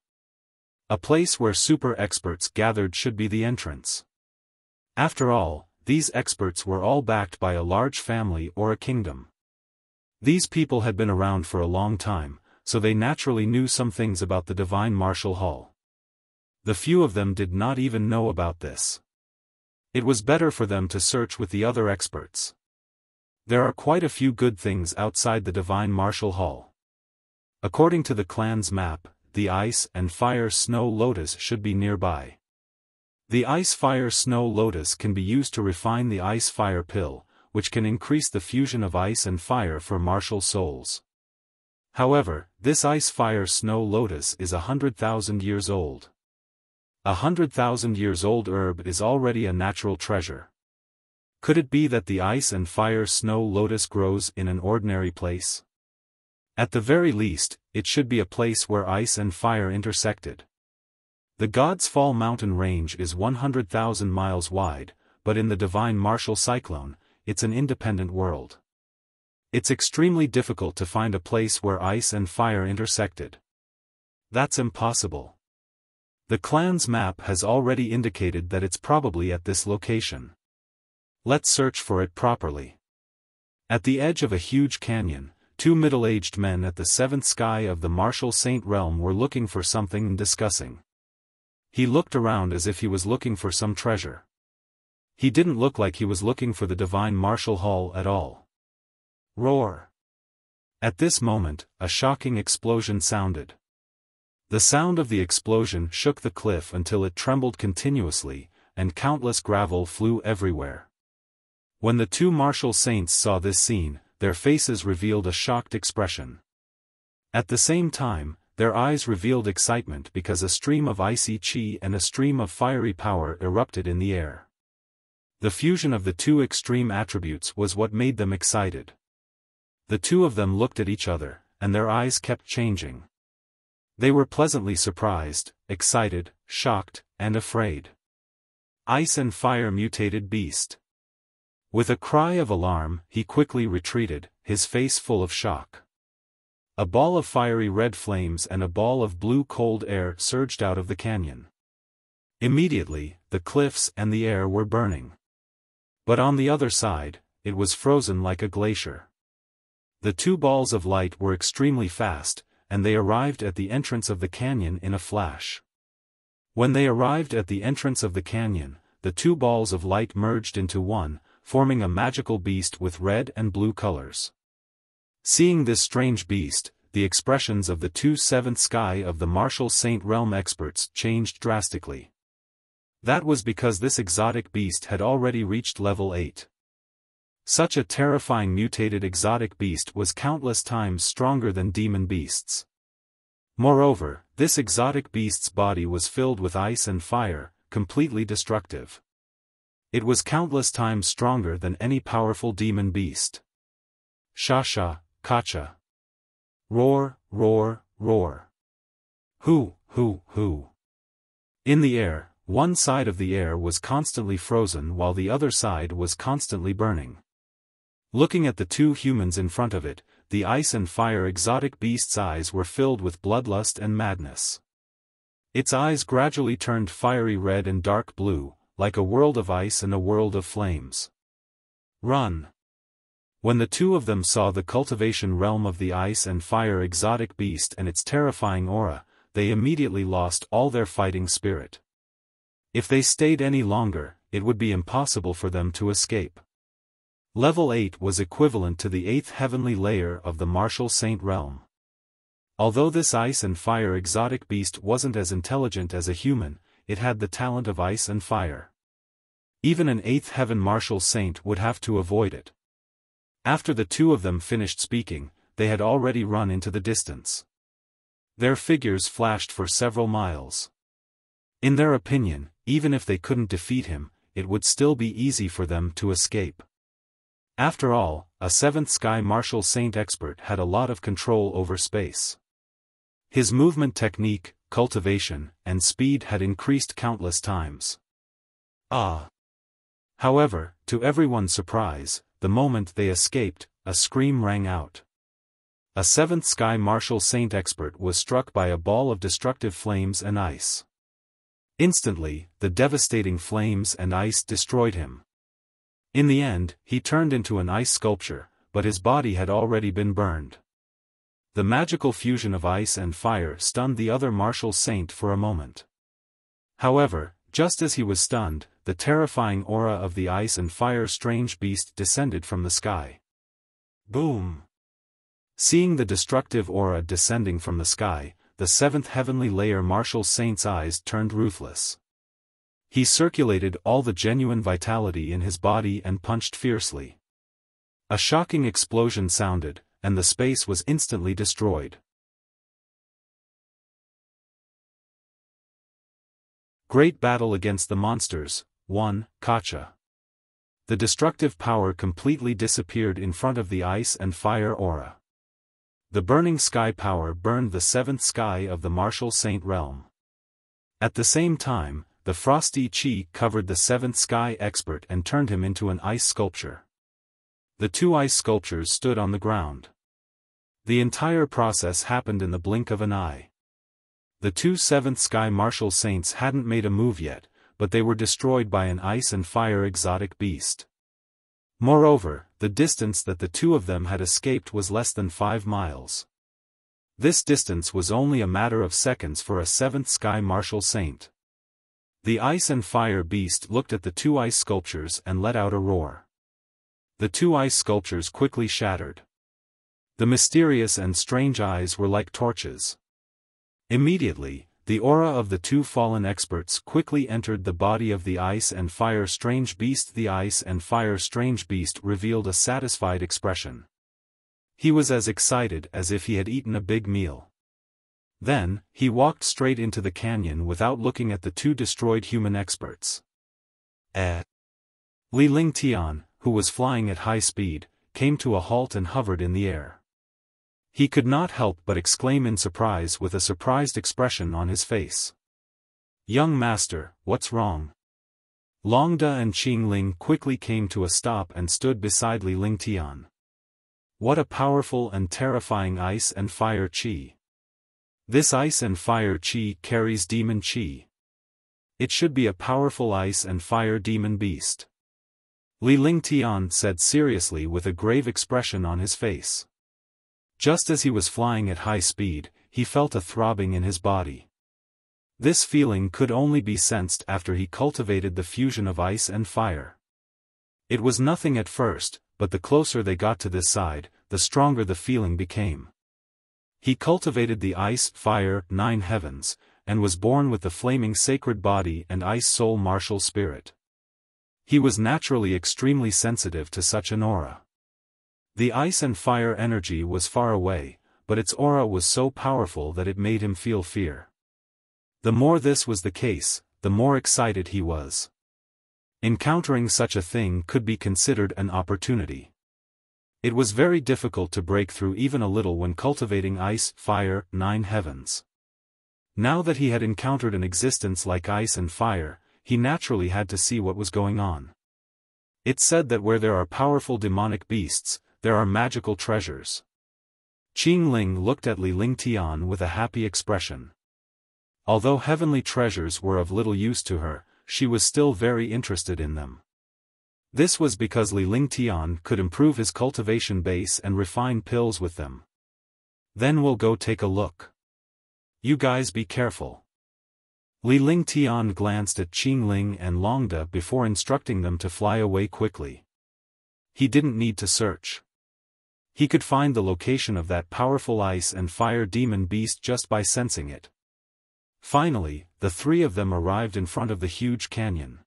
A place where super experts gathered should be the entrance. After all, these experts were all backed by a large family or a kingdom. These people had been around for a long time, so they naturally knew some things about the Divine Martial Hall. The few of them did not even know about this. It was better for them to search with the other experts. There are quite a few good things outside the Divine Martial Hall. According to the clan's map, the Ice and Fire Snow Lotus should be nearby. The Ice Fire Snow Lotus can be used to refine the Ice Fire Pill, which can increase the fusion of ice and fire for martial souls. However, this Ice Fire Snow Lotus is 100,000 years old. 100,000 years old herb is already a natural treasure. Could it be that the Ice and Fire Snow Lotus grows in an ordinary place? At the very least, it should be a place where ice and fire intersected. The God's Fall mountain range is 100,000 miles wide, but in the Divine Martial Cyclone, it's an independent world. It's extremely difficult to find a place where ice and fire intersected. That's impossible. The clan's map has already indicated that it's probably at this location. Let's search for it properly. At the edge of a huge canyon, two middle-aged men at the seventh sky of the Martial Saint realm were looking for something and discussing. He looked around as if he was looking for some treasure. He didn't look like he was looking for the Divine Martial Hall at all. Roar! At this moment, a shocking explosion sounded. The sound of the explosion shook the cliff until it trembled continuously, and countless gravel flew everywhere. When the two martial saints saw this scene, their faces revealed a shocked expression. At the same time, their eyes revealed excitement because a stream of icy chi and a stream of fiery power erupted in the air. The fusion of the two extreme attributes was what made them excited. The two of them looked at each other, and their eyes kept changing. They were pleasantly surprised, excited, shocked, and afraid. Ice and Fire mutated beast. With a cry of alarm, he quickly retreated, his face full of shock. A ball of fiery red flames and a ball of blue cold air surged out of the canyon. Immediately, the cliffs and the air were burning. But on the other side, it was frozen like a glacier. The two balls of light were extremely fast, and they arrived at the entrance of the canyon in a flash. When they arrived at the entrance of the canyon, the two balls of light merged into one, forming a magical beast with red and blue colors. Seeing this strange beast, the expressions of the two seventh sky of the martial saint realm experts changed drastically. That was because this exotic beast had already reached level 8. Such a terrifying mutated exotic beast was countless times stronger than demon beasts. Moreover, this exotic beast's body was filled with ice and fire, completely destructive. It was countless times stronger than any powerful demon beast. Sha-sha, kacha. Roar, roar, roar. Hoo, hoo, hoo. In the air, one side of the air was constantly frozen while the other side was constantly burning. Looking at the two humans in front of it, the ice and fire exotic beast's eyes were filled with bloodlust and madness. Its eyes gradually turned fiery red and dark blue, like a world of ice and a world of flames. Run! When the two of them saw the cultivation realm of the ice and fire exotic beast and its terrifying aura, they immediately lost all their fighting spirit. If they stayed any longer, it would be impossible for them to escape. Level 8 was equivalent to the 8th heavenly layer of the martial saint realm. Although this ice and fire exotic beast wasn't as intelligent as a human, it had the talent of ice and fire. Even an 8th heaven martial saint would have to avoid it. After the two of them finished speaking, they had already run into the distance. Their figures flashed for several miles. In their opinion, even if they couldn't defeat him, it would still be easy for them to escape. After all, a 7th sky martial saint expert had a lot of control over space. His movement technique, cultivation, and speed had increased countless times. However, to everyone's surprise, the moment they escaped, a scream rang out. A 7th sky martial saint expert was struck by a ball of destructive flames and ice. Instantly, the devastating flames and ice destroyed him. In the end, he turned into an ice sculpture, but his body had already been burned. The magical fusion of ice and fire stunned the other martial saint for a moment. However, just as he was stunned, the terrifying aura of the ice and fire strange beast descended from the sky. Boom! Seeing the destructive aura descending from the sky, the 7th heavenly layer martial saint's eyes turned ruthless. He circulated all the genuine vitality in his body and punched fiercely. A shocking explosion sounded, and the space was instantly destroyed. Great battle against the monsters, 1, Kacha. The destructive power completely disappeared in front of the ice and fire aura. The burning sky power burned the 7th sky of the martial saint realm. At the same time, the frosty chi covered the 7th sky expert and turned him into an ice sculpture. The two ice sculptures stood on the ground. The entire process happened in the blink of an eye. The two 7th sky martial saints hadn't made a move yet, but they were destroyed by an ice and fire exotic beast. Moreover, the distance that the two of them had escaped was less than 5 miles. This distance was only a matter of seconds for a 7th sky martial saint. The ice and fire beast looked at the two ice sculptures and let out a roar. The two ice sculptures quickly shattered. The mysterious and strange eyes were like torches. Immediately, the aura of the two fallen experts quickly entered the body of the ice and fire strange beast. The ice and fire strange beast revealed a satisfied expression. He was as excited as if he had eaten a big meal. Then, he walked straight into the canyon without looking at the two destroyed human experts. Li Lingtian, who was flying at high speed, came to a halt and hovered in the air. He could not help but exclaim in surprise with a surprised expression on his face. "Young master, what's wrong?" Longda and Qingling quickly came to a stop and stood beside Li Lingtian. What a powerful and terrifying ice and fire chi. This ice and fire chi carries demon chi. It should be a powerful ice and fire demon beast. Li Lingtian said seriously with a grave expression on his face. Just as he was flying at high speed, he felt a throbbing in his body. This feeling could only be sensed after he cultivated the fusion of ice and fire. It was nothing at first, but the closer they got to this side, the stronger the feeling became. He cultivated the ice, fire, 9 heavens, and was born with the flaming sacred body and ice soul martial spirit. He was naturally extremely sensitive to such an aura. The ice and fire energy was far away, but its aura was so powerful that it made him feel fear. The more this was the case, the more excited he was. Encountering such a thing could be considered an opportunity. It was very difficult to break through even a little when cultivating ice, fire, 9 heavens. Now that he had encountered an existence like ice and fire, he naturally had to see what was going on. It's said that where there are powerful demonic beasts, there are magical treasures. Qing Ling looked at Li Lingtian with a happy expression. Although heavenly treasures were of little use to her, she was still very interested in them. This was because Li Lingtian could improve his cultivation base and refine pills with them. Then we'll go take a look. You guys be careful. Li Lingtian glanced at Qing Ling and Longda before instructing them to fly away quickly. He didn't need to search. He could find the location of that powerful ice and fire demon beast just by sensing it. Finally, the three of them arrived in front of the huge canyon.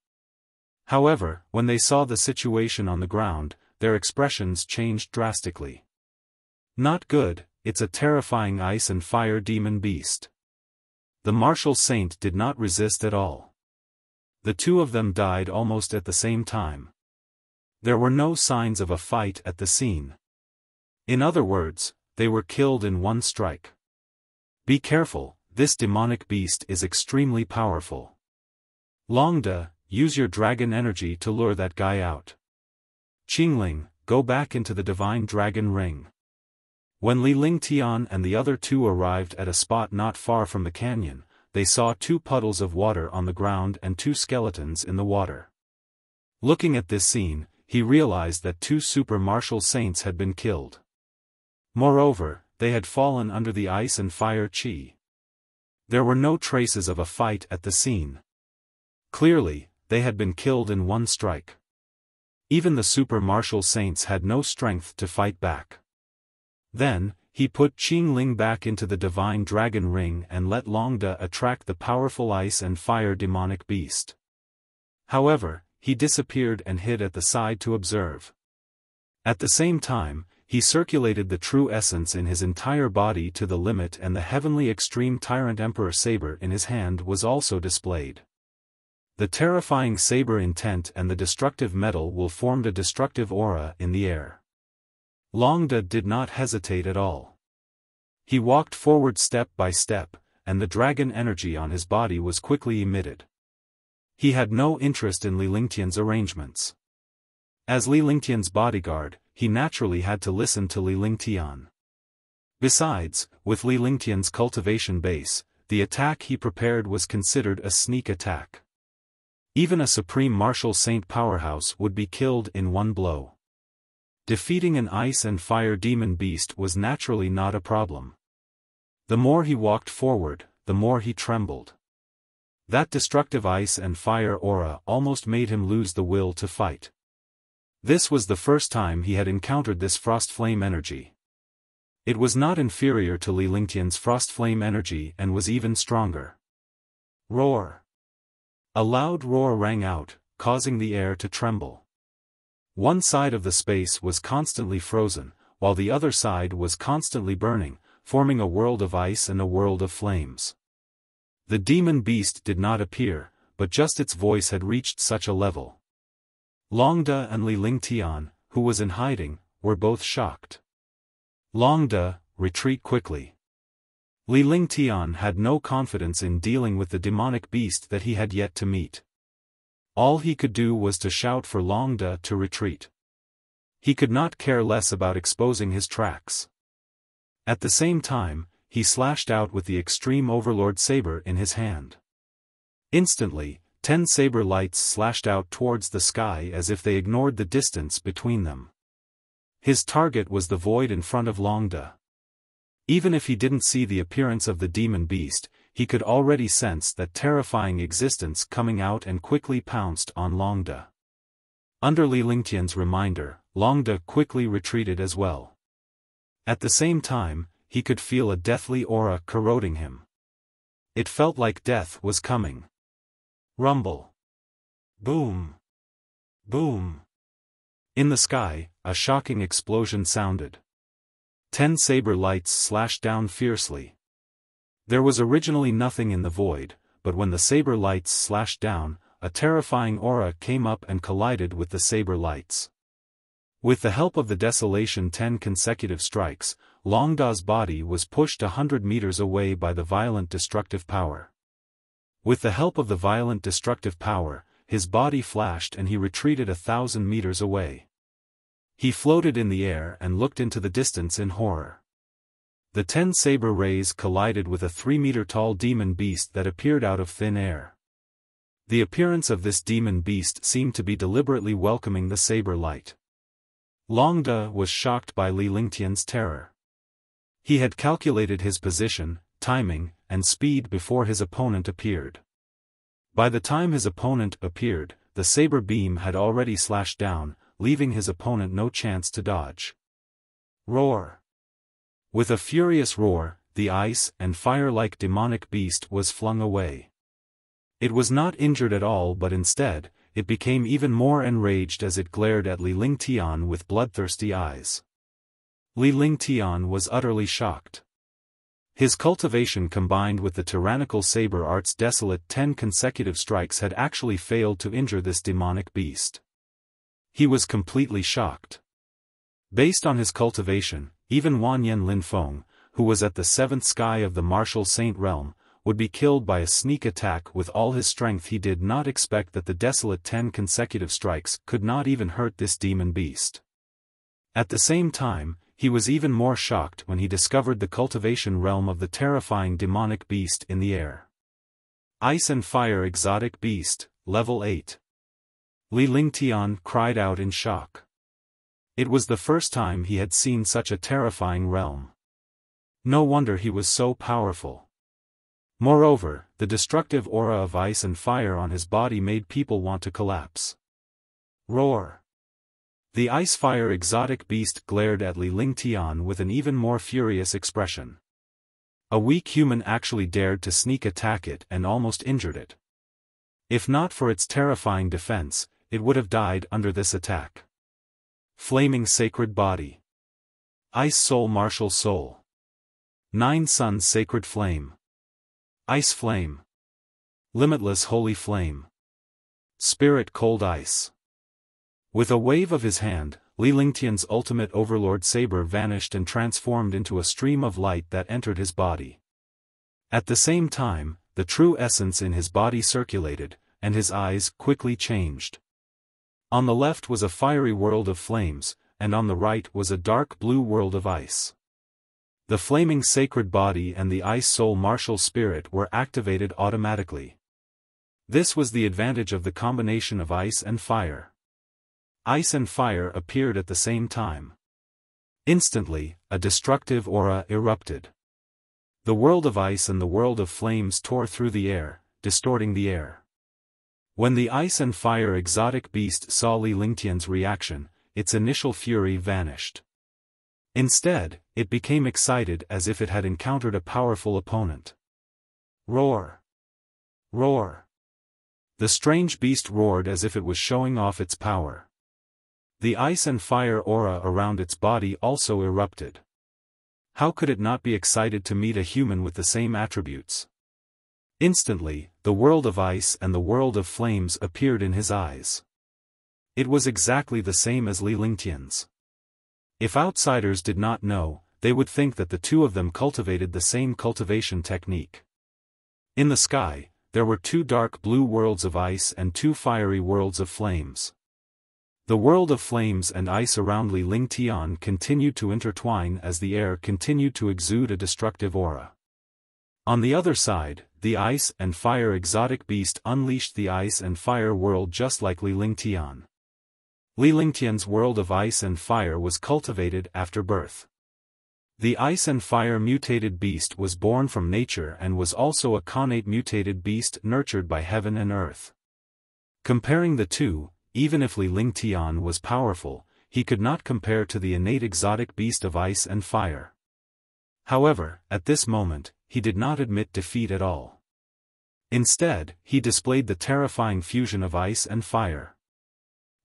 However, when they saw the situation on the ground, their expressions changed drastically. Not good, it's a terrifying ice and fire demon beast. The martial saint did not resist at all. The two of them died almost at the same time. There were no signs of a fight at the scene. In other words, they were killed in one strike. Be careful, this demonic beast is extremely powerful. Longda, use your dragon energy to lure that guy out. Qingling, go back into the divine dragon ring. When Li Lingtian and the other two arrived at a spot not far from the canyon, they saw 2 puddles of water on the ground and 2 skeletons in the water. Looking at this scene, he realized that 2 super martial saints had been killed. Moreover, they had fallen under the ice and fire chi. There were no traces of a fight at the scene. Clearly, they had been killed in one strike. Even the super martial saints had no strength to fight back. Then, he put Qing Ling back into the divine dragon ring and let Longda attract the powerful ice and fire demonic beast. However, he disappeared and hid at the side to observe. At the same time, he circulated the true essence in his entire body to the limit, and the heavenly extreme tyrant emperor saber in his hand was also displayed. The terrifying saber intent and the destructive metal will form a destructive aura in the air. Longda did not hesitate at all. He walked forward step by step, and the dragon energy on his body was quickly emitted. He had no interest in Li Lingtian's arrangements. As Li Lingtian's bodyguard, he naturally had to listen to Li Lingtian. Besides, with Li Lingtian's cultivation base, the attack he prepared was considered a sneak attack. Even a supreme martial saint powerhouse would be killed in one blow. Defeating an ice and fire demon beast was naturally not a problem. The more he walked forward, the more he trembled. That destructive ice and fire aura almost made him lose the will to fight. This was the first time he had encountered this frost flame energy. It was not inferior to Li Lingtian's frost flame energy and was even stronger. Roar! A loud roar rang out, causing the air to tremble. One side of the space was constantly frozen, while the other side was constantly burning, forming a world of ice and a world of flames. The demon beast did not appear, but just its voice had reached such a level. Longda and Li Lingtian, who was in hiding, were both shocked. Longda, retreat quickly. Li Lingtian had no confidence in dealing with the demonic beast that he had yet to meet. All he could do was to shout for Longda to retreat. He could not care less about exposing his tracks. At the same time, he slashed out with the extreme overlord saber in his hand. Instantly, 10 saber lights slashed out towards the sky as if they ignored the distance between them. His target was the void in front of Longda. Even if he didn't see the appearance of the demon beast, he could already sense that terrifying existence coming out and quickly pounced on Longda. Under Li Lingtian's reminder, Longda quickly retreated as well. At the same time, he could feel a deathly aura corroding him. It felt like death was coming. Rumble. Boom. Boom. In the sky, a shocking explosion sounded. 10 saber lights slashed down fiercely. There was originally nothing in the void, but when the saber lights slashed down, a terrifying aura came up and collided with the saber lights. With the help of the desolation 10 consecutive strikes, Longda's body was pushed 100 meters away by the violent destructive power. With the help of the violent destructive power, his body flashed and he retreated 1,000 meters away. He floated in the air and looked into the distance in horror. The 10 saber rays collided with a 3-meter-tall demon beast that appeared out of thin air. The appearance of this demon beast seemed to be deliberately welcoming the saber light. Longda was shocked by Li Lingtian's terror. He had calculated his position, timing, and speed before his opponent appeared. By the time his opponent appeared, the saber beam had already slashed down, leaving his opponent no chance to dodge. Roar! With a furious roar, the ice and fire-like demonic beast was flung away. It was not injured at all, but instead, it became even more enraged as it glared at Li Lingtian with bloodthirsty eyes. Li Lingtian was utterly shocked. His cultivation combined with the tyrannical saber art's desolate 10 consecutive strikes had actually failed to injure this demonic beast. He was completely shocked. Based on his cultivation, even Wanyan Linfeng, who was at the 7th sky of the martial saint realm, would be killed by a sneak attack with all his strength. He did not expect that the desolate 10 consecutive strikes could not even hurt this demon beast. At the same time, he was even more shocked when he discovered the cultivation realm of the terrifying demonic beast in the air. Ice and Fire Exotic Beast, Level 8. Li Lingtian cried out in shock. It was the first time he had seen such a terrifying realm. No wonder he was so powerful. Moreover, the destructive aura of ice and fire on his body made people want to collapse. Roar! The Ice-Fire Exotic Beast glared at Li Lingtian with an even more furious expression. A weak human actually dared to sneak attack it and almost injured it. If not for its terrifying defense, it would have died under this attack. Flaming Sacred Body. Ice Soul Martial Soul. 9 Suns Sacred Flame. Ice Flame. Limitless Holy Flame. Spirit Cold Ice. With a wave of his hand, Li Lingtian's ultimate overlord saber vanished and transformed into a stream of light that entered his body. At the same time, the true essence in his body circulated, and his eyes quickly changed. On the left was a fiery world of flames, and on the right was a dark blue world of ice. The flaming sacred body and the ice soul martial spirit were activated automatically. This was the advantage of the combination of ice and fire. Ice and fire appeared at the same time. Instantly, a destructive aura erupted. The world of ice and the world of flames tore through the air, distorting the air. When the ice and fire exotic beast saw Li Lingtian's reaction, its initial fury vanished. Instead, it became excited as if it had encountered a powerful opponent. Roar! Roar! The strange beast roared as if it was showing off its power. The ice and fire aura around its body also erupted. How could it not be excited to meet a human with the same attributes? Instantly, the world of ice and the world of flames appeared in his eyes. It was exactly the same as Li Lingtian's. If outsiders did not know, they would think that the two of them cultivated the same cultivation technique. In the sky, there were 2 dark blue worlds of ice and 2 fiery worlds of flames. The world of flames and ice around Li Lingtian continued to intertwine as the air continued to exude a destructive aura. On the other side, the ice and fire exotic beast unleashed the ice and fire world just like Li Lingtian. Li Lingtian's world of ice and fire was cultivated after birth. The ice and fire mutated beast was born from nature and was also a connate mutated beast nurtured by heaven and earth. Comparing the two, even if Li Lingtian was powerful, he could not compare to the innate exotic beast of ice and fire. However, at this moment, he did not admit defeat at all. Instead, he displayed the terrifying fusion of ice and fire.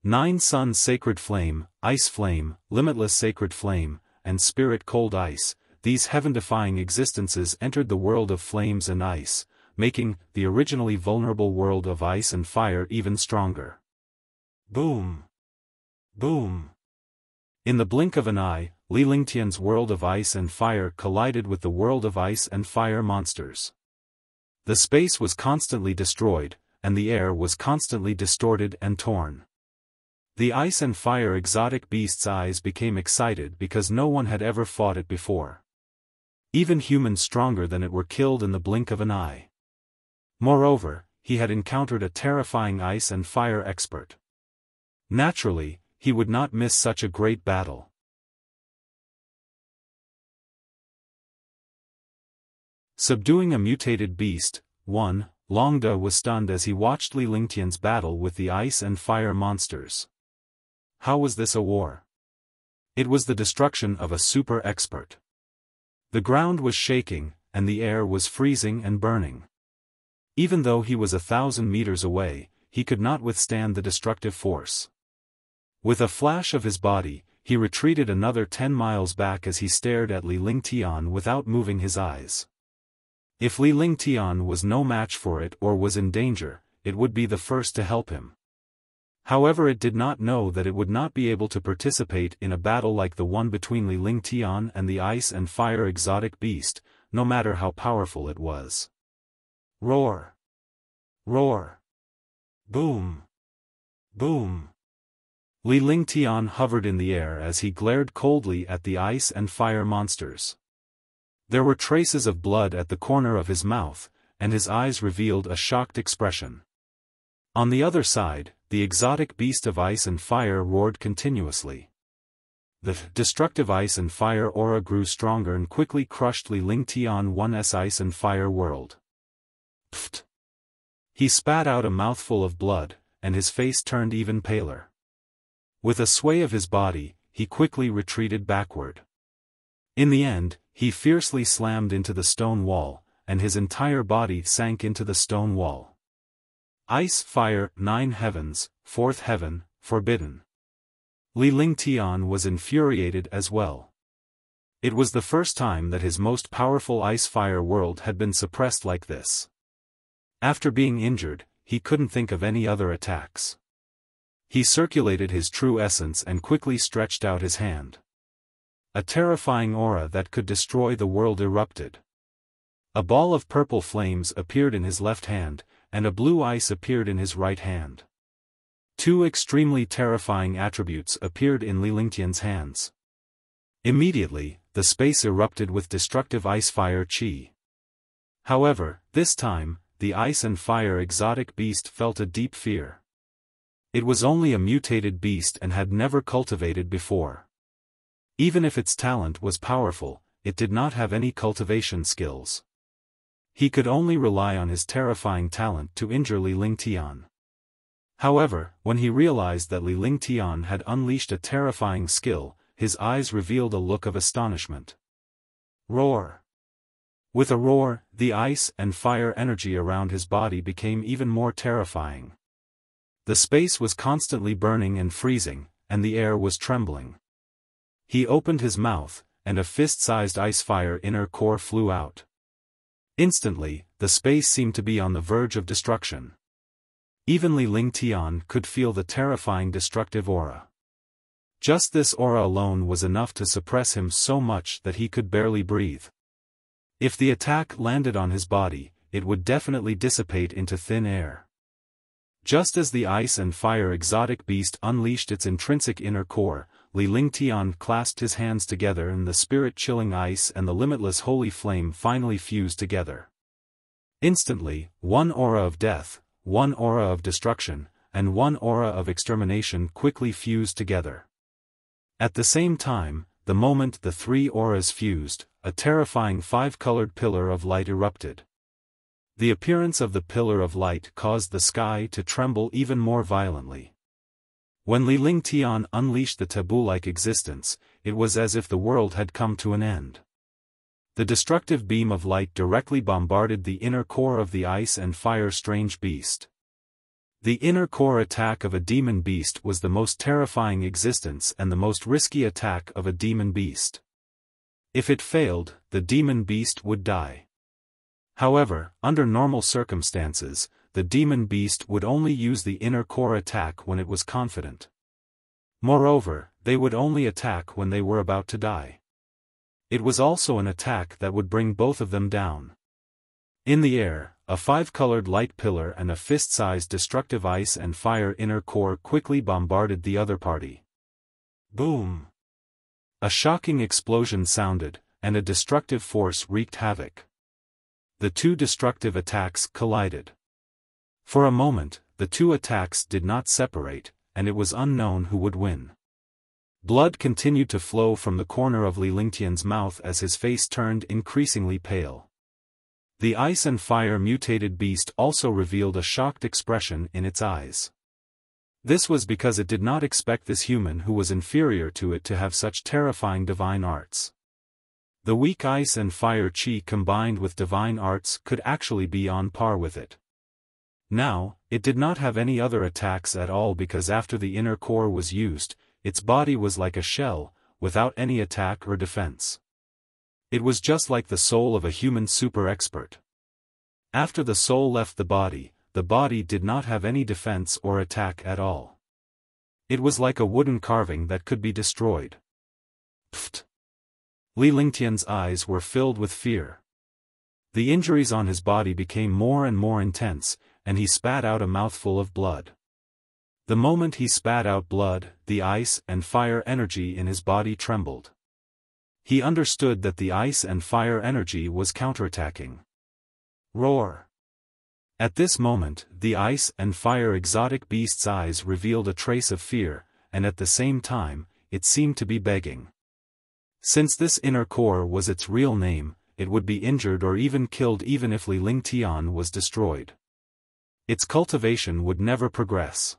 9 Sun Sacred Flame, Ice Flame, Limitless Sacred Flame, and Spirit Cold Ice, these heaven-defying existences entered the world of flames and ice, making the originally vulnerable world of ice and fire even stronger. Boom! Boom! In the blink of an eye, Li Lingtian's world of ice and fire collided with the world of ice and fire monsters. The space was constantly destroyed, and the air was constantly distorted and torn. The ice and fire exotic beast's eyes became excited because no one had ever fought it before. Even humans stronger than it were killed in the blink of an eye. Moreover, he had encountered a terrifying ice and fire expert. Naturally, he would not miss such a great battle. Subduing a mutated beast. 1. Longda was stunned as he watched Li Lingtian's battle with the ice and fire monsters. How was this a war? It was the destruction of a super expert. The ground was shaking, and the air was freezing and burning. Even though he was 1,000 meters away, he could not withstand the destructive force. With a flash of his body, he retreated another 10 miles back as he stared at Li Lingtian without moving his eyes. If Li Lingtian was no match for it or was in danger, it would be the first to help him. However, it did not know that it would not be able to participate in a battle like the one between Li Lingtian and the ice and fire exotic beast, no matter how powerful it was. Roar! Roar! Boom! Boom! Li Lingtian hovered in the air as he glared coldly at the ice and fire monsters. There were traces of blood at the corner of his mouth, and his eyes revealed a shocked expression. On the other side, the exotic beast of ice and fire roared continuously. The destructive ice and fire aura grew stronger and quickly crushed Li Lingtian 1's ice and fire world. Pfft! He spat out a mouthful of blood, and his face turned even paler. With a sway of his body, he quickly retreated backward. In the end, he fiercely slammed into the stone wall, and his entire body sank into the stone wall. Ice, fire, 9 heavens, 4th heaven, forbidden. Li Lingtian was infuriated as well. It was the first time that his most powerful ice-fire world had been suppressed like this. After being injured, he couldn't think of any other attacks. He circulated his true essence and quickly stretched out his hand. A terrifying aura that could destroy the world erupted. A ball of purple flames appeared in his left hand, and a blue ice appeared in his right hand. 2 extremely terrifying attributes appeared in Li Lingtian's hands. Immediately, the space erupted with destructive ice-fire chi. However, this time, the ice and fire exotic beast felt a deep fear. It was only a mutated beast and had never cultivated before. Even if its talent was powerful, it did not have any cultivation skills. He could only rely on his terrifying talent to injure Li Lingtian. However, when he realized that Li Lingtian had unleashed a terrifying skill, his eyes revealed a look of astonishment. Roar! With a roar, the ice and fire energy around his body became even more terrifying. The space was constantly burning and freezing, and the air was trembling. He opened his mouth, and a fist-sized ice-fire inner core flew out. Instantly, the space seemed to be on the verge of destruction. Even Li Lingtian could feel the terrifying destructive aura. Just this aura alone was enough to suppress him so much that he could barely breathe. If the attack landed on his body, it would definitely dissipate into thin air. Just as the ice and fire exotic beast unleashed its intrinsic inner core, Li Lingtian clasped his hands together and the spirit-chilling ice and the limitless holy flame finally fused together. Instantly, 1 aura of death, 1 aura of destruction, and 1 aura of extermination quickly fused together. At the same time, the moment the 3 auras fused, a terrifying 5-colored pillar of light erupted. The appearance of the pillar of light caused the sky to tremble even more violently. When Li Ling Tian unleashed the taboo-like existence, it was as if the world had come to an end. The destructive beam of light directly bombarded the inner core of the ice and fire strange beast. The inner core attack of a demon beast was the most terrifying existence and the most risky attack of a demon beast. If it failed, the demon beast would die. However, under normal circumstances, the demon beast would only use the inner core attack when it was confident. Moreover, they would only attack when they were about to die. It was also an attack that would bring both of them down. In the air, a five-colored light pillar and a fist-sized destructive ice and fire inner core quickly bombarded the other party. Boom! A shocking explosion sounded, and a destructive force wreaked havoc. The two destructive attacks collided. For a moment, the two attacks did not separate, and it was unknown who would win. Blood continued to flow from the corner of Li Lingtian's mouth as his face turned increasingly pale. The ice and fire mutated beast also revealed a shocked expression in its eyes. This was because it did not expect this human who was inferior to it to have such terrifying divine arts. The weak ice and fire chi combined with divine arts could actually be on par with it. Now, it did not have any other attacks at all because after the inner core was used, its body was like a shell, without any attack or defense. It was just like the soul of a human super expert. After the soul left the body did not have any defense or attack at all. It was like a wooden carving that could be destroyed. Pfft! Li Lingtian's eyes were filled with fear. The injuries on his body became more and more intense, and he spat out a mouthful of blood. The moment he spat out blood, the ice and fire energy in his body trembled. He understood that the ice and fire energy was counterattacking. Roar! At this moment, the ice and fire exotic beast's eyes revealed a trace of fear, and at the same time, it seemed to be begging. Since this inner core was its real name, it would be injured or even killed even if Li Ling Tian was destroyed. Its cultivation would never progress.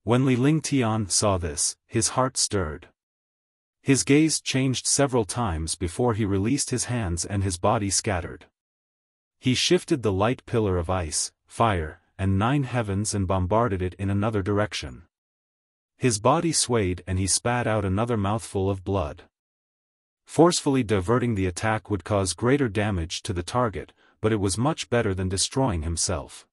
When Li Ling Tian saw this, his heart stirred. His gaze changed several times before he released his hands and his body scattered. He shifted the light pillar of ice, fire, and 9 heavens and bombarded it in another direction. His body swayed and he spat out another mouthful of blood. Forcefully diverting the attack would cause greater damage to the target, but it was much better than destroying himself.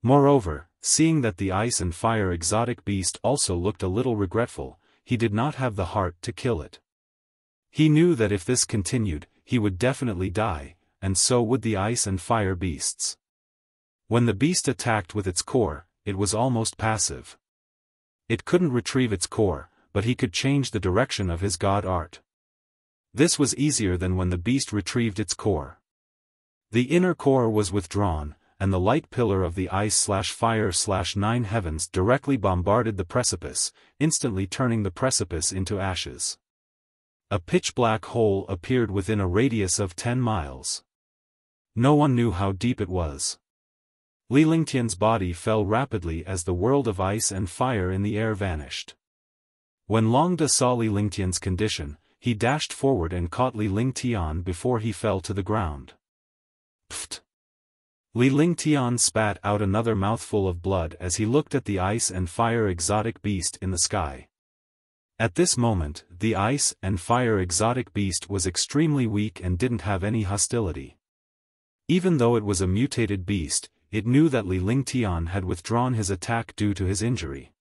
Moreover, seeing that the ice and fire exotic beast also looked a little regretful, he did not have the heart to kill it. He knew that if this continued, he would definitely die, and so would the ice and fire beasts. When the beast attacked with its core, it was almost passive. It couldn't retrieve its core, but he could change the direction of his god art. This was easier than when the beast retrieved its core. The inner core was withdrawn, and the light pillar of the ice/fire/9 heavens directly bombarded the precipice, instantly turning the precipice into ashes. A pitch-black hole appeared within a radius of 10 miles. No one knew how deep it was. Li Lingtian's body fell rapidly as the world of ice and fire in the air vanished. When Longda saw Li Lingtian's condition, he dashed forward and caught Li Lingtian before he fell to the ground. Pfft! Li Lingtian spat out another mouthful of blood as he looked at the ice and fire exotic beast in the sky. At this moment, the ice and fire exotic beast was extremely weak and didn't have any hostility. Even though it was a mutated beast, it knew that Li Lingtian had withdrawn his attack due to his injury.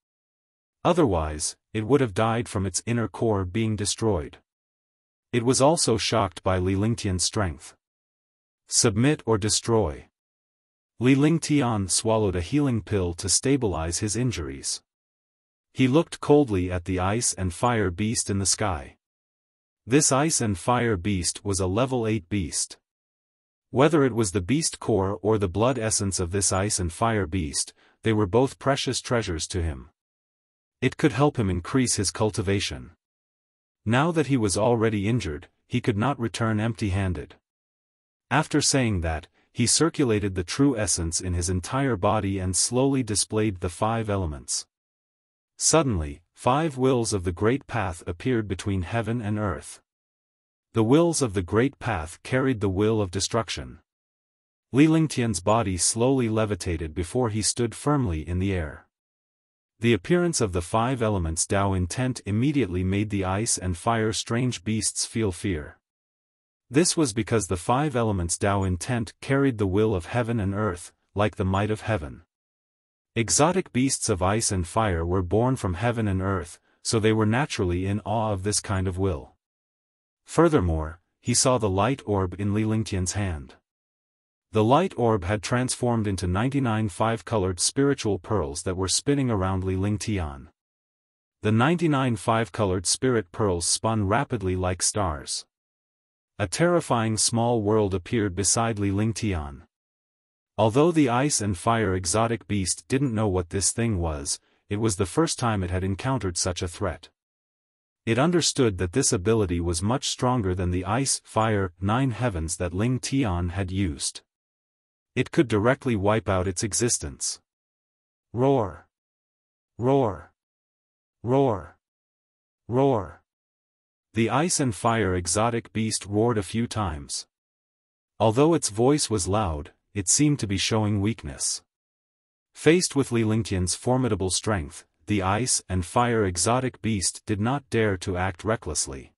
Otherwise, it would have died from its inner core being destroyed. It was also shocked by Li Lingtian's strength. Submit or destroy. Li Lingtian swallowed a healing pill to stabilize his injuries. He looked coldly at the ice and fire beast in the sky. This ice and fire beast was a level 8 beast. Whether it was the beast core or the blood essence of this ice and fire beast, they were both precious treasures to him. It could help him increase his cultivation. Now that he was already injured, he could not return empty-handed. After saying that, he circulated the true essence in his entire body and slowly displayed the 5 elements. Suddenly, 5 wills of the Great Path appeared between heaven and earth. The wills of the Great Path carried the will of destruction. Li Lingtian's body slowly levitated before he stood firmly in the air. The appearance of the 5 elements Tao intent immediately made the ice and fire strange beasts feel fear. This was because the 5 elements Tao intent carried the will of heaven and earth, like the might of heaven. Exotic beasts of ice and fire were born from heaven and earth, so they were naturally in awe of this kind of will. Furthermore, he saw the light orb in Li Lingtian's hand. The light orb had transformed into 99 5-colored spiritual pearls that were spinning around Li Lingtian. The 99 5-colored spirit pearls spun rapidly like stars. A terrifying small world appeared beside Li Lingtian. Although the ice and fire exotic beast didn't know what this thing was, it was the first time it had encountered such a threat. It understood that this ability was much stronger than the ice, fire, 9 heavens that Ling Tian had used. It could directly wipe out its existence. Roar! Roar! Roar! Roar! The ice and fire exotic beast roared a few times. Although its voice was loud, it seemed to be showing weakness. Faced with Li Lingtian's formidable strength, the ice and fire exotic beast did not dare to act recklessly.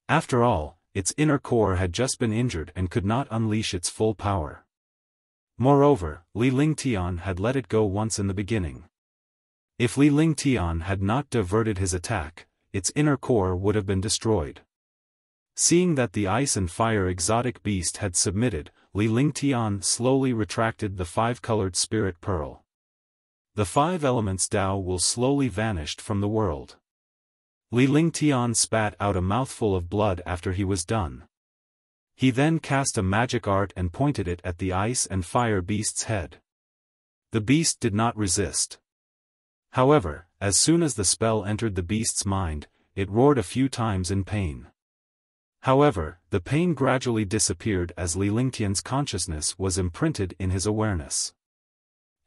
After all, its inner core had just been injured and could not unleash its full power. Moreover, Li Lingtian had let it go once in the beginning. If Li Lingtian had not diverted his attack, its inner core would have been destroyed. Seeing that the ice and fire exotic beast had submitted, Li Lingtian slowly retracted the 5-colored spirit pearl. The 5 elements Tao will slowly vanished from the world. Li Lingtian spat out a mouthful of blood after he was done. He then cast a magic art and pointed it at the ice and fire beast's head. The beast did not resist. However, as soon as the spell entered the beast's mind, it roared a few times in pain. However, the pain gradually disappeared as Li Lingtian's consciousness was imprinted in his awareness.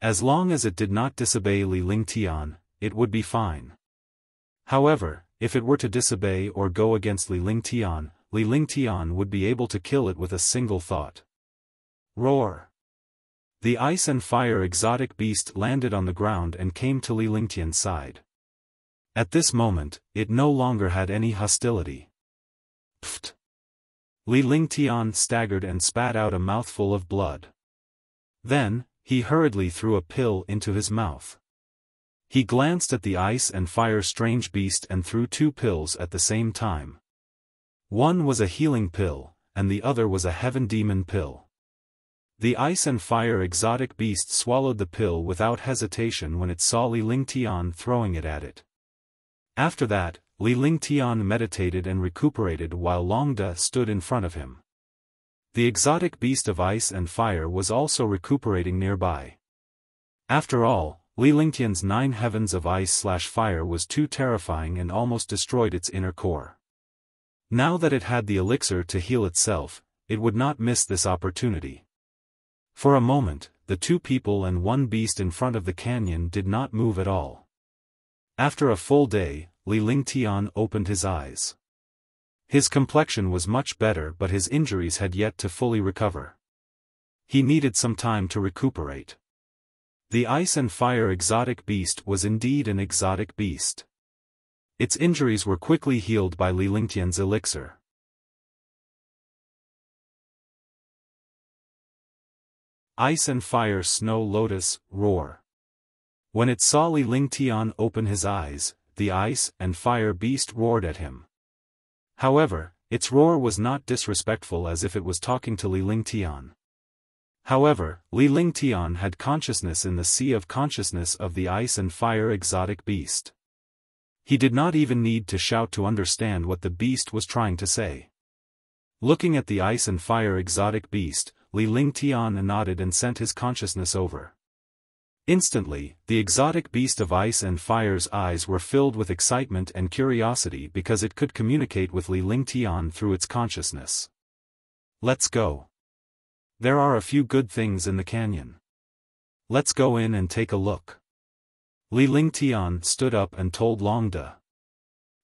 As long as it did not disobey Li Lingtian, it would be fine. However, if it were to disobey or go against Li Lingtian would be able to kill it with a single thought. Roar! The ice and fire exotic beast landed on the ground and came to Li Lingtian's side. At this moment, it no longer had any hostility. Pfft! Li Lingtian staggered and spat out a mouthful of blood. Then, he hurriedly threw a pill into his mouth. He glanced at the ice and fire strange beast and threw 2 pills at the same time. One was a healing pill, and the other was a heaven demon pill. The ice and fire exotic beast swallowed the pill without hesitation when it saw Li Lingtian throwing it at it. After that, Li Lingtian meditated and recuperated while Longda stood in front of him. The exotic beast of ice and fire was also recuperating nearby. After all, Li Lingtian's 9 heavens of ice/fire was too terrifying and almost destroyed its inner core. Now that it had the elixir to heal itself, it would not miss this opportunity. For a moment, the 2 people and 1 beast in front of the canyon did not move at all. After a full day, Li Lingtian opened his eyes. His complexion was much better, but his injuries had yet to fully recover. He needed some time to recuperate. The ice and fire exotic beast was indeed an exotic beast. Its injuries were quickly healed by Li Lingtian's elixir. Ice and fire snow lotus, roar. When it saw Li Lingtian open his eyes, the ice and fire beast roared at him. However, its roar was not disrespectful as if it was talking to Li Lingtian. However, Li Lingtian had consciousness in the sea of consciousness of the ice and fire exotic beast. He did not even need to shout to understand what the beast was trying to say. Looking at the ice and fire exotic beast, Li Lingtian nodded and sent his consciousness over. Instantly, the exotic beast of ice and fire's eyes were filled with excitement and curiosity because it could communicate with Li Lingtian through its consciousness. Let's go. There are a few good things in the canyon. Let's go in and take a look. Li Lingtian stood up and told Longda.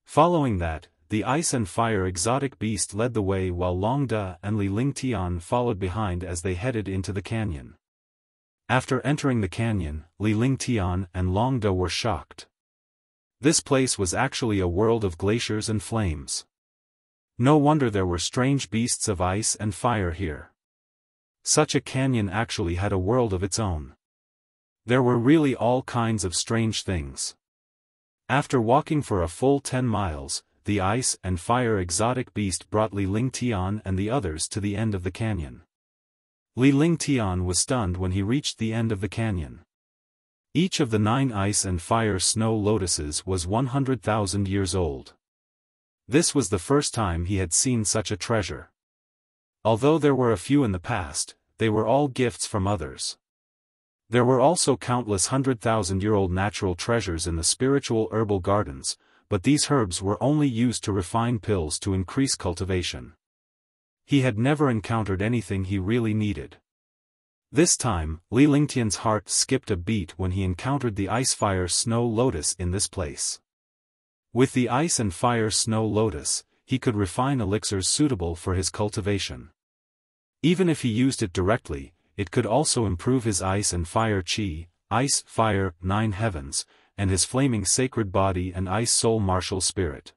Following that, the ice and fire exotic beast led the way while Longda and Li Lingtian followed behind as they headed into the canyon. After entering the canyon, Li Lingtian and Longda were shocked. This place was actually a world of glaciers and flames. No wonder there were strange beasts of ice and fire here. Such a canyon actually had a world of its own. There were really all kinds of strange things. After walking for a full 10 miles, the ice and fire exotic beast brought Li Lingtian and the others to the end of the canyon. Li Lingtian was stunned when he reached the end of the canyon. Each of the 9 ice and fire snow lotuses was 100,000 years old. This was the first time he had seen such a treasure. Although there were a few in the past, they were all gifts from others. There were also countless 100,000-year-old natural treasures in the spiritual herbal gardens, but these herbs were only used to refine pills to increase cultivation. He had never encountered anything he really needed. This time, Li Lingtian's heart skipped a beat when he encountered the ice-fire snow lotus in this place. With the ice and fire snow lotus, he could refine elixirs suitable for his cultivation. Even if he used it directly, it could also improve his ice and fire chi, ice, fire, 9 heavens, and his flaming sacred body and ice soul martial spirit.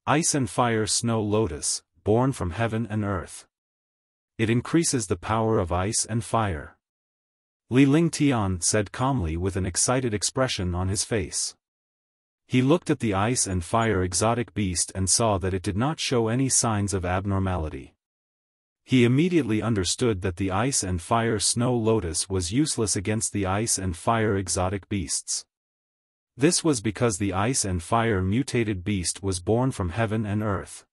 Ice and fire snow lotus, born from heaven and earth. It increases the power of ice and fire. Li Lingtian said calmly with an excited expression on his face. He looked at the ice and fire exotic beast and saw that it did not show any signs of abnormality. He immediately understood that the ice and fire snow lotus was useless against the ice and fire exotic beasts. This was because the ice and fire mutated beast was born from heaven and earth.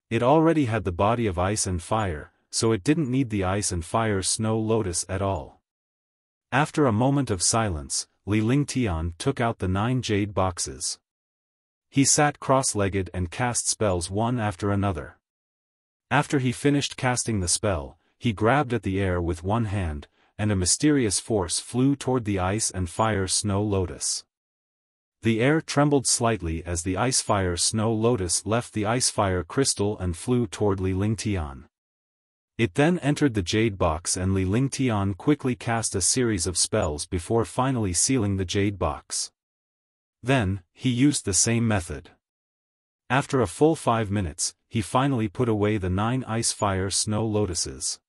It already had the body of ice and fire, so it didn't need the ice and fire snow lotus at all. After a moment of silence, Li Lingtian took out the 9 jade boxes. He sat cross-legged and cast spells one after another. After he finished casting the spell, he grabbed at the air with one hand, and a mysterious force flew toward the ice and fire snow lotus. The air trembled slightly as the ice-fire snow lotus left the ice-fire crystal and flew toward Li Lingtian. It then entered the jade box and Li Lingtian quickly cast a series of spells before finally sealing the jade box. Then, he used the same method. After a full 5 minutes, he finally put away the 9 ice-fire snow lotuses.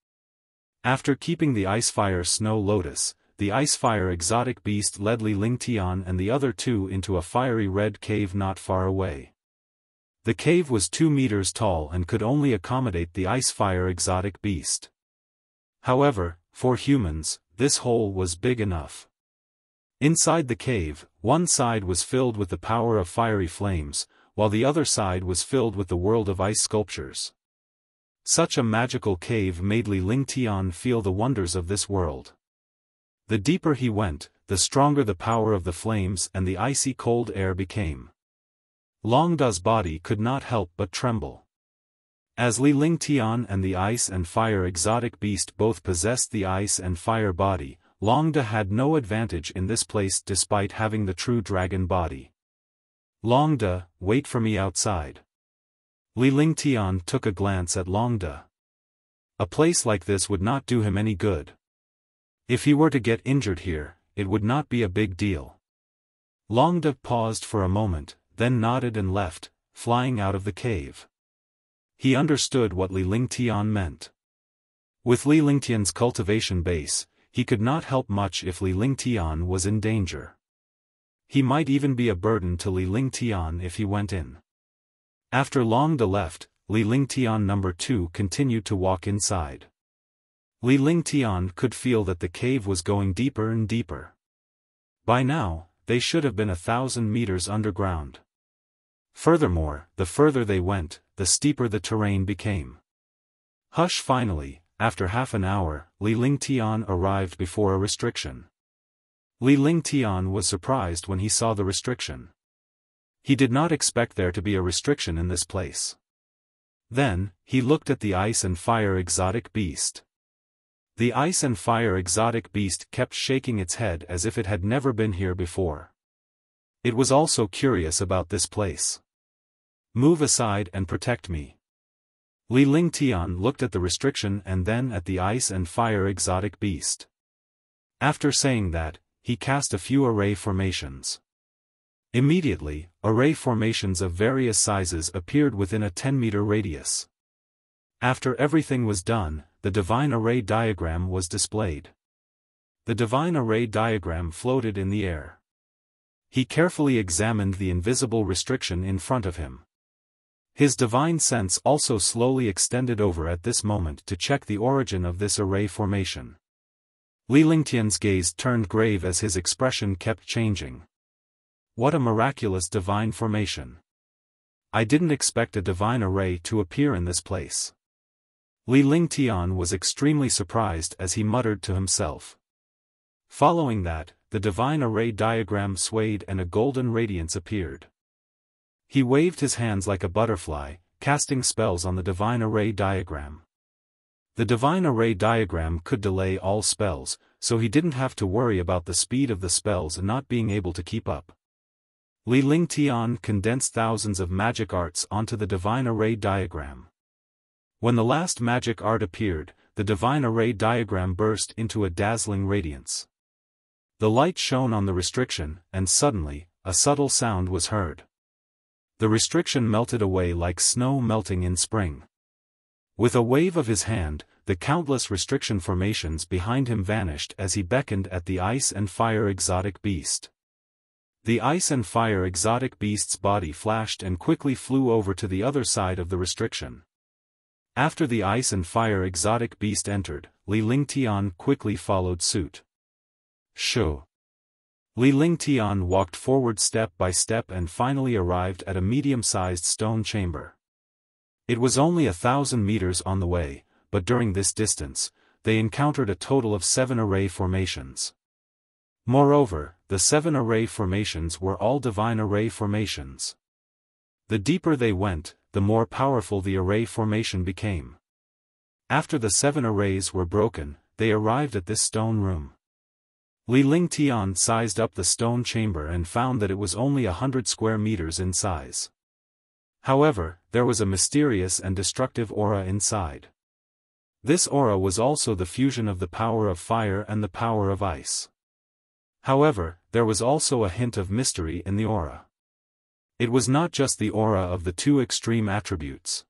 After keeping the ice-fire snow lotus, the ice-fire exotic beast led Li Lingtian and the other 2 into a fiery red cave not far away. The cave was 2 meters tall and could only accommodate the ice-fire exotic beast. However, for humans, this hole was big enough. Inside the cave, one side was filled with the power of fiery flames, while the other side was filled with the world of ice sculptures. Such a magical cave made Li Lingtian feel the wonders of this world. The deeper he went, the stronger the power of the flames and the icy cold air became. Longda's body could not help but tremble. As Li Lingtian and the ice and fire exotic beast both possessed the ice and fire body, Longda had no advantage in this place despite having the true dragon body. Longda, wait for me outside. Li Lingtian took a glance at Longda. A place like this would not do him any good. If he were to get injured here, it would not be a big deal. Longda paused for a moment, then nodded and left, flying out of the cave. He understood what Li Lingtian meant. With Li Lingtian's cultivation base, he could not help much if Li Lingtian was in danger. He might even be a burden to Li Lingtian if he went in. After Longda left, Li Lingtian number 2 continued to walk inside. Li Lingtian could feel that the cave was going deeper and deeper. By now, they should have been 1,000 meters underground. Furthermore, the further they went, the steeper the terrain became. Hush! Finally, after half an hour, Li Lingtian arrived before a restriction. Li Lingtian was surprised when he saw the restriction. He did not expect there to be a restriction in this place. Then, he looked at the ice and fire exotic beast. The ice and fire exotic beast kept shaking its head as if it had never been here before. It was also curious about this place. Move aside and protect me. Li Lingtian looked at the restriction and then at the ice and fire exotic beast. After saying that, he cast a few array formations. Immediately, array formations of various sizes appeared within a 10-meter radius. After everything was done, the divine array diagram was displayed. The divine array diagram floated in the air. He carefully examined the invisible restriction in front of him. His divine sense also slowly extended over at this moment to check the origin of this array formation. Li Lingtian's gaze turned grave as his expression kept changing. What a miraculous divine formation! I didn't expect a divine array to appear in this place. Li Lingtian was extremely surprised as he muttered to himself. Following that, the divine array diagram swayed and a golden radiance appeared. He waved his hands like a butterfly, casting spells on the divine array diagram. The divine array diagram could delay all spells, so he didn't have to worry about the speed of the spells and not being able to keep up. Li Lingtian condensed thousands of magic arts onto the divine array diagram. When the last magic art appeared, the divine array diagram burst into a dazzling radiance. The light shone on the restriction, and suddenly, a subtle sound was heard. The restriction melted away like snow melting in spring. With a wave of his hand, the countless restriction formations behind him vanished as he beckoned at the ice and fire exotic beast. The ice and fire exotic beast's body flashed and quickly flew over to the other side of the restriction. After the ice and fire exotic beast entered, Li Lingtian quickly followed suit. Shoo! Li Lingtian walked forward step by step and finally arrived at a medium-sized stone chamber. It was only 1,000 meters on the way, but during this distance, they encountered a total of 7 array formations. Moreover, the 7 array formations were all divine array formations. The deeper they went, the more powerful the array formation became. After the 7 arrays were broken, they arrived at this stone room. Li Lingtian sized up the stone chamber and found that it was only 100 square meters in size. However, there was a mysterious and destructive aura inside. This aura was also the fusion of the power of fire and the power of ice. However, there was also a hint of mystery in the aura. It was not just the aura of the 2 extreme attributes.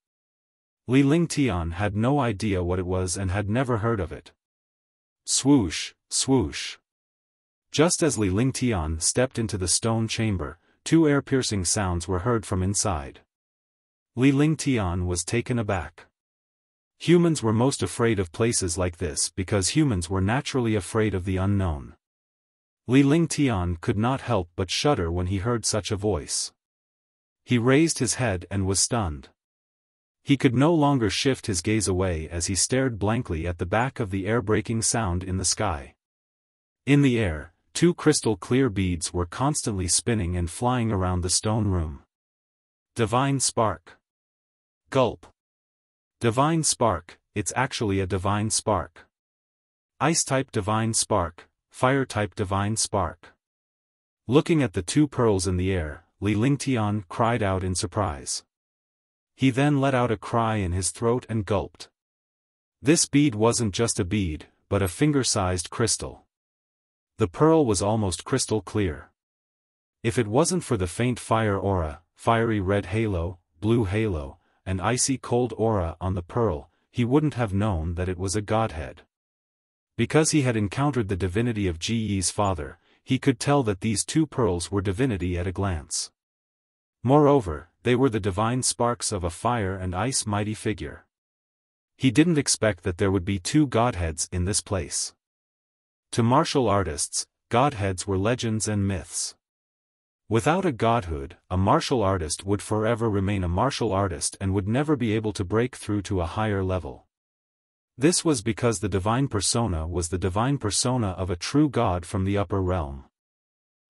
Li Lingtian had no idea what it was and had never heard of it. Swoosh, swoosh. Just as Li Lingtian stepped into the stone chamber, 2 ear-piercing sounds were heard from inside. Li Lingtian was taken aback. Humans were most afraid of places like this because humans were naturally afraid of the unknown. Li Lingtian could not help but shudder when he heard such a voice. He raised his head and was stunned. He could no longer shift his gaze away as he stared blankly at the back of the air-breaking sound in the sky. In the air, 2 crystal-clear beads were constantly spinning and flying around the stone room. Divine spark. Gulp. Divine spark, it's actually a divine spark. Ice-type divine spark, fire-type divine spark. Looking at the 2 pearls in the air, Li Lingtian cried out in surprise. He then let out a cry in his throat and gulped. This bead wasn't just a bead, but a finger-sized crystal. The pearl was almost crystal clear. If it wasn't for the faint fire aura, fiery red halo, blue halo, and icy cold aura on the pearl, he wouldn't have known that it was a godhead. Because he had encountered the divinity of Ji Yi's father, he could tell that these 2 pearls were divinity at a glance. Moreover, they were the divine sparks of a fire and ice mighty figure. He didn't expect that there would be 2 godheads in this place. To martial artists, godheads were legends and myths. Without a godhood, a martial artist would forever remain a martial artist and would never be able to break through to a higher level. This was because the divine persona was the divine persona of a true god from the upper realm.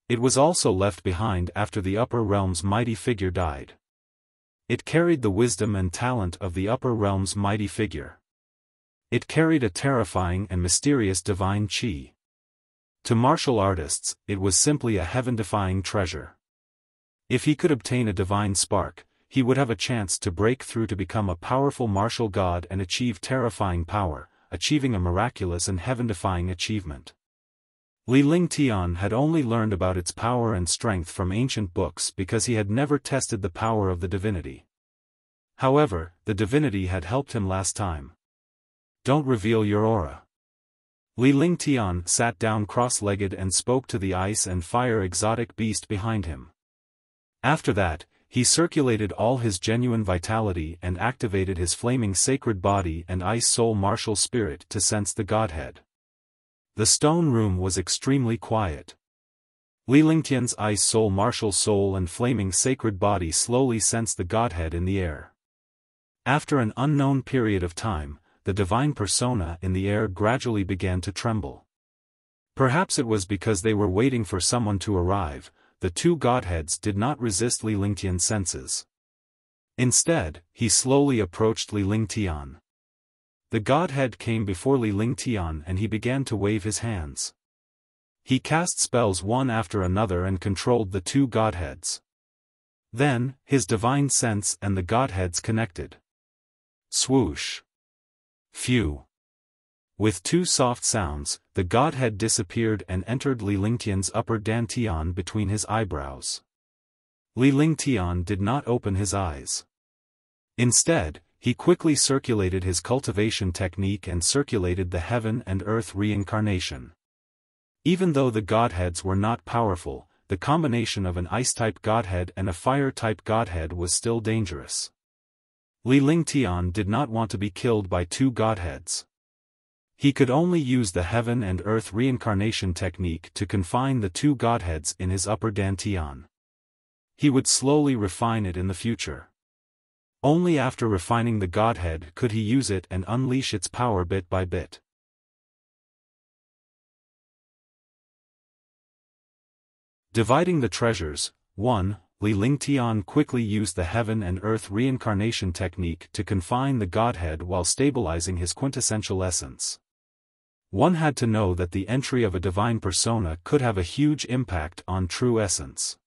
It was also left behind after the upper realm's mighty figure died. It carried the wisdom and talent of the upper realm's mighty figure. It carried a terrifying and mysterious divine qi. To martial artists, it was simply a heaven-defying treasure. If he could obtain a divine spark, he would have a chance to break through to become a powerful martial god and achieve terrifying power, achieving a miraculous and heaven-defying achievement. Li Lingtian had only learned about its power and strength from ancient books because he had never tested the power of the divinity. However, the divinity had helped him last time. Don't reveal your aura. Li Lingtian sat down cross-legged and spoke to the ice and fire exotic beast behind him. After that, he circulated all his genuine vitality and activated his flaming sacred body and ice soul martial spirit to sense the godhead. The stone room was extremely quiet. Li Lingtian's ice soul martial soul and flaming sacred body slowly sensed the godhead in the air. After an unknown period of time, the divine persona in the air gradually began to tremble. Perhaps it was because they were waiting for someone to arrive. The two godheads did not resist Li Lingtian's senses. Instead, he slowly approached Li Lingtian. The godhead came before Li Lingtian and he began to wave his hands. He cast spells one after another and controlled the two godheads. Then, his divine sense and the godheads connected. Swoosh. Phew. With two soft sounds, the godhead disappeared and entered Li Lingtian's upper dantian between his eyebrows. Li Lingtian did not open his eyes. Instead, he quickly circulated his cultivation technique and circulated the heaven and earth reincarnation. Even though the godheads were not powerful, the combination of an ice-type godhead and a fire-type godhead was still dangerous. Li Lingtian did not want to be killed by two godheads. He could only use the heaven and earth reincarnation technique to confine the two godheads in his upper dantian. He would slowly refine it in the future. Only after refining the godhead could he use it and unleash its power bit by bit. Dividing the treasures. 1. Li Lingtian quickly used the heaven and earth reincarnation technique to confine the godhead while stabilizing his quintessential essence. One had to know that the entry of a divine persona could have a huge impact on true essence.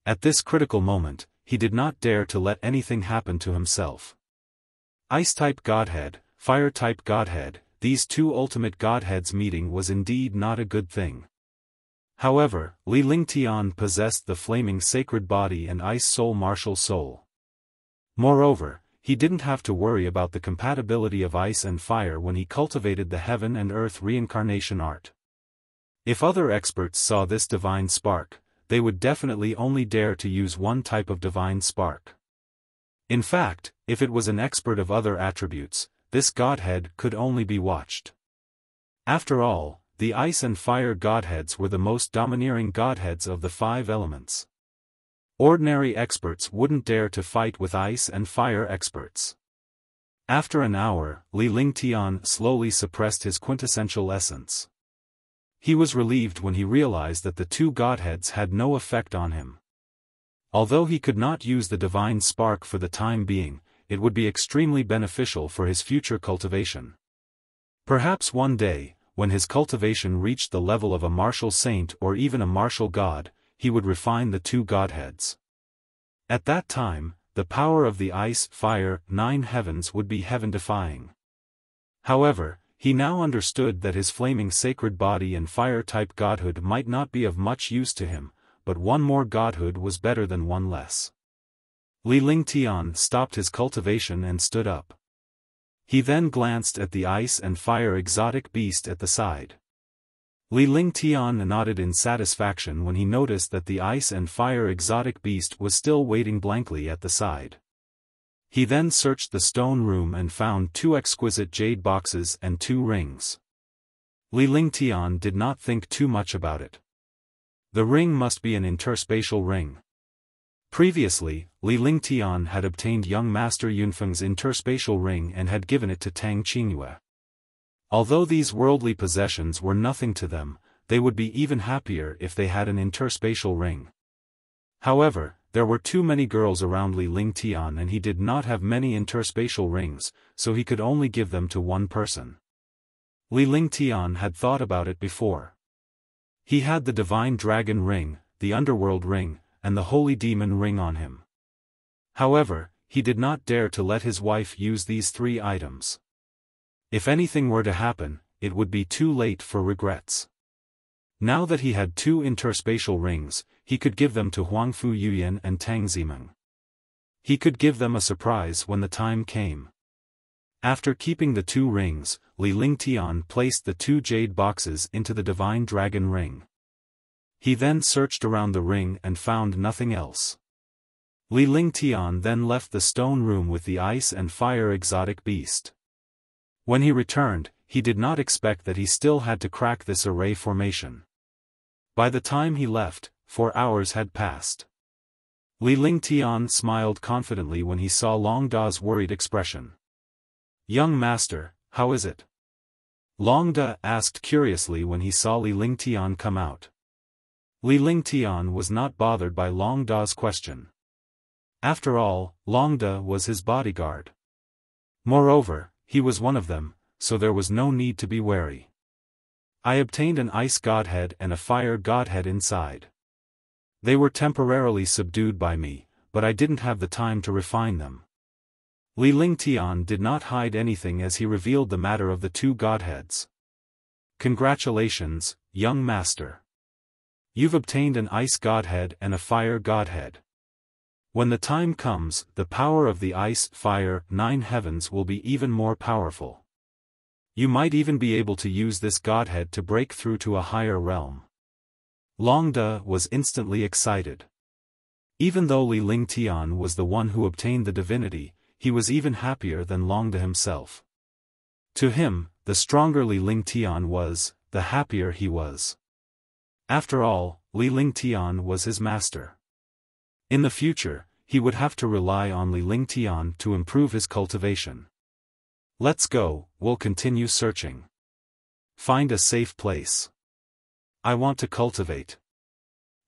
At this critical moment, he did not dare to let anything happen to himself. Ice-type godhead, fire-type godhead, these two ultimate godheads meeting was indeed not a good thing. However, Li Lingtian possessed the flaming sacred body and ice soul martial soul. Moreover, he didn't have to worry about the compatibility of ice and fire when he cultivated the heaven and earth reincarnation art. If other experts saw this divine spark, they would definitely only dare to use one type of divine spark. In fact, if it was an expert of other attributes, this godhead could only be watched. After all, the ice and fire godheads were the most domineering godheads of the five elements. Ordinary experts wouldn't dare to fight with ice and fire experts. After an hour, Li Lingtian slowly suppressed his quintessential essence. He was relieved when he realized that the two godheads had no effect on him. Although he could not use the divine spark for the time being, it would be extremely beneficial for his future cultivation. Perhaps one day, when his cultivation reached the level of a martial saint or even a martial god, he would refine the two godheads. At that time, the power of the ice, fire, 9 heavens would be heaven-defying. However, he now understood that his flaming sacred body and fire-type godhood might not be of much use to him, but one more godhood was better than one less. Li Lingtian stopped his cultivation and stood up. He then glanced at the ice and fire exotic beast at the side. Li Lingtian nodded in satisfaction when he noticed that the ice and fire exotic beast was still waiting blankly at the side. He then searched the stone room and found 2 exquisite jade boxes and 2 rings. Li Lingtian did not think too much about it. The ring must be an interspatial ring. Previously, Li Lingtian had obtained young Master Yunfeng's interspatial ring and had given it to Tang Qingyue. Although these worldly possessions were nothing to them, they would be even happier if they had an interspatial ring. However, There were too many girls around Li Lingtian and he did not have many interspatial rings, so he could only give them to one person. Li Lingtian had thought about it before. He had the Divine Dragon Ring, the Underworld Ring, and the Holy Demon Ring on him. However, he did not dare to let his wife use these 3 items. If anything were to happen, it would be too late for regrets. Now that he had 2 interspatial rings, he could give them to Huangfu Yuyan and Tang Zimeng. He could give them a surprise when the time came. After keeping the 2 rings, Li Lingtian placed the 2 jade boxes into the Divine Dragon Ring. He then searched around the ring and found nothing else. Li Lingtian then left the stone room with the ice and fire exotic beast. When he returned, he did not expect that he still had to crack this array formation. By the time he left, 4 hours had passed. Li Lingtian smiled confidently when he saw Long Da's worried expression. "Young master, how is it?" Long Da asked curiously when he saw Li Lingtian come out. Li Lingtian was not bothered by Long Da's question. After all, Long Da was his bodyguard. Moreover, he was one of them, so there was no need to be wary. "I obtained an ice godhead and a fire godhead inside. They were temporarily subdued by me, but I didn't have the time to refine them." Li Lingtian did not hide anything as he revealed the matter of the 2 godheads. "Congratulations, young master. You've obtained an ice godhead and a fire godhead. When the time comes, the power of the ice, fire, 9 heavens will be even more powerful. You might even be able to use this godhead to break through to a higher realm." Long Da was instantly excited. Even though Li Lingtian was the one who obtained the divinity, he was even happier than Long Da himself. To him, the stronger Li Lingtian was, the happier he was. After all, Li Lingtian was his master. In the future, he would have to rely on Li Lingtian to improve his cultivation. "Let's go, we'll continue searching. Find a safe place. I want to cultivate."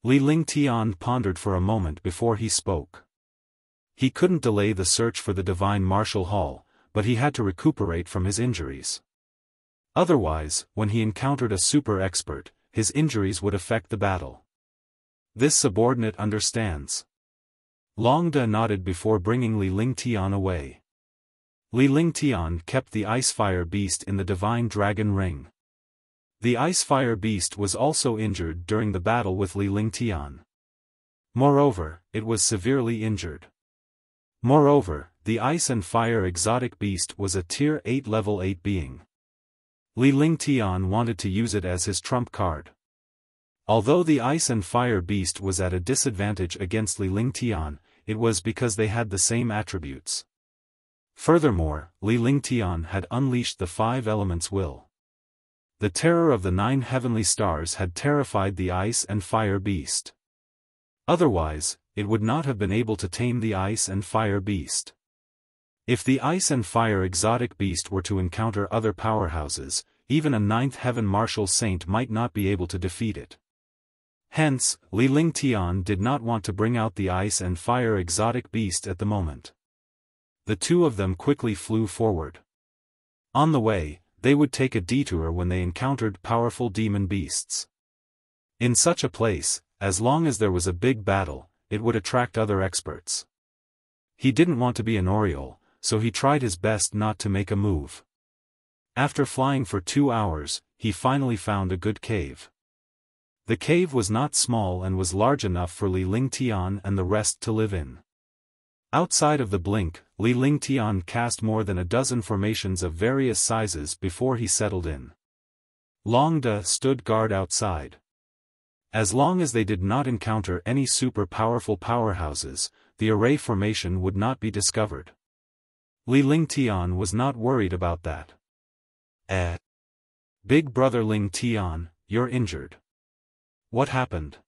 Li Lingtian pondered for a moment before he spoke. He couldn't delay the search for the Divine Martial Hall, but he had to recuperate from his injuries. Otherwise, when he encountered a super expert, his injuries would affect the battle. This subordinate understands. Long Da nodded before bringing Li Lingtian away. Li Lingtian kept the Ice-Fire Beast in the Divine Dragon Ring. The Ice-Fire Beast was also injured during the battle with Li Lingtian. Moreover, it was severely injured. Moreover, the Ice and Fire Exotic Beast was a Tier 8 Level 8 being. Li Lingtian wanted to use it as his trump card. Although the Ice and Fire Beast was at a disadvantage against Li Lingtian, it was because they had the same attributes. Furthermore, Li Lingtian had unleashed the 5 elements will. The terror of the 9 heavenly stars had terrified the Ice and Fire Beast. Otherwise, it would not have been able to tame the Ice and Fire Beast. If the Ice and Fire Exotic Beast were to encounter other powerhouses, even a 9th Heaven Martial Saint might not be able to defeat it. Hence, Li Lingtian did not want to bring out the Ice and Fire Exotic Beast at the moment. The 2 of them quickly flew forward. On the way, they would take a detour when they encountered powerful demon beasts. In such a place, as long as there was a big battle, it would attract other experts. He didn't want to be an Oriole, so he tried his best not to make a move. After flying for 2 hours, he finally found a good cave. The cave was not small and was large enough for Li Lingtian and the rest to live in. Outside of the blink, Li Lingtian cast more than a dozen formations of various sizes before he settled in. Long Da stood guard outside. As long as they did not encounter any super powerful powerhouses, the array formation would not be discovered. Li Lingtian was not worried about that. Big brother Lingtian, you're injured. What happened?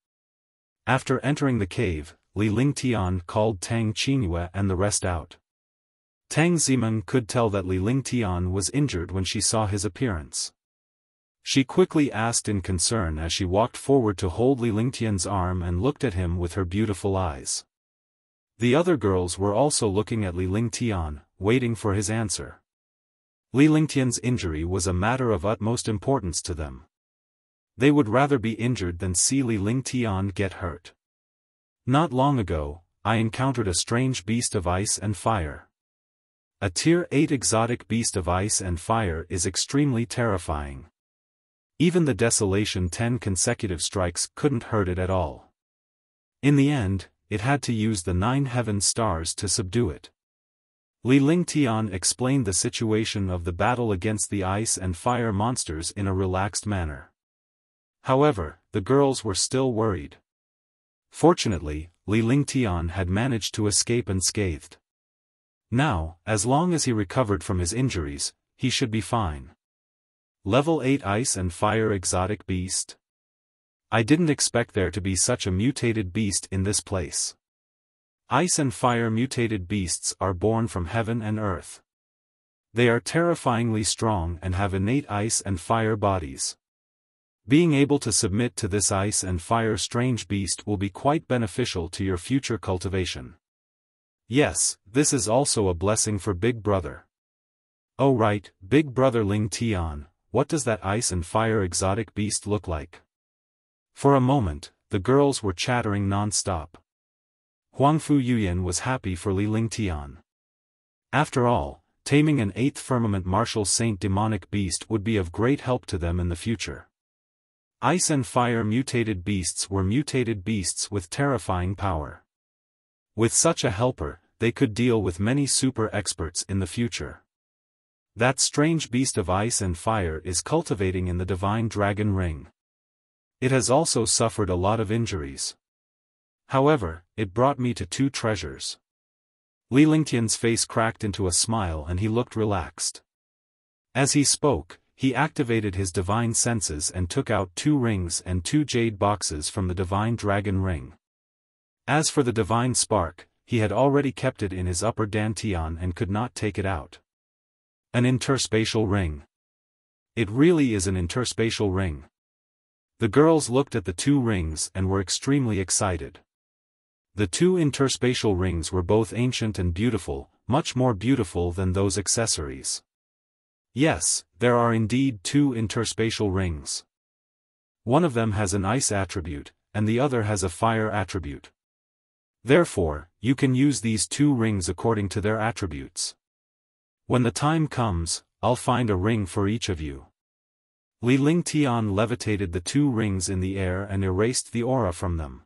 After entering the cave, Li Lingtian called Tang Qingyue and the rest out. Tang Zimeng could tell that Li Lingtian was injured when she saw his appearance. She quickly asked in concern as she walked forward to hold Li Lingtian's arm and looked at him with her beautiful eyes. The other girls were also looking at Li Lingtian, waiting for his answer. Li Lingtian's injury was a matter of utmost importance to them. They would rather be injured than see Li Lingtian get hurt. Not long ago, I encountered a strange beast of ice and fire. A Tier 8 exotic beast of ice and fire is extremely terrifying. Even the Desolation 10 consecutive strikes couldn't hurt it at all. In the end, it had to use the 9 heaven stars to subdue it. Li Lingtian explained the situation of the battle against the ice and fire monsters in a relaxed manner. However, the girls were still worried. Fortunately, Li Lingtian had managed to escape unscathed. Now, as long as he recovered from his injuries, he should be fine. Level 8 Ice and Fire Exotic Beast? I didn't expect there to be such a mutated beast in this place. Ice and fire mutated beasts are born from heaven and earth. They are terrifyingly strong and have innate ice and fire bodies. Being able to submit to this ice and fire strange beast will be quite beneficial to your future cultivation. Yes, this is also a blessing for Big Brother. Oh right, Big Brother Lingtian, what does that ice and fire exotic beast look like? For a moment, the girls were chattering non-stop. Huangfu Yuyan was happy for Li Lingtian. After all, taming an 8th firmament martial saint demonic beast would be of great help to them in the future. Ice and fire mutated beasts were mutated beasts with terrifying power. With such a helper, they could deal with many super experts in the future. That strange beast of ice and fire is cultivating in the Divine Dragon Ring. It has also suffered a lot of injuries. However, it brought me to 2 treasures. Li Lingtian's face cracked into a smile and he looked relaxed. As he spoke, he activated his divine senses and took out 2 rings and 2 jade boxes from the Divine Dragon Ring. As for the Divine Spark, he had already kept it in his upper dantian and could not take it out. An interspatial ring. It really is an interspatial ring. The girls looked at the 2 rings and were extremely excited. The 2 interspatial rings were both ancient and beautiful, much more beautiful than those accessories. Yes, there are indeed 2 interspatial rings. One of them has an ice attribute, and the other has a fire attribute. Therefore, you can use these 2 rings according to their attributes. When the time comes, I'll find a ring for each of you. Li Lingtian levitated the 2 rings in the air and erased the aura from them.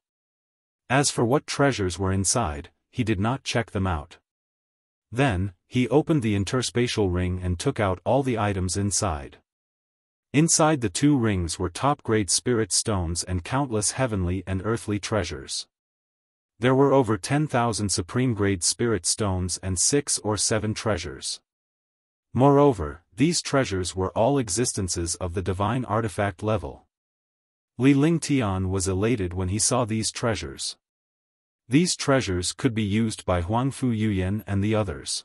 As for what treasures were inside, he did not check them out. Then, he opened the interspatial ring and took out all the items inside. Inside the 2 rings were top-grade spirit stones and countless heavenly and earthly treasures. There were over 10,000 supreme-grade spirit stones and 6 or 7 treasures. Moreover, these treasures were all existences of the divine artifact level. Li Lingtian was elated when he saw these treasures. These treasures could be used by Huangfu Yuyan and the others.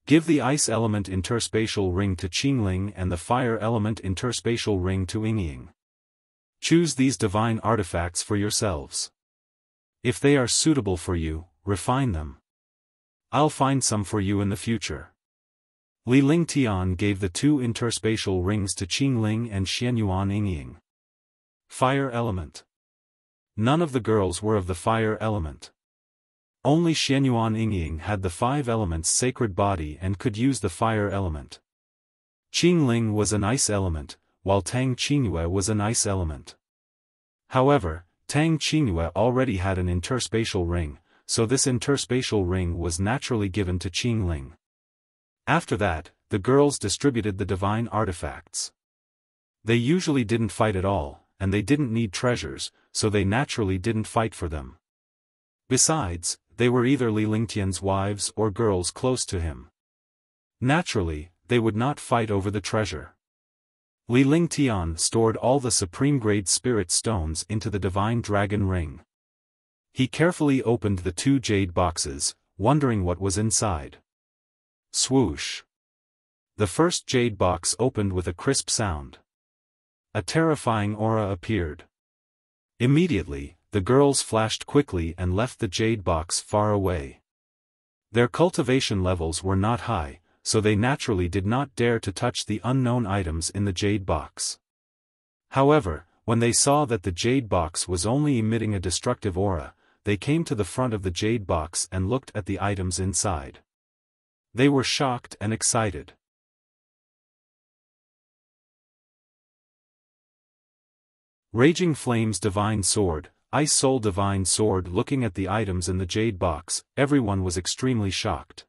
Give the ice element interspatial ring to Qingling and the fire element interspatial ring to Yingying. Choose these divine artifacts for yourselves. If they are suitable for you, refine them. I'll find some for you in the future. Li Lingtian gave the 2 interspatial rings to Qingling and Xianyuan Yingying. Fire element. None of the girls were of the fire element. Only Xianyuan Yingying had the 5 elements sacred body and could use the fire element. Qingling was an ice element, while Tang Qingyue was an ice element. However, Tang Qingyue already had an interspatial ring, so this interspatial ring was naturally given to Qingling. After that, the girls distributed the divine artifacts. They usually didn't fight at all, and they didn't need treasures, so they naturally didn't fight for them. Besides, they were either Li Lingtian's wives or girls close to him. Naturally, they would not fight over the treasure. Li Lingtian stored all the supreme-grade spirit stones into the Divine Dragon Ring. He carefully opened the 2 jade boxes, wondering what was inside. Swoosh! The first jade box opened with a crisp sound. A terrifying aura appeared. Immediately, the girls flashed quickly and left the jade box far away. Their cultivation levels were not high, so they naturally did not dare to touch the unknown items in the jade box. However, when they saw that the jade box was only emitting a destructive aura, they came to the front of the jade box and looked at the items inside. They were shocked and excited. Raging Flames Divine Sword, Ice Soul Divine Sword. Looking at the items in the jade box, everyone was extremely shocked.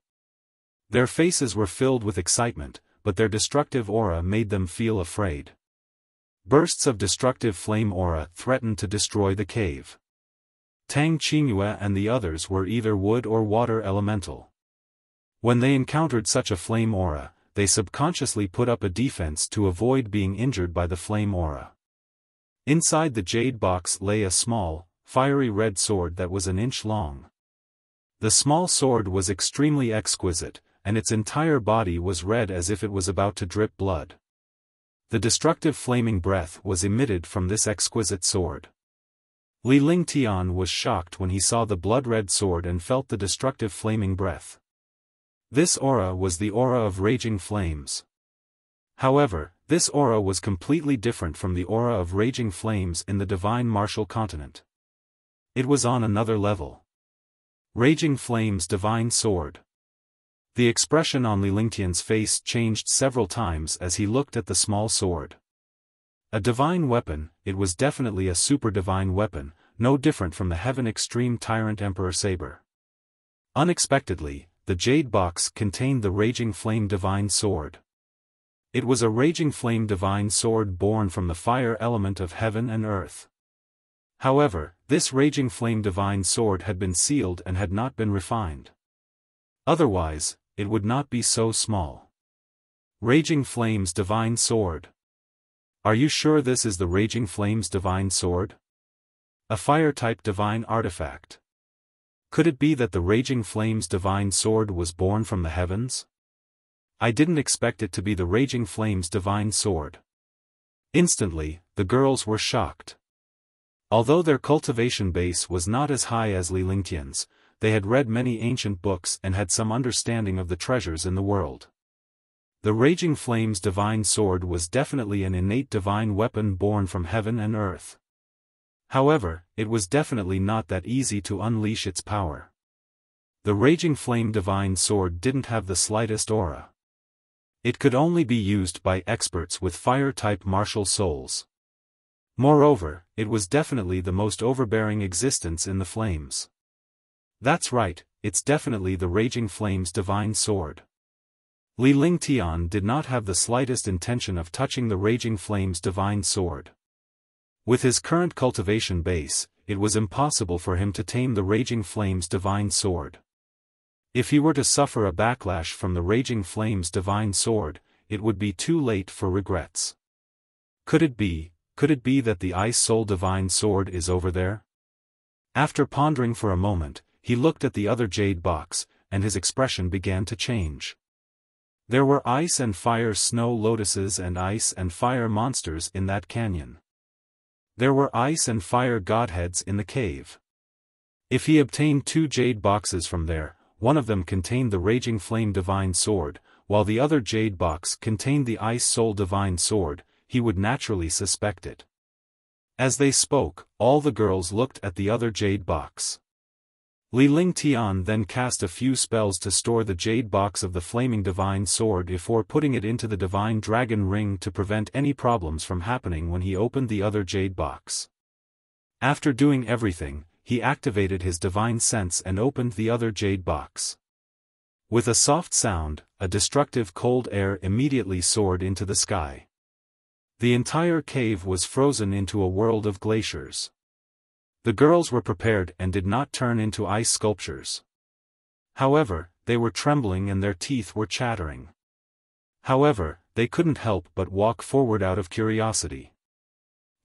Their faces were filled with excitement, but their destructive aura made them feel afraid. Bursts of destructive flame aura threatened to destroy the cave. Tang Qingyue and the others were either wood or water elemental. When they encountered such a flame aura, they subconsciously put up a defense to avoid being injured by the flame aura. Inside the jade box lay a small, fiery red sword that was an inch long. The small sword was extremely exquisite, and its entire body was red as if it was about to drip blood. The destructive flaming breath was emitted from this exquisite sword. Li Lingtian was shocked when he saw the blood-red sword and felt the destructive flaming breath. This aura was the aura of raging flames. However, this aura was completely different from the aura of raging flames in the divine martial continent. It was on another level. Raging Flames Divine Sword. The expression on Li Lingtian's face changed several times as he looked at the small sword. A divine weapon, it was definitely a super divine weapon, no different from the Heaven Extreme Tyrant Emperor Saber. Unexpectedly, the jade box contained the Raging Flame Divine Sword. It was a Raging Flame Divine Sword born from the fire element of heaven and earth. However, this Raging Flame Divine Sword had been sealed and had not been refined. Otherwise, it would not be so small. Raging Flames Divine Sword. Are you sure this is the Raging Flames Divine Sword? A fire-type divine artifact. Could it be that the Raging Flames Divine Sword was born from the heavens? I didn't expect it to be the Raging Flames Divine Sword. Instantly, the girls were shocked. Although their cultivation base was not as high as Li Lingtian's, they had read many ancient books and had some understanding of the treasures in the world. The Raging Flames Divine Sword was definitely an innate divine weapon born from heaven and earth. However, it was definitely not that easy to unleash its power. The Raging Flame Divine Sword didn't have the slightest aura. It could only be used by experts with fire-type martial souls. Moreover, it was definitely the most overbearing existence in the flames. That's right, it's definitely the Raging Flames Divine Sword. Li Lingtian did not have the slightest intention of touching the Raging Flames Divine Sword. With his current cultivation base, it was impossible for him to tame the Raging Flames Divine Sword. If he were to suffer a backlash from the Raging Flames Divine Sword, it would be too late for regrets. Could it be that the Ice Soul Divine Sword is over there? After pondering for a moment, he looked at the other jade box, and his expression began to change. There were ice and fire snow lotuses and ice and fire monsters in that canyon. There were ice and fire godheads in the cave. If he obtained 2 jade boxes from there, one of them contained the Raging Flame Divine Sword, while the other jade box contained the Ice Soul Divine Sword, he would naturally suspect it. As they spoke, all the girls looked at the other jade box. Li Lingtian then cast a few spells to store the jade box of the Flaming Divine Sword before putting it into the Divine Dragon Ring to prevent any problems from happening when he opened the other jade box. After doing everything, he activated his divine sense and opened the other jade box. With a soft sound, a destructive cold air immediately soared into the sky. The entire cave was frozen into a world of glaciers. The girls were prepared and did not turn into ice sculptures. However, they were trembling and their teeth were chattering. However, they couldn't help but walk forward out of curiosity.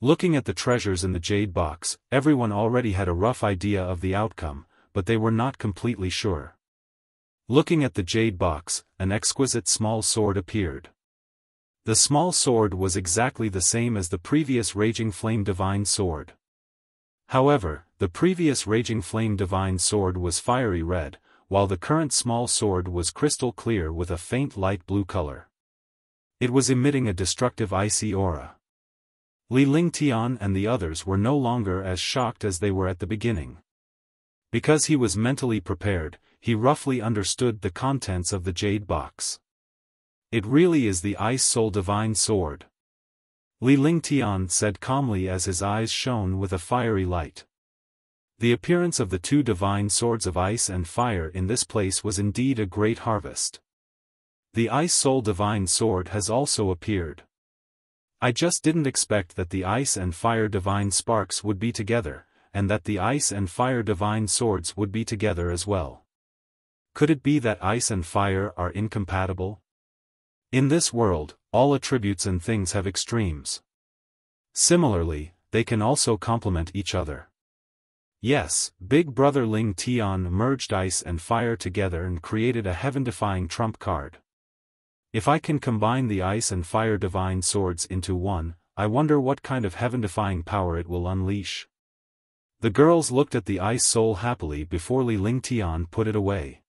Looking at the treasures in the jade box, everyone already had a rough idea of the outcome, but they were not completely sure. Looking at the jade box, an exquisite small sword appeared. The small sword was exactly the same as the previous Raging Flame Divine Sword. However, the previous Raging Flame Divine Sword was fiery red, while the current small sword was crystal clear with a faint light blue color. It was emitting a destructive icy aura. Li Lingtian and the others were no longer as shocked as they were at the beginning. Because he was mentally prepared, he roughly understood the contents of the jade box. It really is the Ice Soul Divine Sword. Li Lingtian said calmly as his eyes shone with a fiery light. The appearance of the two divine swords of ice and fire in this place was indeed a great harvest. The Ice Soul Divine Sword has also appeared. I just didn't expect that the ice and fire divine sparks would be together, and that the ice and fire divine swords would be together as well. Could it be that ice and fire are incompatible? In this world, all attributes and things have extremes. Similarly, they can also complement each other. Yes, Big Brother Ling Tian merged ice and fire together and created a heaven-defying trump card. If I can combine the ice and fire divine swords into one, I wonder what kind of heaven-defying power it will unleash. The girls looked at the ice soul happily before Li Lingtian put it away.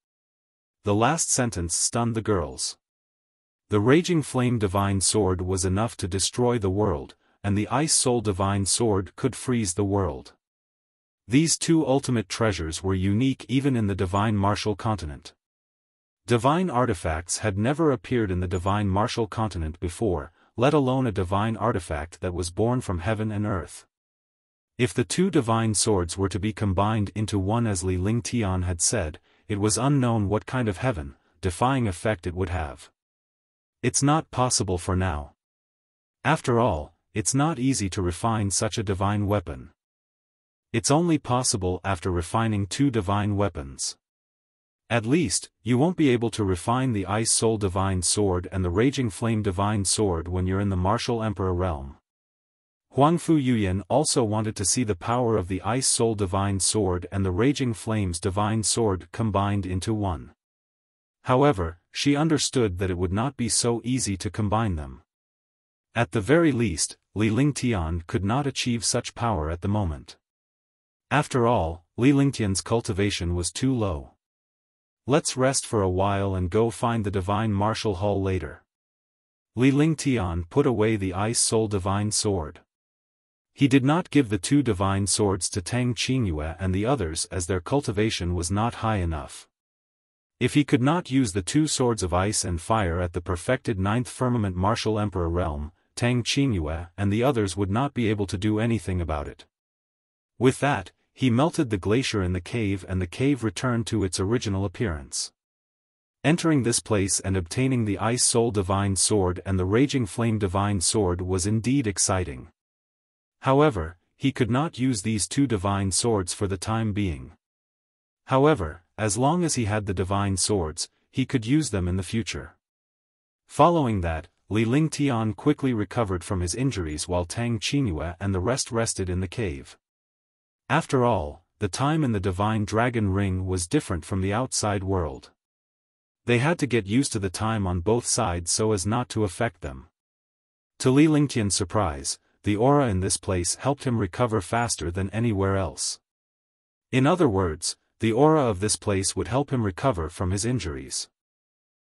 The last sentence stunned the girls. The Raging Flame Divine Sword was enough to destroy the world, and the Ice Soul Divine Sword could freeze the world. These two ultimate treasures were unique even in the Divine Martial Continent. Divine artifacts had never appeared in the Divine Martial Continent before, let alone a divine artifact that was born from heaven and earth. If the two divine swords were to be combined into one as Li Lingtian had said, it was unknown what kind of heaven-defying effect it would have. It's not possible for now. After all, it's not easy to refine such a divine weapon. It's only possible after refining two divine weapons. At least, you won't be able to refine the Ice Soul Divine Sword and the Raging Flame Divine Sword when you're in the Martial Emperor realm. Huangfu Yuyan also wanted to see the power of the Ice Soul Divine Sword and the Raging Flames Divine Sword combined into one. However, she understood that it would not be so easy to combine them. At the very least, Li Lingtian could not achieve such power at the moment. After all, Li Lingtian's cultivation was too low. Let's rest for a while and go find the Divine Martial Hall later. Li Lingtian put away the Ice Soul Divine Sword. He did not give the two divine swords to Tang Qingyue and the others as their cultivation was not high enough. If he could not use the two swords of ice and fire at the perfected Ninth Firmament Martial Emperor realm, Tang Qingyue and the others would not be able to do anything about it. With that, he melted the glacier in the cave and the cave returned to its original appearance. Entering this place and obtaining the Ice Soul Divine Sword and the Raging Flame Divine Sword was indeed exciting. However, he could not use these two divine swords for the time being. However, as long as he had the divine swords, he could use them in the future. Following that, Li Lingtian quickly recovered from his injuries while Tang Qingyue and the rest rested in the cave. After all, the time in the Divine Dragon Ring was different from the outside world. They had to get used to the time on both sides so as not to affect them. To Li Lingtian's surprise, the aura in this place helped him recover faster than anywhere else. In other words, the aura of this place would help him recover from his injuries.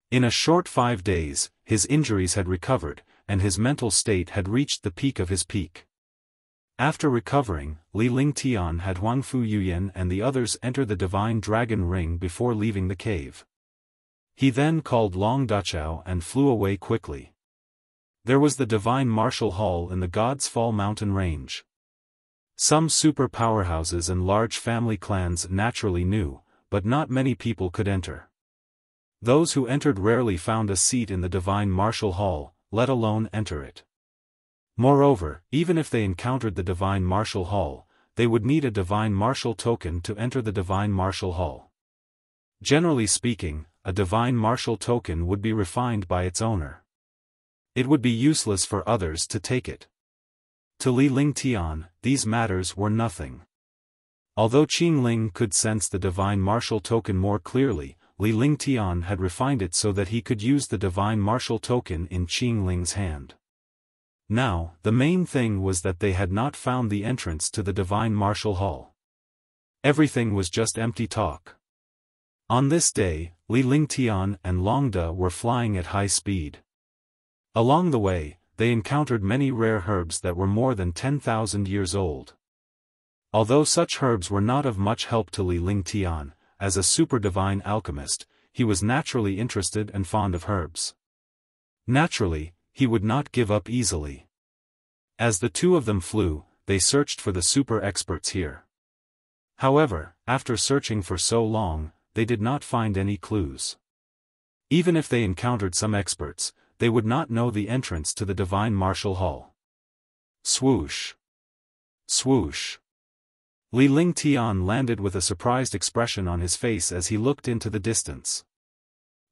In a short 5 days, his injuries had recovered, and his mental state had reached the peak of his peak. After recovering, Li Lingtian had Huangfu Yuyan and the others enter the Divine Dragon Ring before leaving the cave. He then called Long Dachao and flew away quickly. There was the Divine Martial Hall in the God's Fall mountain range. Some super powerhouses and large family clans naturally knew, but not many people could enter. Those who entered rarely found a seat in the Divine Martial Hall, let alone enter it. Moreover, even if they encountered the Divine Martial Hall, they would need a Divine Martial Token to enter the Divine Martial Hall. Generally speaking, a Divine Martial Token would be refined by its owner. It would be useless for others to take it. To Li Lingtian, these matters were nothing. Although Qingling could sense the Divine Martial Token more clearly, Li Lingtian had refined it so that he could use the Divine Martial Token in Qingling's hand. Now, the main thing was that they had not found the entrance to the divine martial hall. Everything was just empty talk. On this day, Li Lingtian and Longda were flying at high speed. Along the way, they encountered many rare herbs that were more than 10,000 years old. Although such herbs were not of much help to Li Lingtian, as a super-divine alchemist, he was naturally interested and fond of herbs. Naturally, he would not give up easily. As the two of them flew, they searched for the super experts here. However, after searching for so long, they did not find any clues. Even if they encountered some experts, they would not know the entrance to the divine martial hall. Swoosh! Swoosh! Li Lingtian landed with a surprised expression on his face as he looked into the distance.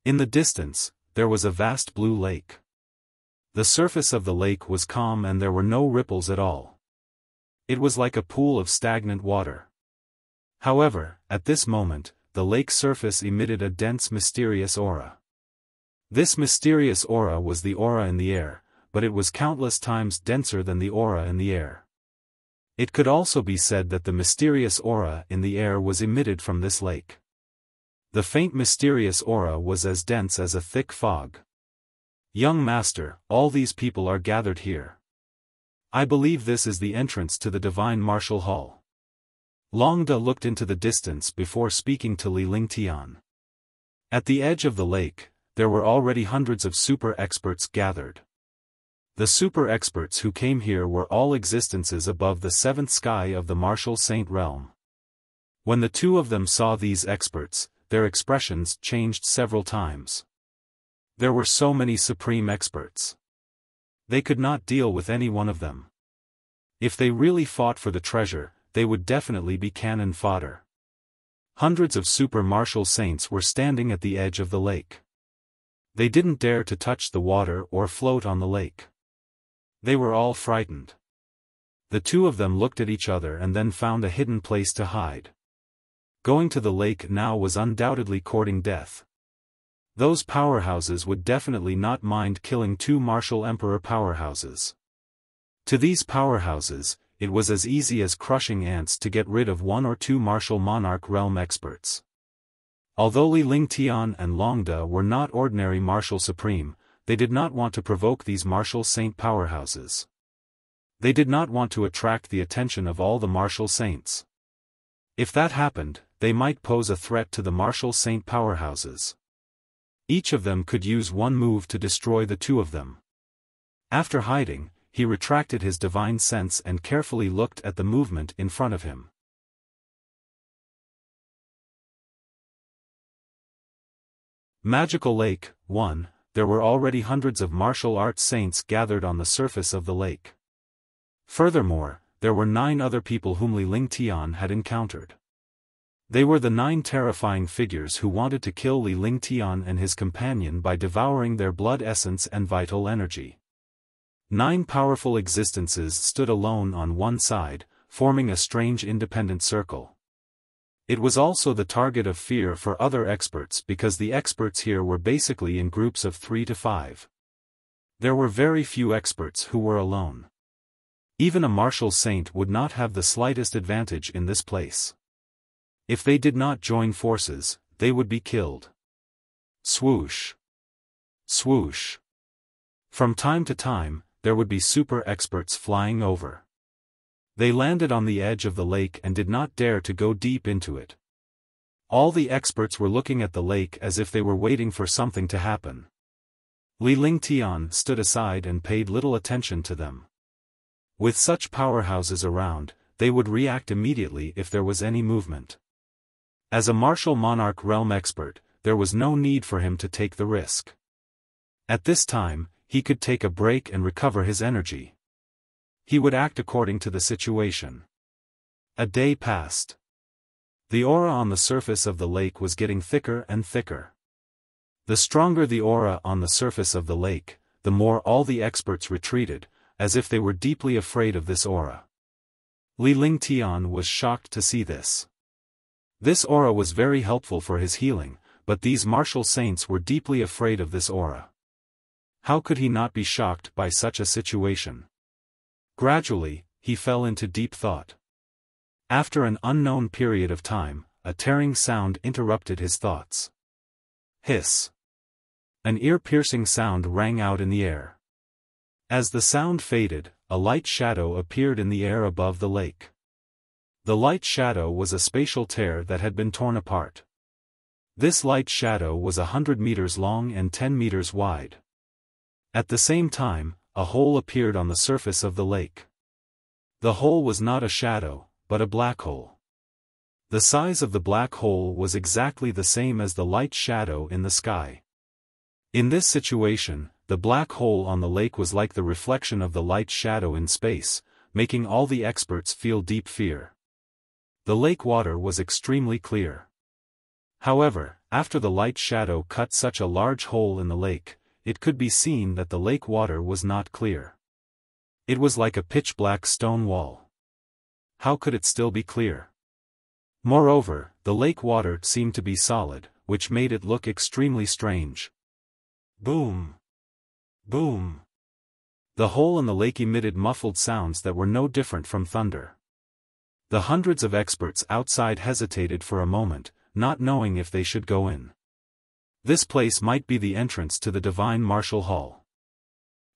In the distance, there was a vast blue lake. The surface of the lake was calm and there were no ripples at all. It was like a pool of stagnant water. However, at this moment, the lake's surface emitted a dense mysterious aura. This mysterious aura was the aura in the air, but it was countless times denser than the aura in the air. It could also be said that the mysterious aura in the air was emitted from this lake. The faint mysterious aura was as dense as a thick fog. Young master, all these people are gathered here. I believe this is the entrance to the divine martial hall. Longda looked into the distance before speaking to Li Lingtian. At the edge of the lake, there were already hundreds of super experts gathered. The super experts who came here were all existences above the seventh sky of the martial saint realm. When the two of them saw these experts, their expressions changed several times. There were so many supreme experts. They could not deal with any one of them. If they really fought for the treasure, they would definitely be cannon fodder. Hundreds of super martial saints were standing at the edge of the lake. They didn't dare to touch the water or float on the lake. They were all frightened. The two of them looked at each other and then found a hidden place to hide. Going to the lake now was undoubtedly courting death. Those powerhouses would definitely not mind killing two martial emperor powerhouses. To these powerhouses, it was as easy as crushing ants to get rid of one or two martial monarch realm experts. Although Li Lingtian and Longda were not ordinary martial supreme, they did not want to provoke these martial saint powerhouses. They did not want to attract the attention of all the martial saints. If that happened, they might pose a threat to the martial saint powerhouses. Each of them could use one move to destroy the two of them. After hiding, he retracted his divine sense and carefully looked at the movement in front of him. Magical Lake 1. There were already hundreds of martial arts saints gathered on the surface of the lake. Furthermore, there were 9 other people whom Li Lingtian had encountered. They were the 9 terrifying figures who wanted to kill Li Lingtian and his companion by devouring their blood essence and vital energy. 9 powerful existences stood alone on one side, forming a strange independent circle. It was also the target of fear for other experts because the experts here were basically in groups of 3 to 5. There were very few experts who were alone. Even a martial saint would not have the slightest advantage in this place. If they did not join forces, they would be killed. Swoosh! Swoosh! From time to time, there would be super experts flying over. They landed on the edge of the lake and did not dare to go deep into it. All the experts were looking at the lake as if they were waiting for something to happen. Li Lingtian stood aside and paid little attention to them. With such powerhouses around, they would react immediately if there was any movement. As a martial monarch realm expert, there was no need for him to take the risk. At this time, he could take a break and recover his energy. He would act according to the situation. A day passed. The aura on the surface of the lake was getting thicker and thicker. The stronger the aura on the surface of the lake, the more all the experts retreated, as if they were deeply afraid of this aura. Li Lingtian was shocked to see this. This aura was very helpful for his healing, but these martial saints were deeply afraid of this aura. How could he not be shocked by such a situation? Gradually, he fell into deep thought. After an unknown period of time, a tearing sound interrupted his thoughts. Hiss! An ear-piercing sound rang out in the air. As the sound faded, a light shadow appeared in the air above the lake. The light shadow was a spatial tear that had been torn apart. This light shadow was 100 meters long and 10 meters wide. At the same time, a hole appeared on the surface of the lake. The hole was not a shadow, but a black hole. The size of the black hole was exactly the same as the light shadow in the sky. In this situation, the black hole on the lake was like the reflection of the light shadow in space, making all the experts feel deep fear. The lake water was extremely clear. However, after the light shadow cut such a large hole in the lake, it could be seen that the lake water was not clear. It was like a pitch-black stone wall. How could it still be clear? Moreover, the lake water seemed to be solid, which made it look extremely strange. Boom! Boom! The hole in the lake emitted muffled sounds that were no different from thunder. The hundreds of experts outside hesitated for a moment, not knowing if they should go in. This place might be the entrance to the Divine Martial Hall.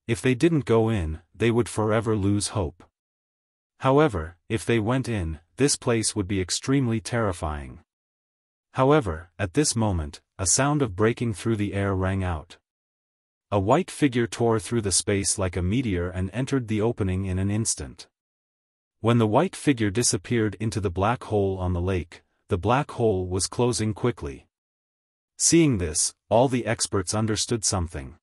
If they didn't go in, they would forever lose hope. However, if they went in, this place would be extremely terrifying. However, at this moment, a sound of breaking through the air rang out. A white figure tore through the space like a meteor and entered the opening in an instant. When the white figure disappeared into the black hole on the lake, the black hole was closing quickly. Seeing this, all the experts understood something.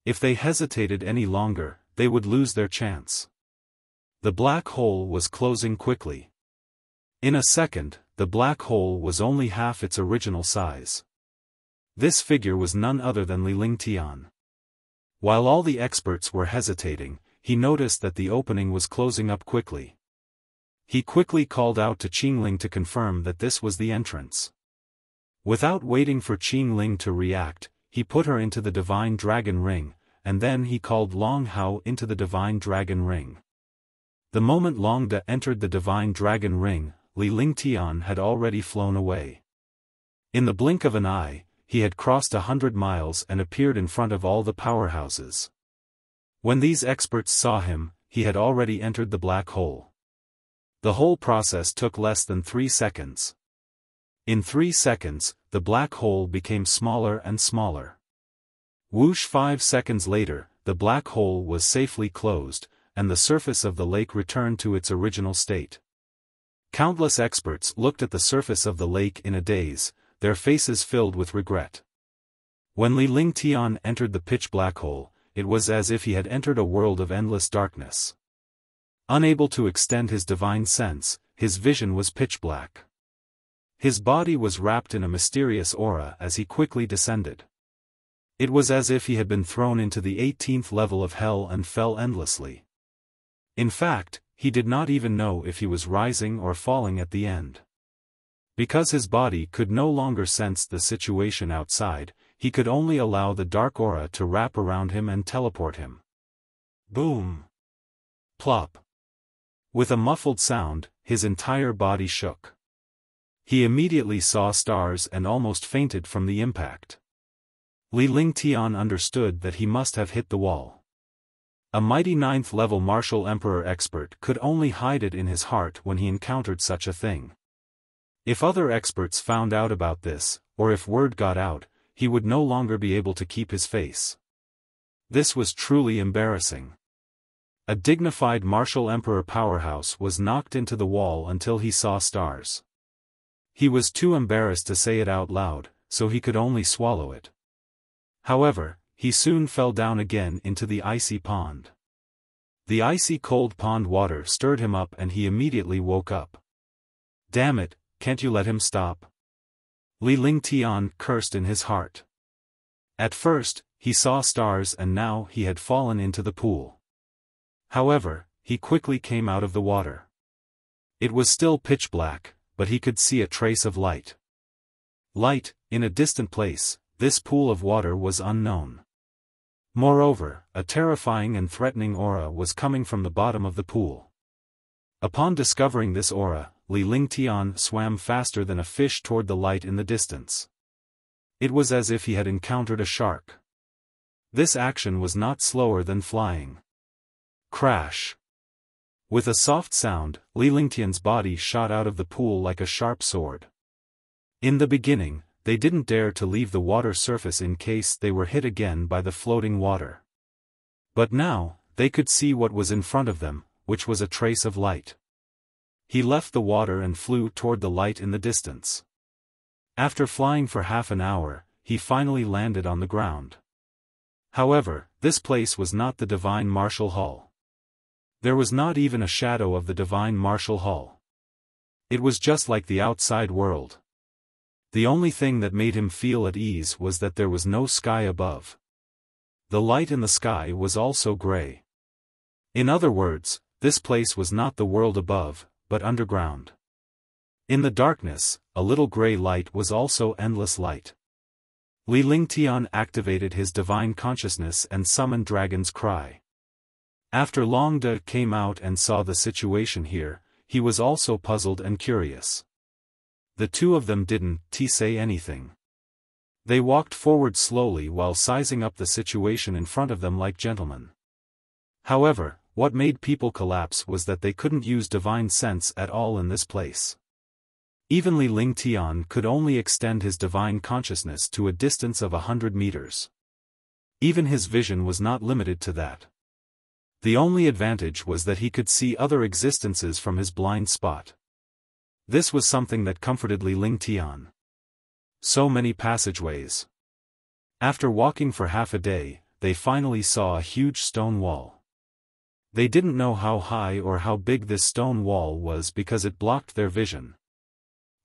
If they hesitated any longer, they would lose their chance. The black hole was closing quickly. In a second, the black hole was only half its original size. This figure was none other than Li Lingtian. While all the experts were hesitating, he noticed that the opening was closing up quickly. He quickly called out to Qingling to confirm that this was the entrance. Without waiting for Qingling to react, he put her into the Divine Dragon Ring, and then he called Long Hao into the Divine Dragon Ring. The moment Long Da entered the Divine Dragon Ring, Li Lingtian had already flown away. In the blink of an eye, he had crossed 100 miles and appeared in front of all the powerhouses. When these experts saw him, he had already entered the black hole. The whole process took less than 3 seconds. In 3 seconds, the black hole became smaller and smaller. Whoosh! 5 seconds later, the black hole was safely closed, and the surface of the lake returned to its original state. Countless experts looked at the surface of the lake in a daze, their faces filled with regret. When Li Lingtian entered the pitch black hole, it was as if he had entered a world of endless darkness. Unable to extend his divine sense, his vision was pitch black. His body was wrapped in a mysterious aura as he quickly descended. It was as if he had been thrown into the 18th level of hell and fell endlessly. In fact, he did not even know if he was rising or falling at the end. Because his body could no longer sense the situation outside, he could only allow the dark aura to wrap around him and teleport him. Boom! Plop! With a muffled sound, his entire body shook. He immediately saw stars and almost fainted from the impact. Li Lingtian understood that he must have hit the wall. A mighty 9th-level martial emperor expert could only hide it in his heart when he encountered such a thing. If other experts found out about this, or if word got out, he would no longer be able to keep his face. This was truly embarrassing. A dignified martial emperor powerhouse was knocked into the wall until he saw stars. He was too embarrassed to say it out loud, so he could only swallow it. However, he soon fell down again into the icy pond. The icy cold pond water stirred him up and he immediately woke up. Damn it, can't you let him stop? Li Lingtian cursed in his heart. At first, he saw stars and now he had fallen into the pool. However, he quickly came out of the water. It was still pitch black, but he could see a trace of light. Light, in a distant place, this pool of water was unknown. Moreover, a terrifying and threatening aura was coming from the bottom of the pool. Upon discovering this aura, Li Lingtian swam faster than a fish toward the light in the distance. It was as if he had encountered a shark. This action was not slower than flying. Crash! With a soft sound, Li Lingtian's body shot out of the pool like a sharp sword. In the beginning, they didn't dare to leave the water surface in case they were hit again by the floating water. But now, they could see what was in front of them, which was a trace of light. He left the water and flew toward the light in the distance. After flying for half an hour, he finally landed on the ground. However, this place was not the Divine Martial Hall. There was not even a shadow of the Divine Martial Hall. It was just like the outside world. The only thing that made him feel at ease was that there was no sky above. The light in the sky was also gray. In other words, this place was not the world above, but underground. In the darkness, a little gray light was also endless light. Li Lingtian activated his divine consciousness and summoned Dragon's Cry. After Long De came out and saw the situation here, he was also puzzled and curious. The two of them didn't say anything. They walked forward slowly while sizing up the situation in front of them like gentlemen. However, what made people collapse was that they couldn't use divine sense at all in this place. Even Li Lingtian could only extend his divine consciousness to a distance of 100 meters. Even his vision was not limited to that. The only advantage was that he could see other existences from his blind spot. This was something that comforted Li Lingtian. So many passageways. After walking for half a day, they finally saw a huge stone wall. They didn't know how high or how big this stone wall was because it blocked their vision.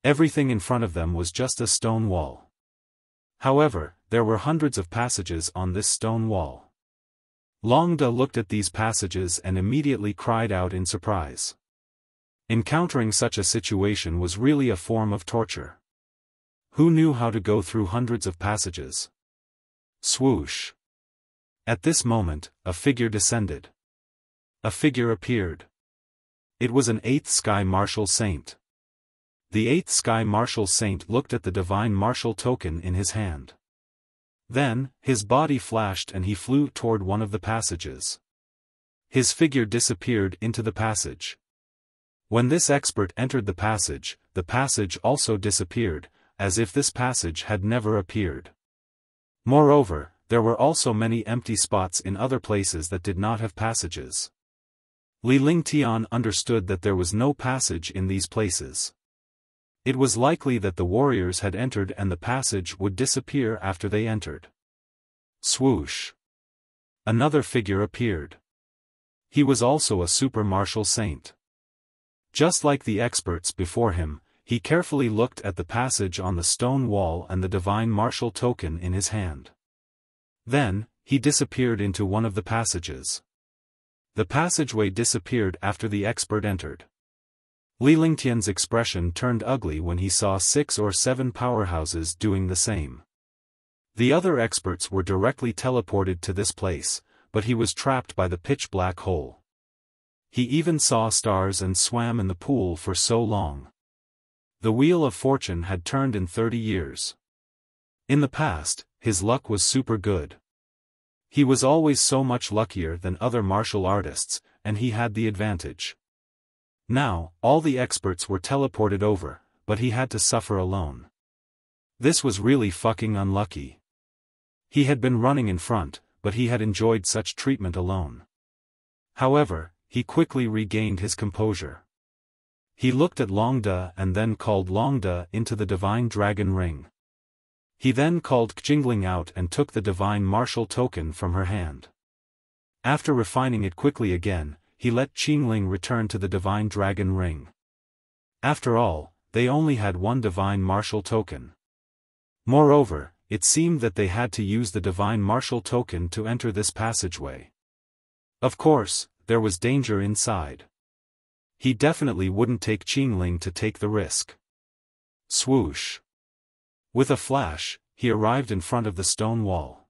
Everything in front of them was just a stone wall. However, there were hundreds of passages on this stone wall. Long De looked at these passages and immediately cried out in surprise. Encountering such a situation was really a form of torture. Who knew how to go through hundreds of passages? Swoosh! At this moment, a figure descended. A figure appeared. It was an 8th Sky Martial Saint. The 8th Sky Martial Saint looked at the Divine Martial Token in his hand. Then, his body flashed and he flew toward one of the passages. His figure disappeared into the passage. When this expert entered the passage also disappeared, as if this passage had never appeared. Moreover, there were also many empty spots in other places that did not have passages. Li Lingtian understood that there was no passage in these places. It was likely that the warriors had entered and the passage would disappear after they entered. Swoosh! Another figure appeared. He was also a super martial saint. Just like the experts before him, he carefully looked at the passage on the stone wall and the Divine Martial Token in his hand. Then, he disappeared into one of the passages. The passageway disappeared after the expert entered. Li Lingtian's expression turned ugly when he saw 6 or 7 powerhouses doing the same. The other experts were directly teleported to this place, but he was trapped by the pitch-black hole. He even saw stars and swam in the pool for so long. The Wheel of Fortune had turned in 30 years. In the past, his luck was super good. He was always so much luckier than other martial artists, and he had the advantage. Now, all the experts were teleported over, but he had to suffer alone. This was really fucking unlucky. He had been running in front, but he had enjoyed such treatment alone. However, he quickly regained his composure. He looked at Long De and then called Long De into the Divine Dragon Ring. He then called Jingling out and took the Divine Martial Token from her hand. After refining it quickly again, he let Qingling return to the Divine Dragon Ring. After all, they only had one Divine Martial Token. Moreover, it seemed that they had to use the Divine Martial Token to enter this passageway. Of course, there was danger inside. He definitely wouldn't take Qingling to take the risk. Swoosh! With a flash, he arrived in front of the stone wall.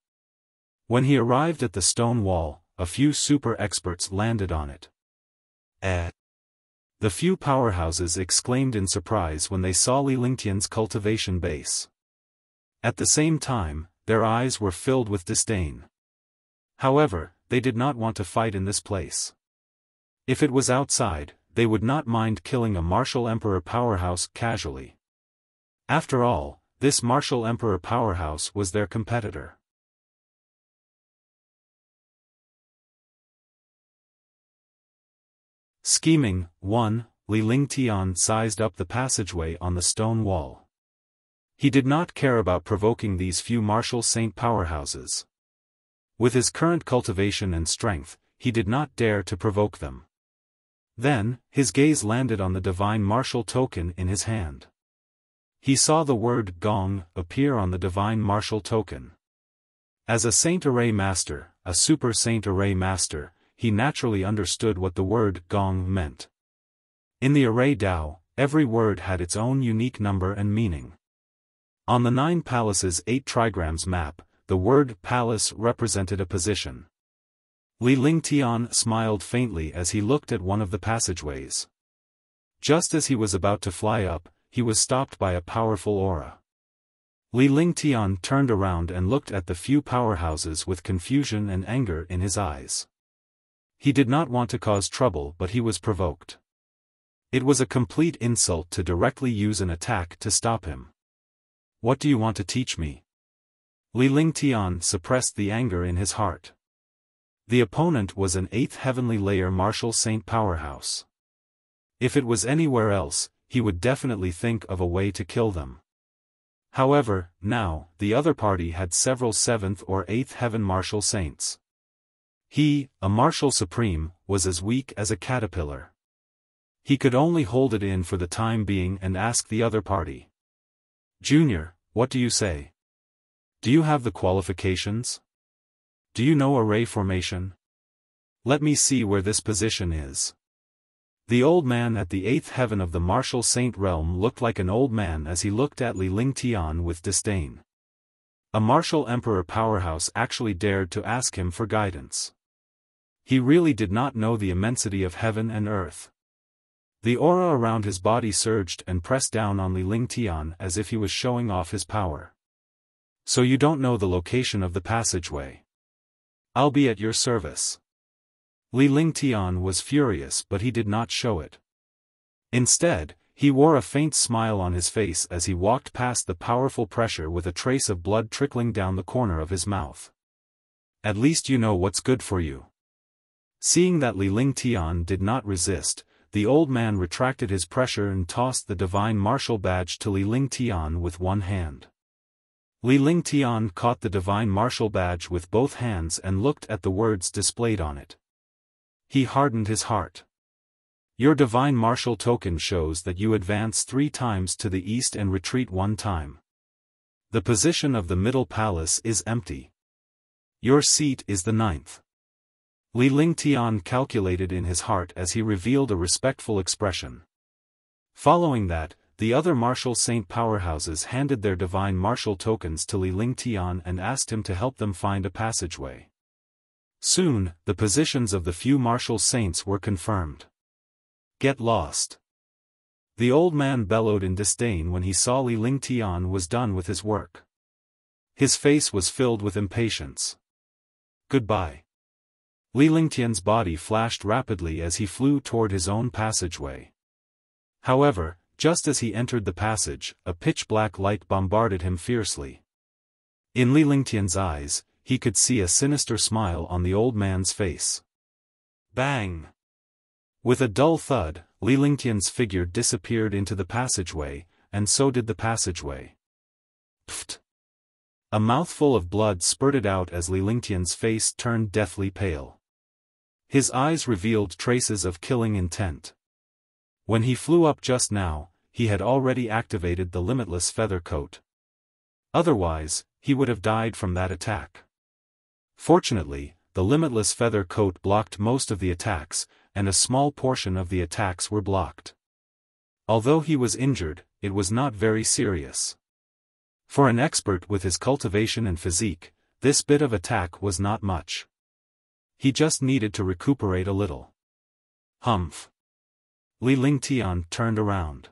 When he arrived at the stone wall, a few super experts landed on it. The few powerhouses exclaimed in surprise when they saw Li Lingtian's cultivation base. At the same time, their eyes were filled with disdain. However, they did not want to fight in this place. If it was outside, they would not mind killing a martial emperor powerhouse casually. After all, this martial emperor powerhouse was their competitor. Scheming. 1. Li Lingtian sized up the passageway on the stone wall. He did not care about provoking these few martial saint powerhouses. With his current cultivation and strength, he did not dare to provoke them. Then, his gaze landed on the divine martial token in his hand. He saw the word Gong appear on the divine martial token. As a Saint Array Master, a Super Saint Array Master, he naturally understood what the word Gong meant. In the Array Dao, every word had its own unique number and meaning. On the 9 Palaces 8 trigrams map, the word palace represented a position. Li Lingtian smiled faintly as he looked at one of the passageways. Just as he was about to fly up, he was stopped by a powerful aura. Li Lingtian turned around and looked at the few powerhouses with confusion and anger in his eyes. He did not want to cause trouble, but he was provoked. It was a complete insult to directly use an attack to stop him. What do you want to teach me? Li Lingtian suppressed the anger in his heart. The opponent was an 8th heavenly layer martial saint powerhouse. If it was anywhere else, he would definitely think of a way to kill them. However, now, the other party had several 7th or 8th heaven martial saints. He, a martial supreme, was as weak as a caterpillar. He could only hold it in for the time being and ask the other party. Junior, what do you say? Do you have the qualifications? Do you know array formation? Let me see where this position is. The old man at the 8th heaven of the martial saint realm looked like an old man as he looked at Li Lingtian with disdain. A martial emperor powerhouse actually dared to ask him for guidance. He really did not know the immensity of heaven and earth. The aura around his body surged and pressed down on Li Lingtian as if he was showing off his power. So you don't know the location of the passageway. I'll be at your service. Li Lingtian was furious, but he did not show it. Instead, he wore a faint smile on his face as he walked past the powerful pressure with a trace of blood trickling down the corner of his mouth. At least you know what's good for you. Seeing that Li Lingtian did not resist, the old man retracted his pressure and tossed the divine martial badge to Li Lingtian with one hand. Li Lingtian caught the divine martial badge with both hands and looked at the words displayed on it. He hardened his heart. Your divine martial token shows that you advance 3 times to the east and retreat 1 time. The position of the middle palace is empty. Your seat is the 9th. Li Lingtian calculated in his heart as he revealed a respectful expression. Following that, the other martial saint powerhouses handed their divine martial tokens to Li Lingtian and asked him to help them find a passageway. Soon, the positions of the few martial saints were confirmed. Get lost. The old man bellowed in disdain when he saw Li Lingtian was done with his work. His face was filled with impatience. Goodbye. Li Lingtian's body flashed rapidly as he flew toward his own passageway. However, just as he entered the passage, a pitch-black light bombarded him fiercely. In Li Lingtian's eyes, he could see a sinister smile on the old man's face. Bang! With a dull thud, Li Lingtian's figure disappeared into the passageway, and so did the passageway. Pfft! A mouthful of blood spurted out as Li Lingtian's face turned deathly pale. His eyes revealed traces of killing intent. When he flew up just now, he had already activated the limitless feather coat. Otherwise, he would have died from that attack. Fortunately, the limitless feather coat blocked most of the attacks, and a small portion of the attacks were blocked. Although he was injured, it was not very serious. For an expert with his cultivation and physique, this bit of attack was not much. He just needed to recuperate a little. Humph. Li Lingtian turned around.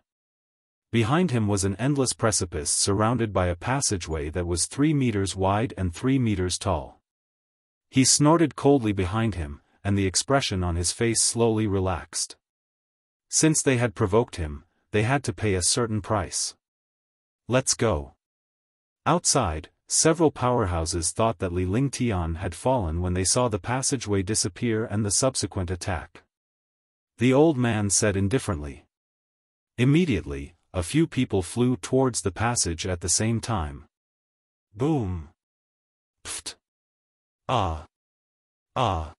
Behind him was an endless precipice surrounded by a passageway that was 3 meters wide and 3 meters tall. He snorted coldly behind him, and the expression on his face slowly relaxed. Since they had provoked him, they had to pay a certain price. Let's go. Outside, several powerhouses thought that Li Lingtian had fallen when they saw the passageway disappear and the subsequent attack. The old man said indifferently. Immediately, a few people flew towards the passage at the same time. Boom! Pft! Ah! Ah!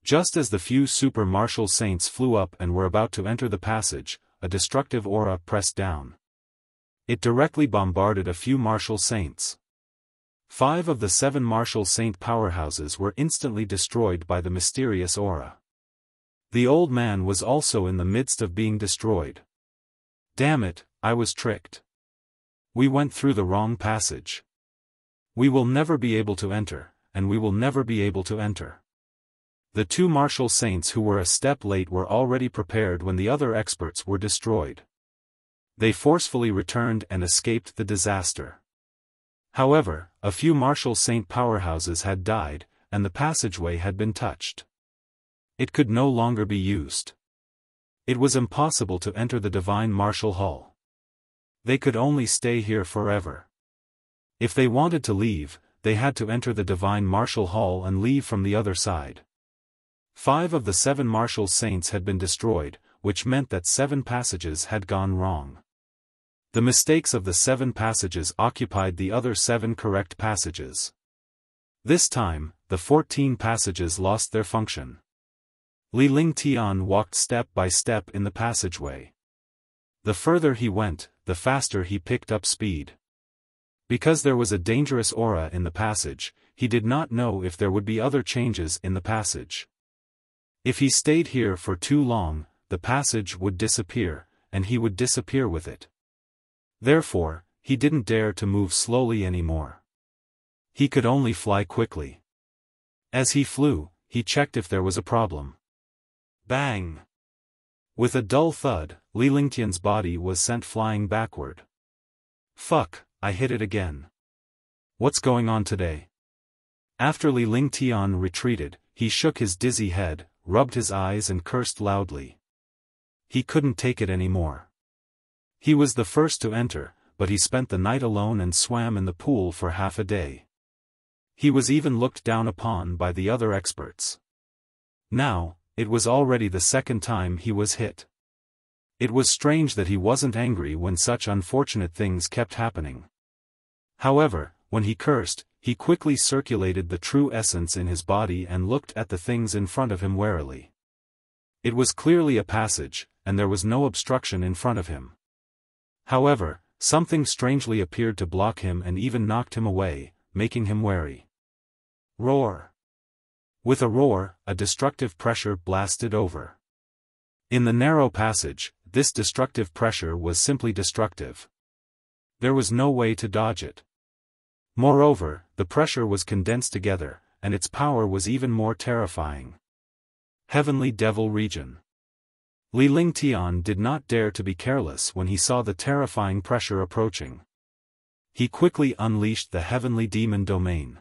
Just as the few super martial saints flew up and were about to enter the passage, a destructive aura pressed down. It directly bombarded a few martial saints. 5 of the 7 martial saint powerhouses were instantly destroyed by the mysterious aura. The old man was also in the midst of being destroyed. Damn it, I was tricked. We went through the wrong passage. We will never be able to enter, and we will never be able to enter. The 2 martial saints who were a step late were already prepared when the other experts were destroyed. They forcefully returned and escaped the disaster. However, a few martial saint powerhouses had died, and the passageway had been touched. It could no longer be used. It was impossible to enter the divine martial hall. They could only stay here forever. If they wanted to leave, they had to enter the divine martial hall and leave from the other side. 5 of the 7 martial saints had been destroyed, which meant that 7 passages had gone wrong. The mistakes of the 7 passages occupied the other 7 correct passages. This time, the 14 passages lost their function. Li Lingtian walked step by step in the passageway. The further he went, the faster he picked up speed. Because there was a dangerous aura in the passage, he did not know if there would be other changes in the passage. If he stayed here for too long, the passage would disappear, and he would disappear with it. Therefore, he didn't dare to move slowly anymore. He could only fly quickly. As he flew, he checked if there was a problem. Bang! With a dull thud, Li Lingtian's body was sent flying backward. Fuck, I hit it again. What's going on today? After Li Lingtian retreated, he shook his dizzy head, rubbed his eyes and cursed loudly. He couldn't take it anymore. He was the first to enter, but he spent the night alone and swam in the pool for half a day. He was even looked down upon by the other experts. Now, it was already the 2nd time he was hit. It was strange that he wasn't angry when such unfortunate things kept happening. However, when he cursed, he quickly circulated the true essence in his body and looked at the things in front of him warily. It was clearly a passage, and there was no obstruction in front of him. However, something strangely appeared to block him and even knocked him away, making him wary. Roar! With a roar, a destructive pressure blasted over. In the narrow passage, this destructive pressure was simply destructive. There was no way to dodge it. Moreover, the pressure was condensed together, and its power was even more terrifying. Heavenly Devil Region. Li Lingtian did not dare to be careless when he saw the terrifying pressure approaching. He quickly unleashed the Heavenly Demon Domain.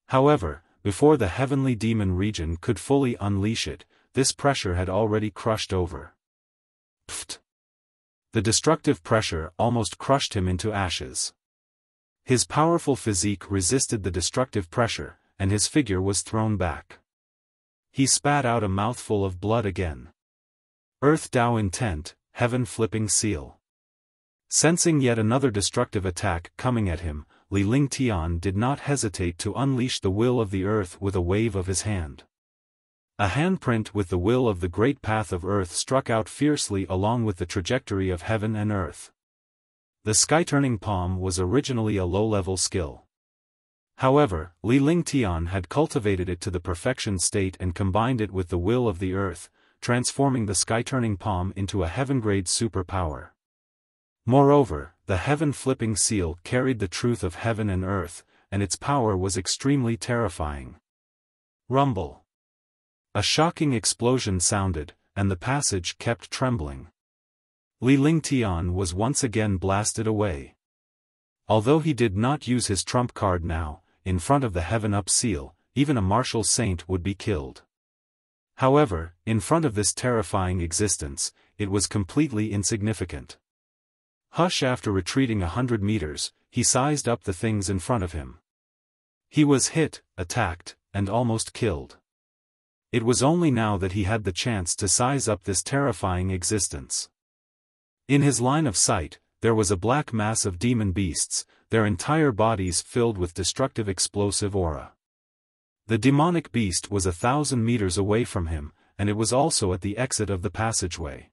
However, before the Heavenly Demon Region could fully unleash it, this pressure had already crushed over. Pfft! The destructive pressure almost crushed him into ashes. His powerful physique resisted the destructive pressure, and his figure was thrown back. He spat out a mouthful of blood again. Earth Dao Intent, Heaven Flipping Seal. Sensing yet another destructive attack coming at him, Li Lingtian did not hesitate to unleash the will of the earth with a wave of his hand. A handprint with the will of the great path of earth struck out fiercely along with the trajectory of heaven and earth. The sky-turning palm was originally a low-level skill. However, Li Lingtian had cultivated it to the perfection state and combined it with the will of the earth, transforming the sky-turning palm into a heaven-grade superpower. Moreover, the heaven-flipping seal carried the truth of heaven and earth, and its power was extremely terrifying. Rumble. A shocking explosion sounded, and the passage kept trembling. Li Lingtian was once again blasted away. Although he did not use his trump card now, in front of the Heaven Up seal, even a martial saint would be killed. However, in front of this terrifying existence, it was completely insignificant. Hush! After retreating 100 meters, he sized up the things in front of him. He was hit, attacked, and almost killed. It was only now that he had the chance to size up this terrifying existence. In his line of sight, there was a black mass of demon beasts, their entire bodies filled with destructive explosive aura. The demonic beast was 1,000 meters away from him, and it was also at the exit of the passageway.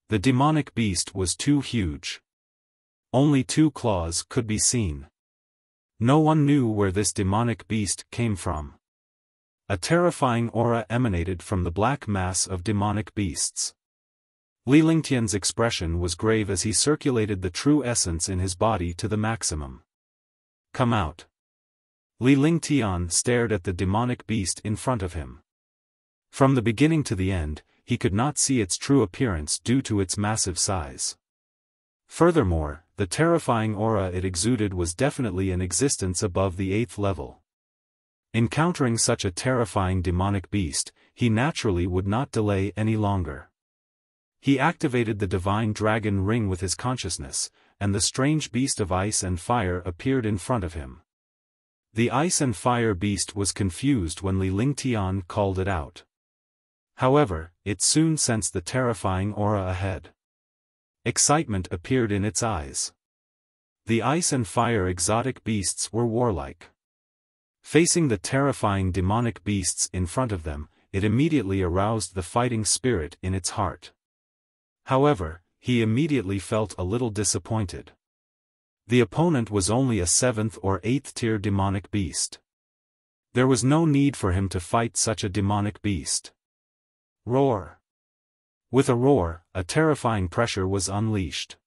The demonic beast was too huge. Only 2 claws could be seen. No one knew where this demonic beast came from. A terrifying aura emanated from the black mass of demonic beasts. Li Lingtian's expression was grave as he circulated the true essence in his body to the maximum. Come out. Li Lingtian stared at the demonic beast in front of him. From the beginning to the end, he could not see its true appearance due to its massive size. Furthermore, the terrifying aura it exuded was definitely an existence above the 8th level. Encountering such a terrifying demonic beast, he naturally would not delay any longer. He activated the divine dragon ring with his consciousness, and the strange beast of ice and fire appeared in front of him. The ice and fire beast was confused when Li Lingtian called it out. However, it soon sensed the terrifying aura ahead. Excitement appeared in its eyes. The ice and fire exotic beasts were warlike. Facing the terrifying demonic beasts in front of them, it immediately aroused the fighting spirit in its heart. However, he immediately felt a little disappointed. The opponent was only a 7th or 8th tier demonic beast. There was no need for him to fight such a demonic beast. Roar. With a roar, a terrifying pressure was unleashed.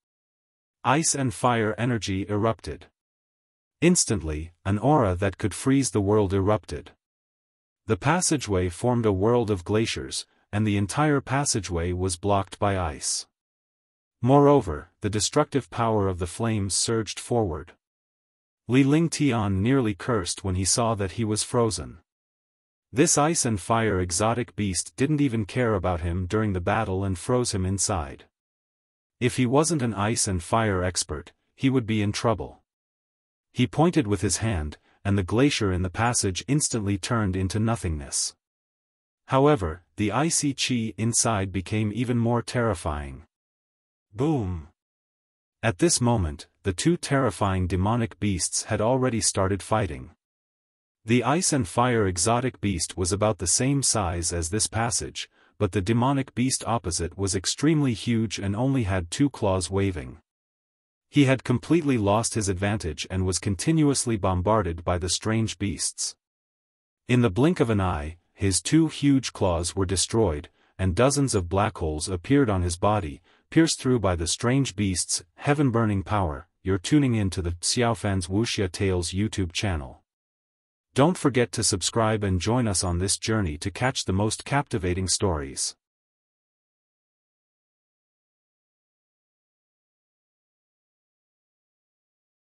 Ice and fire energy erupted. Instantly, an aura that could freeze the world erupted. The passageway formed a world of glaciers, and the entire passageway was blocked by ice. Moreover, the destructive power of the flames surged forward. Li Lingtian nearly cursed when he saw that he was frozen. This ice and fire exotic beast didn't even care about him during the battle and froze him inside. If he wasn't an ice and fire expert, he would be in trouble. He pointed with his hand, and the glacier in the passage instantly turned into nothingness. However, the icy chi inside became even more terrifying. Boom! At this moment, the 2 terrifying demonic beasts had already started fighting. The ice and fire exotic beast was about the same size as this passage, but the demonic beast opposite was extremely huge and only had 2 claws waving. He had completely lost his advantage and was continuously bombarded by the strange beasts. In the blink of an eye, his 2 huge claws were destroyed, and dozens of black holes appeared on his body, pierced through by the strange beasts' heaven-burning power. You're tuning in to the Xiaofan's Wuxia Tales YouTube channel. Don't forget to subscribe and join us on this journey to catch the most captivating stories.